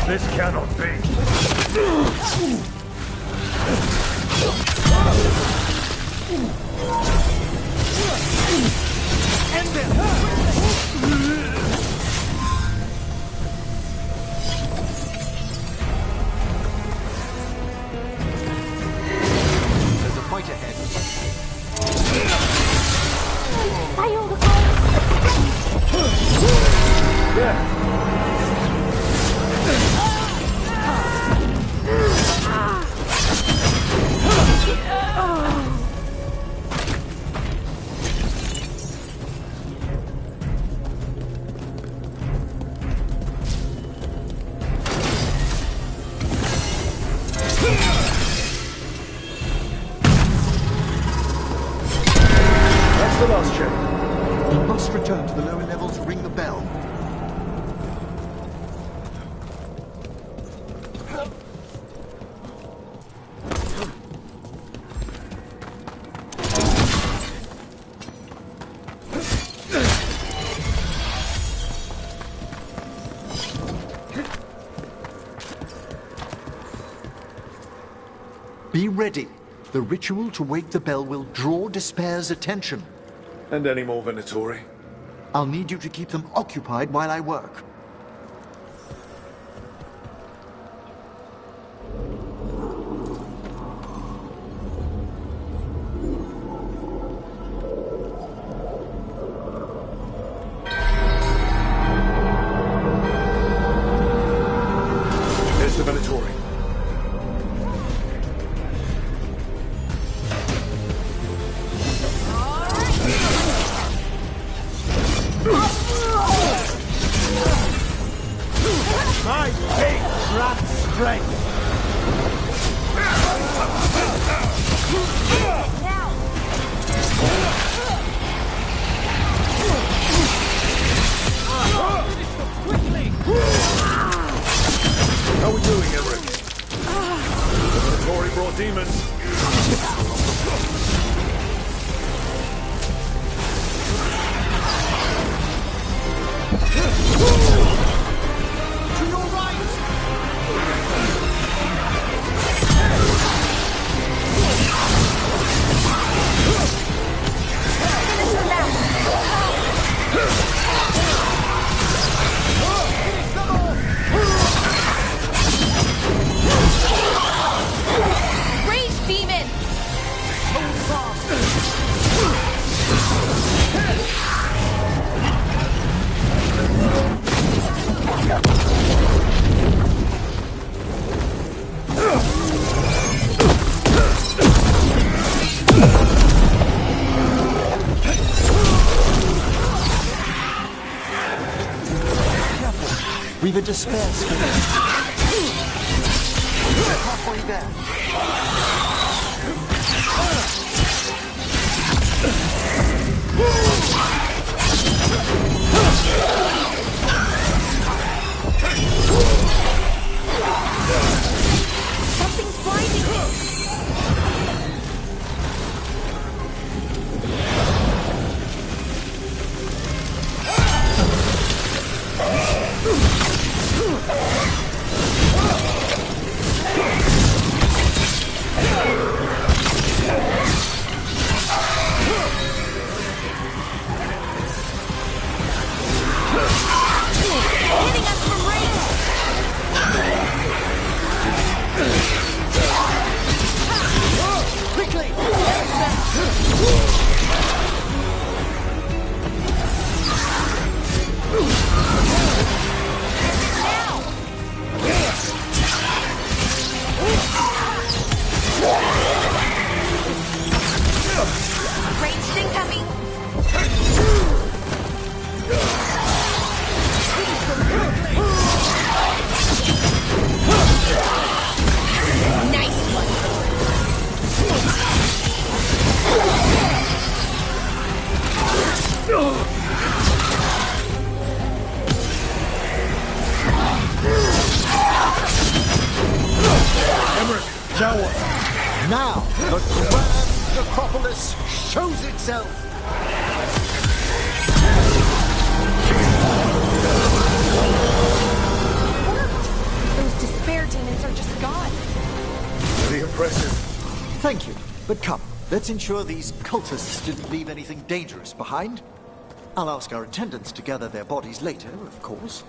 This cannot be. There's a fight ahead. Say all the goals. Yeah. Be ready. The ritual to wake the bell will draw Despair's attention. And any more Venatori? I'll need you to keep them occupied while I work. There's the Venatori. My faith grants strength. How are we doing, Everett? The Venatori brought demons. To your right! Rage demon! Hold fast! We've a despair spell. Halfway there. Something's blinding me! Hitting us from Ranged incoming! Nice Emmerich, now what? Now, the grand necropolis shows itself. Those despair demons are just gone. Pretty impressive. Thank you. But come, let's ensure these cultists didn't leave anything dangerous behind. I'll ask our attendants to gather their bodies later, of course.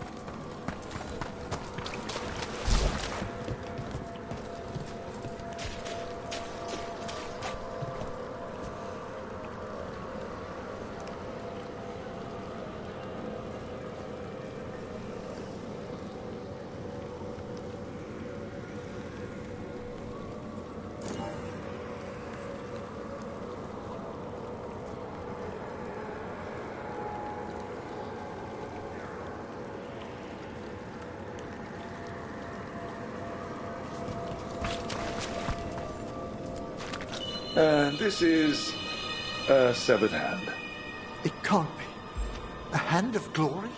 And this is a severed hand. It can't be. A hand of glory?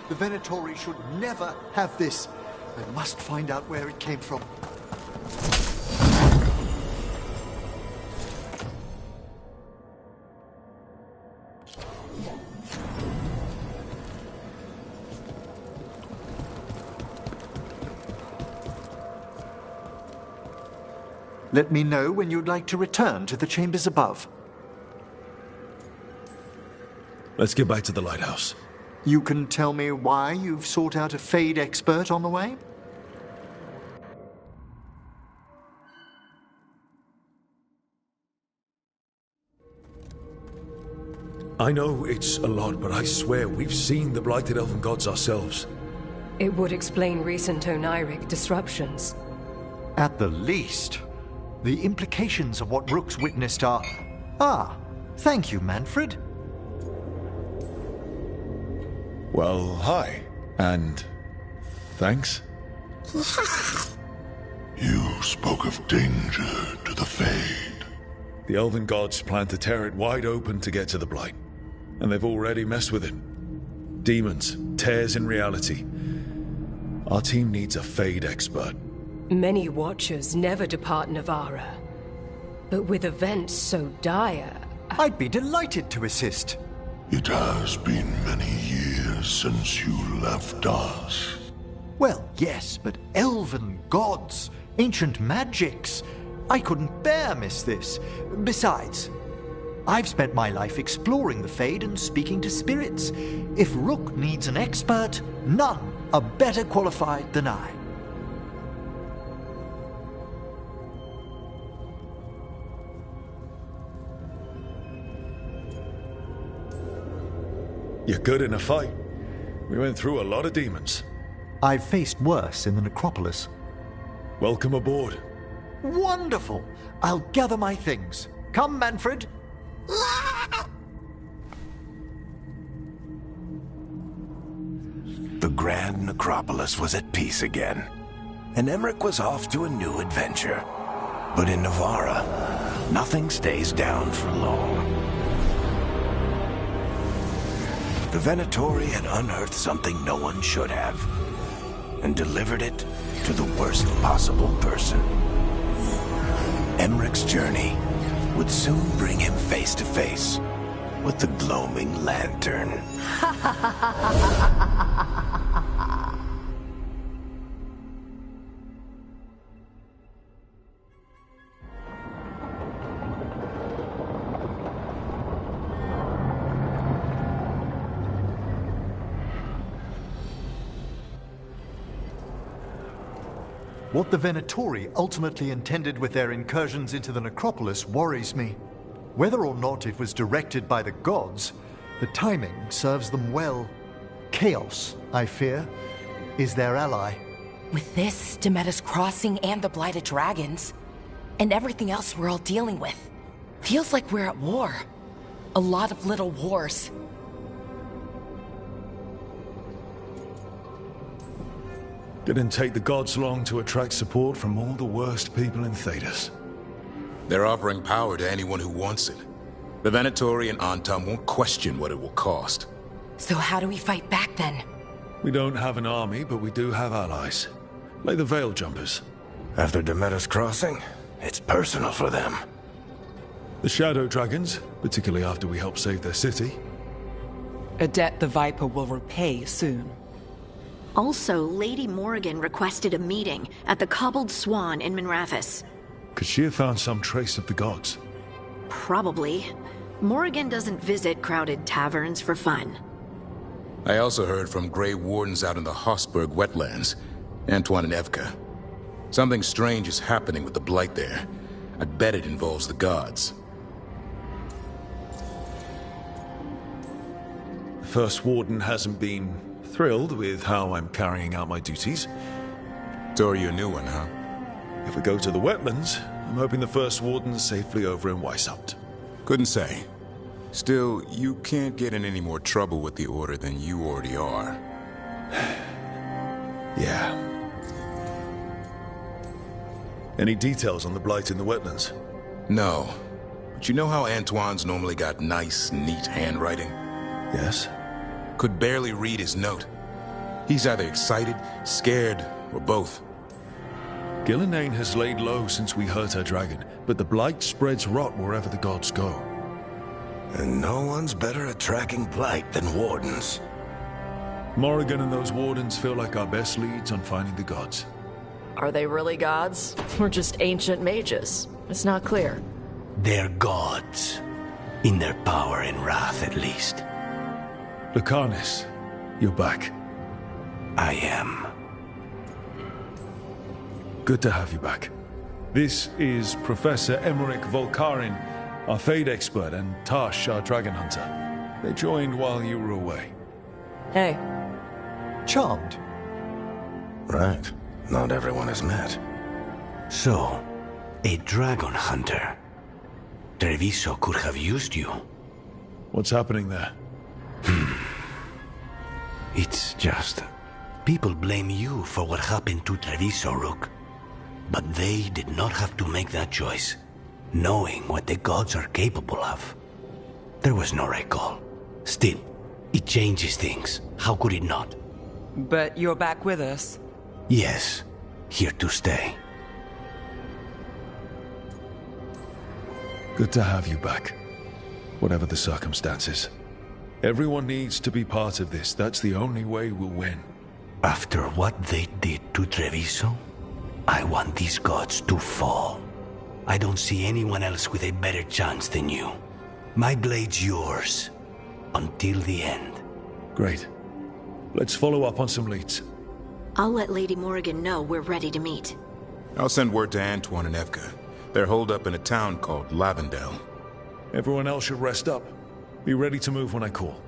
The Venatori should never have this. I must find out where it came from. Let me know when you'd like to return to the chambers above. Let's get back to the lighthouse. You can tell me why you've sought out a Fade expert on the way? I know it's a lot, but I swear we've seen the blighted elven gods ourselves. It would explain recent Oniric disruptions. At the least. The implications of what Rook's witnessed are... Ah, thank you, Manfred. Well, hi. And... thanks. You spoke of danger to the Fade. The elven gods plan to tear it wide open to get to the Blight. And they've already messed with it. Demons, tears in reality. Our team needs a Fade expert. Many Watchers never depart Navara. But with events so dire... I'd be delighted to assist. It has been many years since you left us. Well, yes, but elven gods, ancient magics. I couldn't bear miss this. Besides, I've spent my life exploring the Fade and speaking to spirits. If Rook needs an expert, none are better qualified than I. You're good in a fight. We went through a lot of demons. I've faced worse in the necropolis. Welcome aboard. Wonderful! I'll gather my things. Come, Manfred. The grand necropolis was at peace again, and Emmerich was off to a new adventure. But in Navara, nothing stays down for long. The Venatori had unearthed something no one should have, and delivered it to the worst possible person. Emmerich's journey would soon bring him face to face with the gloaming lantern. What the Venatori ultimately intended with their incursions into the necropolis worries me. Whether or not it was directed by the gods, the timing serves them well. Chaos, I fear, is their ally. With this, Demeter's Crossing and the Blighted Dragons, and everything else we're all dealing with, feels like we're at war. A lot of little wars. Didn't take the gods long to attract support from all the worst people in Thedas. They're offering power to anyone who wants it. The Venatori and Antam won't question what it will cost. So how do we fight back then? We don't have an army, but we do have allies. Like the Veil Jumpers. After Demeter's Crossing, it's personal for them. The Shadow Dragons, particularly after we helped save their city. A debt the Viper will repay soon. Also, Lady Morrigan requested a meeting at the Cobbled Swan in Minrathous. Could she have found some trace of the gods? Probably. Morrigan doesn't visit crowded taverns for fun. I also heard from Grey Wardens out in the Hossberg wetlands, Antoine and Evka. Something strange is happening with the Blight there. I bet it involves the gods. The First Warden hasn't been thrilled with how I'm carrying out my duties. So are you a new one, huh? If we go to the wetlands, I'm hoping the First Warden's safely over in Weishaupt. Couldn't say. Still, you can't get in any more trouble with the Order than you already are. Yeah. Any details on the Blight in the wetlands? No. But you know how Antoine's normally got nice, neat handwriting? Yes. Could barely read his note. He's either excited, scared, or both. Gillenane has laid low since we hurt her dragon, but the Blight spreads rot wherever the gods go. And no one's better at tracking Blight than Wardens. Morrigan and those Wardens feel like our best leads on finding the gods. Are they really gods? Or just ancient mages? It's not clear. They're gods. In their power and wrath, at least. Lucanus, you're back. I am. Good to have you back. This is Professor Emmerich Volkarin, our Fade expert, and Tash, our Dragon Hunter. They joined while you were away. Hey. Charmed. Right. Not everyone has met. So, a Dragon Hunter. Treviso could have used you. What's happening there? It's just... people blame you for what happened to Treviso, Rook. But they did not have to make that choice, knowing what the gods are capable of. There was no recall. Still, it changes things. How could it not? But you're back with us? Yes, here to stay. Good to have you back, whatever the circumstances. Everyone needs to be part of this. That's the only way we'll win. After what they did to Treviso, I want these gods to fall. I don't see anyone else with a better chance than you. My blade's yours, until the end. Great. Let's follow up on some leads. I'll let Lady Morrigan know we're ready to meet. I'll send word to Antoine and Evka. They're holed up in a town called Lavendel. Everyone else should rest up. Be ready to move when I call.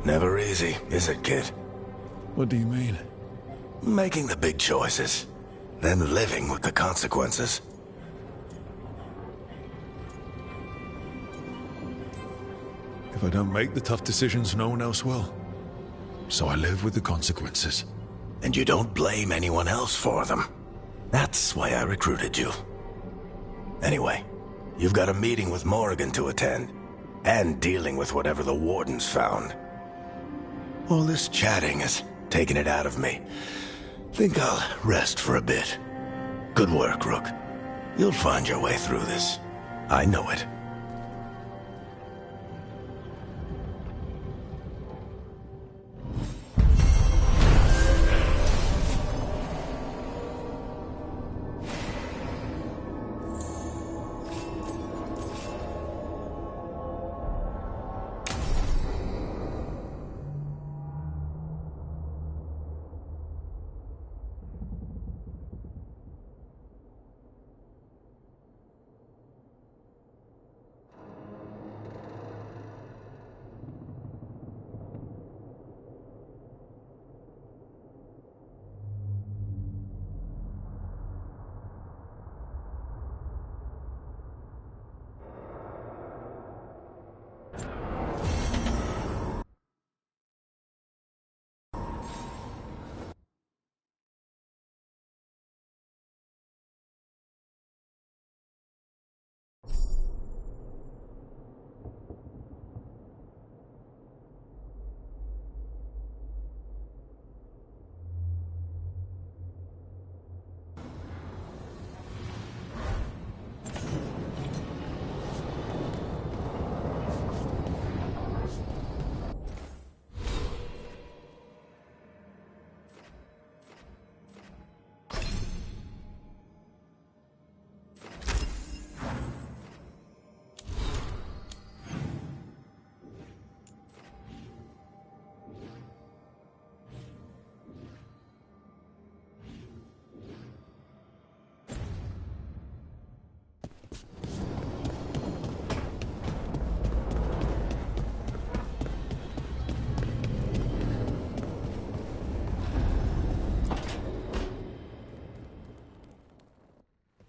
Never easy, is it, kid? What do you mean? Making the big choices, then living with the consequences. If I don't make the tough decisions, no one else will. So I live with the consequences. And you don't blame anyone else for them. That's why I recruited you. Anyway, you've got a meeting with Morrigan to attend, and dealing with whatever the Wardens found. All this chatting has taken it out of me. Think I'll rest for a bit. Good work, Rook. You'll find your way through this. I know it.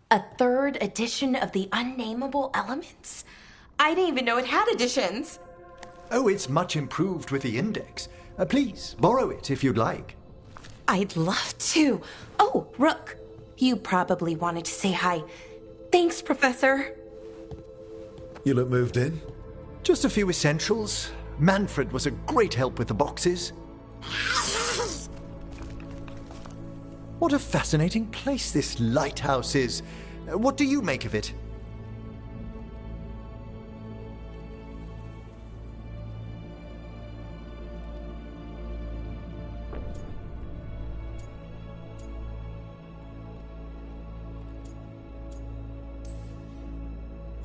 A third edition of the Unnameable Elements? I didn't even know it had editions. Oh, it's much improved with the index. Please, borrow it if you'd like. I'd love to. Oh, Rook, you probably wanted to say hi. Thanks, Professor. You look moved in? Just a few essentials. Manfred was a great help with the boxes. What a fascinating place this lighthouse is. What do you make of it?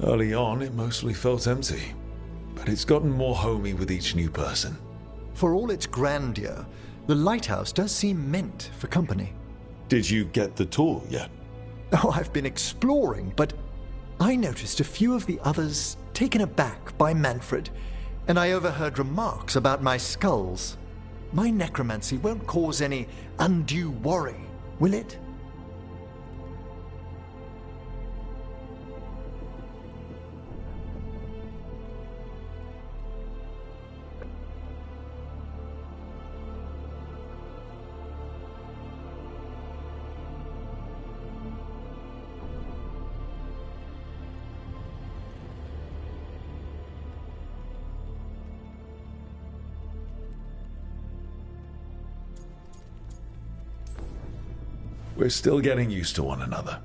Early on, it mostly felt empty, but it's gotten more homey with each new person. For all its grandeur, the lighthouse does seem meant for company. Did you get the tour yet? Oh, I've been exploring, but I noticed a few of the others taken aback by Manfred, and I overheard remarks about my skulls. My necromancy won't cause any undue worry, will it? We're still getting used to one another.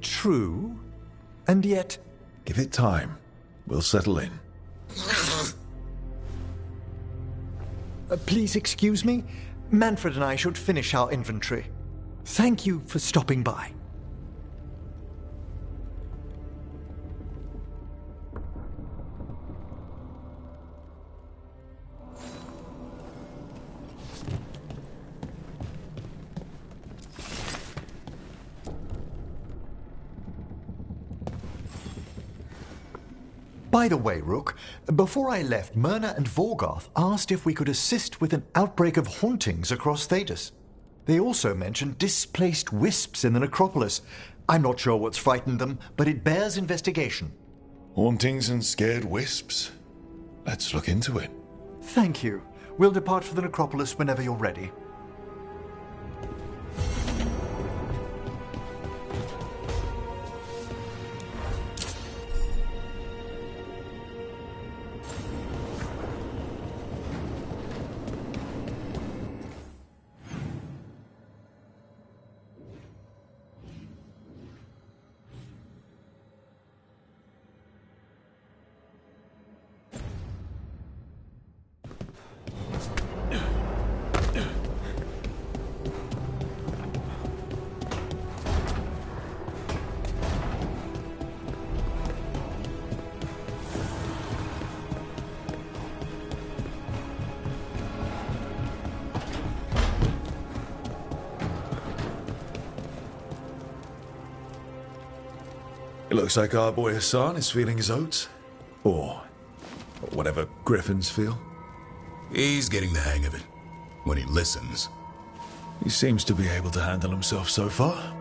True, and yet... Give it time. We'll settle in. Please excuse me. Manfred and I should finish our inventory. Thank you for stopping by. By the way, Rook, before I left, Myrna and Vorgoth asked if we could assist with an outbreak of hauntings across Thedas. They also mentioned displaced wisps in the necropolis. I'm not sure what's frightened them, but it bears investigation. Hauntings and scared wisps? Let's look into it. Thank you. We'll depart for the necropolis whenever you're ready. It looks like our boy Hassan is feeling his oats. Or whatever griffins feel. He's getting the hang of it. When he listens. He seems to be able to handle himself so far.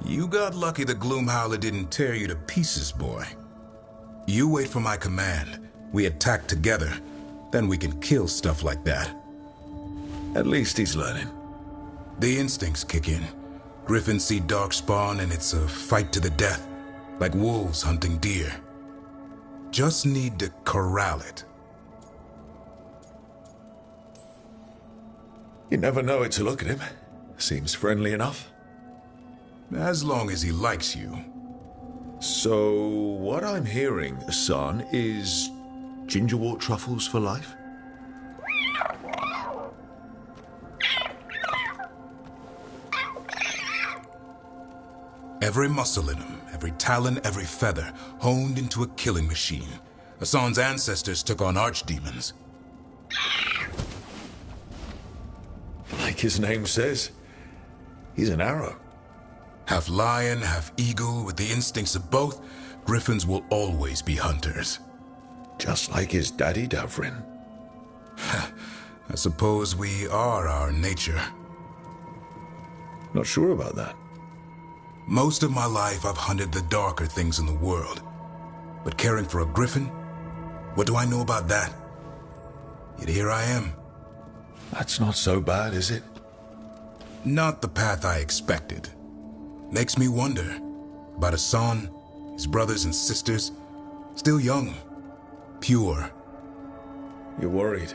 You got lucky the Gloomhowler didn't tear you to pieces, boy. You wait for my command. We attack together. Then we can kill stuff like that. At least he's learning. The instincts kick in. Griffins see darkspawn and it's a fight to the death. Like wolves hunting deer. Just need to corral it. You never know it to look at him. Seems friendly enough. As long as he likes you. So, what I'm hearing, son, is gingerwort truffles for life? Every muscle in him, every talon, every feather, honed into a killing machine. Hassan's ancestors took on archdemons. Like his name says, he's an arrow. Half lion, half eagle, with the instincts of both, griffins will always be hunters. Just like his daddy, Davrin. I suppose we are our nature. Not sure about that. Most of my life I've hunted the darker things in the world. But caring for a griffin? What do I know about that? Yet here I am. That's not so bad, is it? Not the path I expected. Makes me wonder about Hassan, his brothers and sisters, still young, pure. You're worried?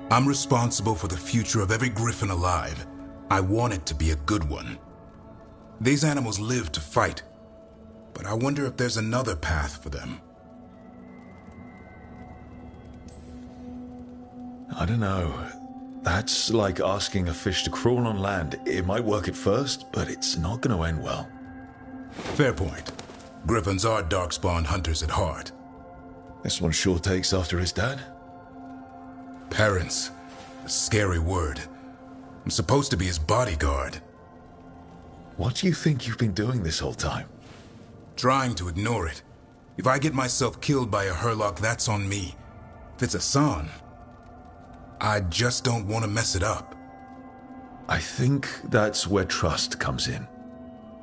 I'm responsible for the future of every griffin alive. I want it to be a good one. These animals live to fight, but I wonder if there's another path for them. I don't know. That's like asking a fish to crawl on land. It might work at first, but it's not going to end well. Fair point. Griffins are darkspawn hunters at heart. This one sure takes after his dad. Parents. A scary word. I'm supposed to be his bodyguard. What do you think you've been doing this whole time? Trying to ignore it. If I get myself killed by a Herlock, that's on me. If it's Hassan, I just don't want to mess it up. I think that's where trust comes in.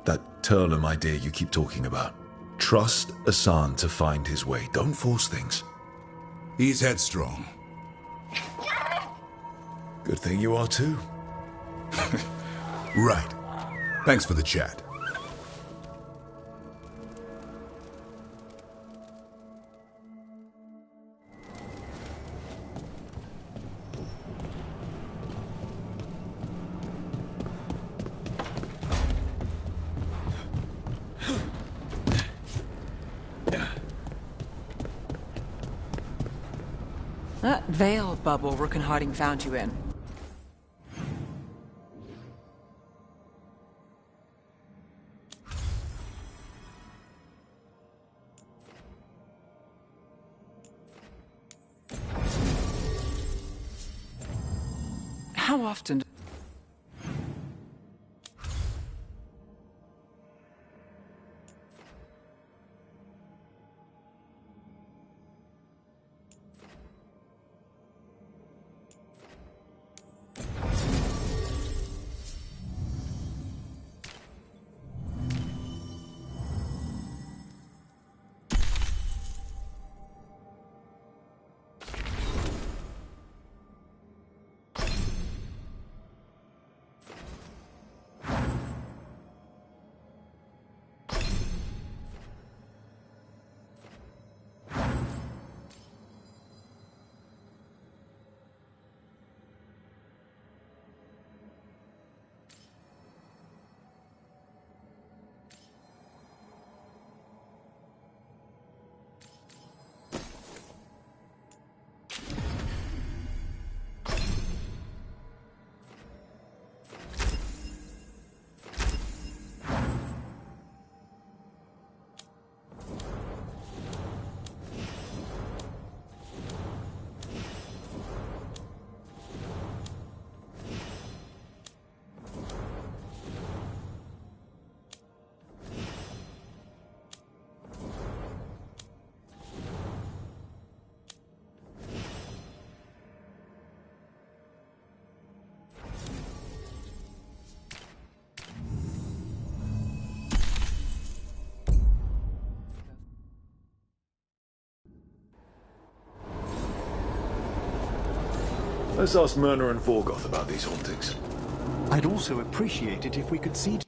That Turlum idea you keep talking about. Trust Hassan to find his way. Don't force things. He's headstrong. Good thing you are too. Right. Thanks for the chat. That veil bubble Rook and Harding found you in. How often? Let's ask Myrna and Vorgoth about these hauntings. I'd also appreciate it if we could see to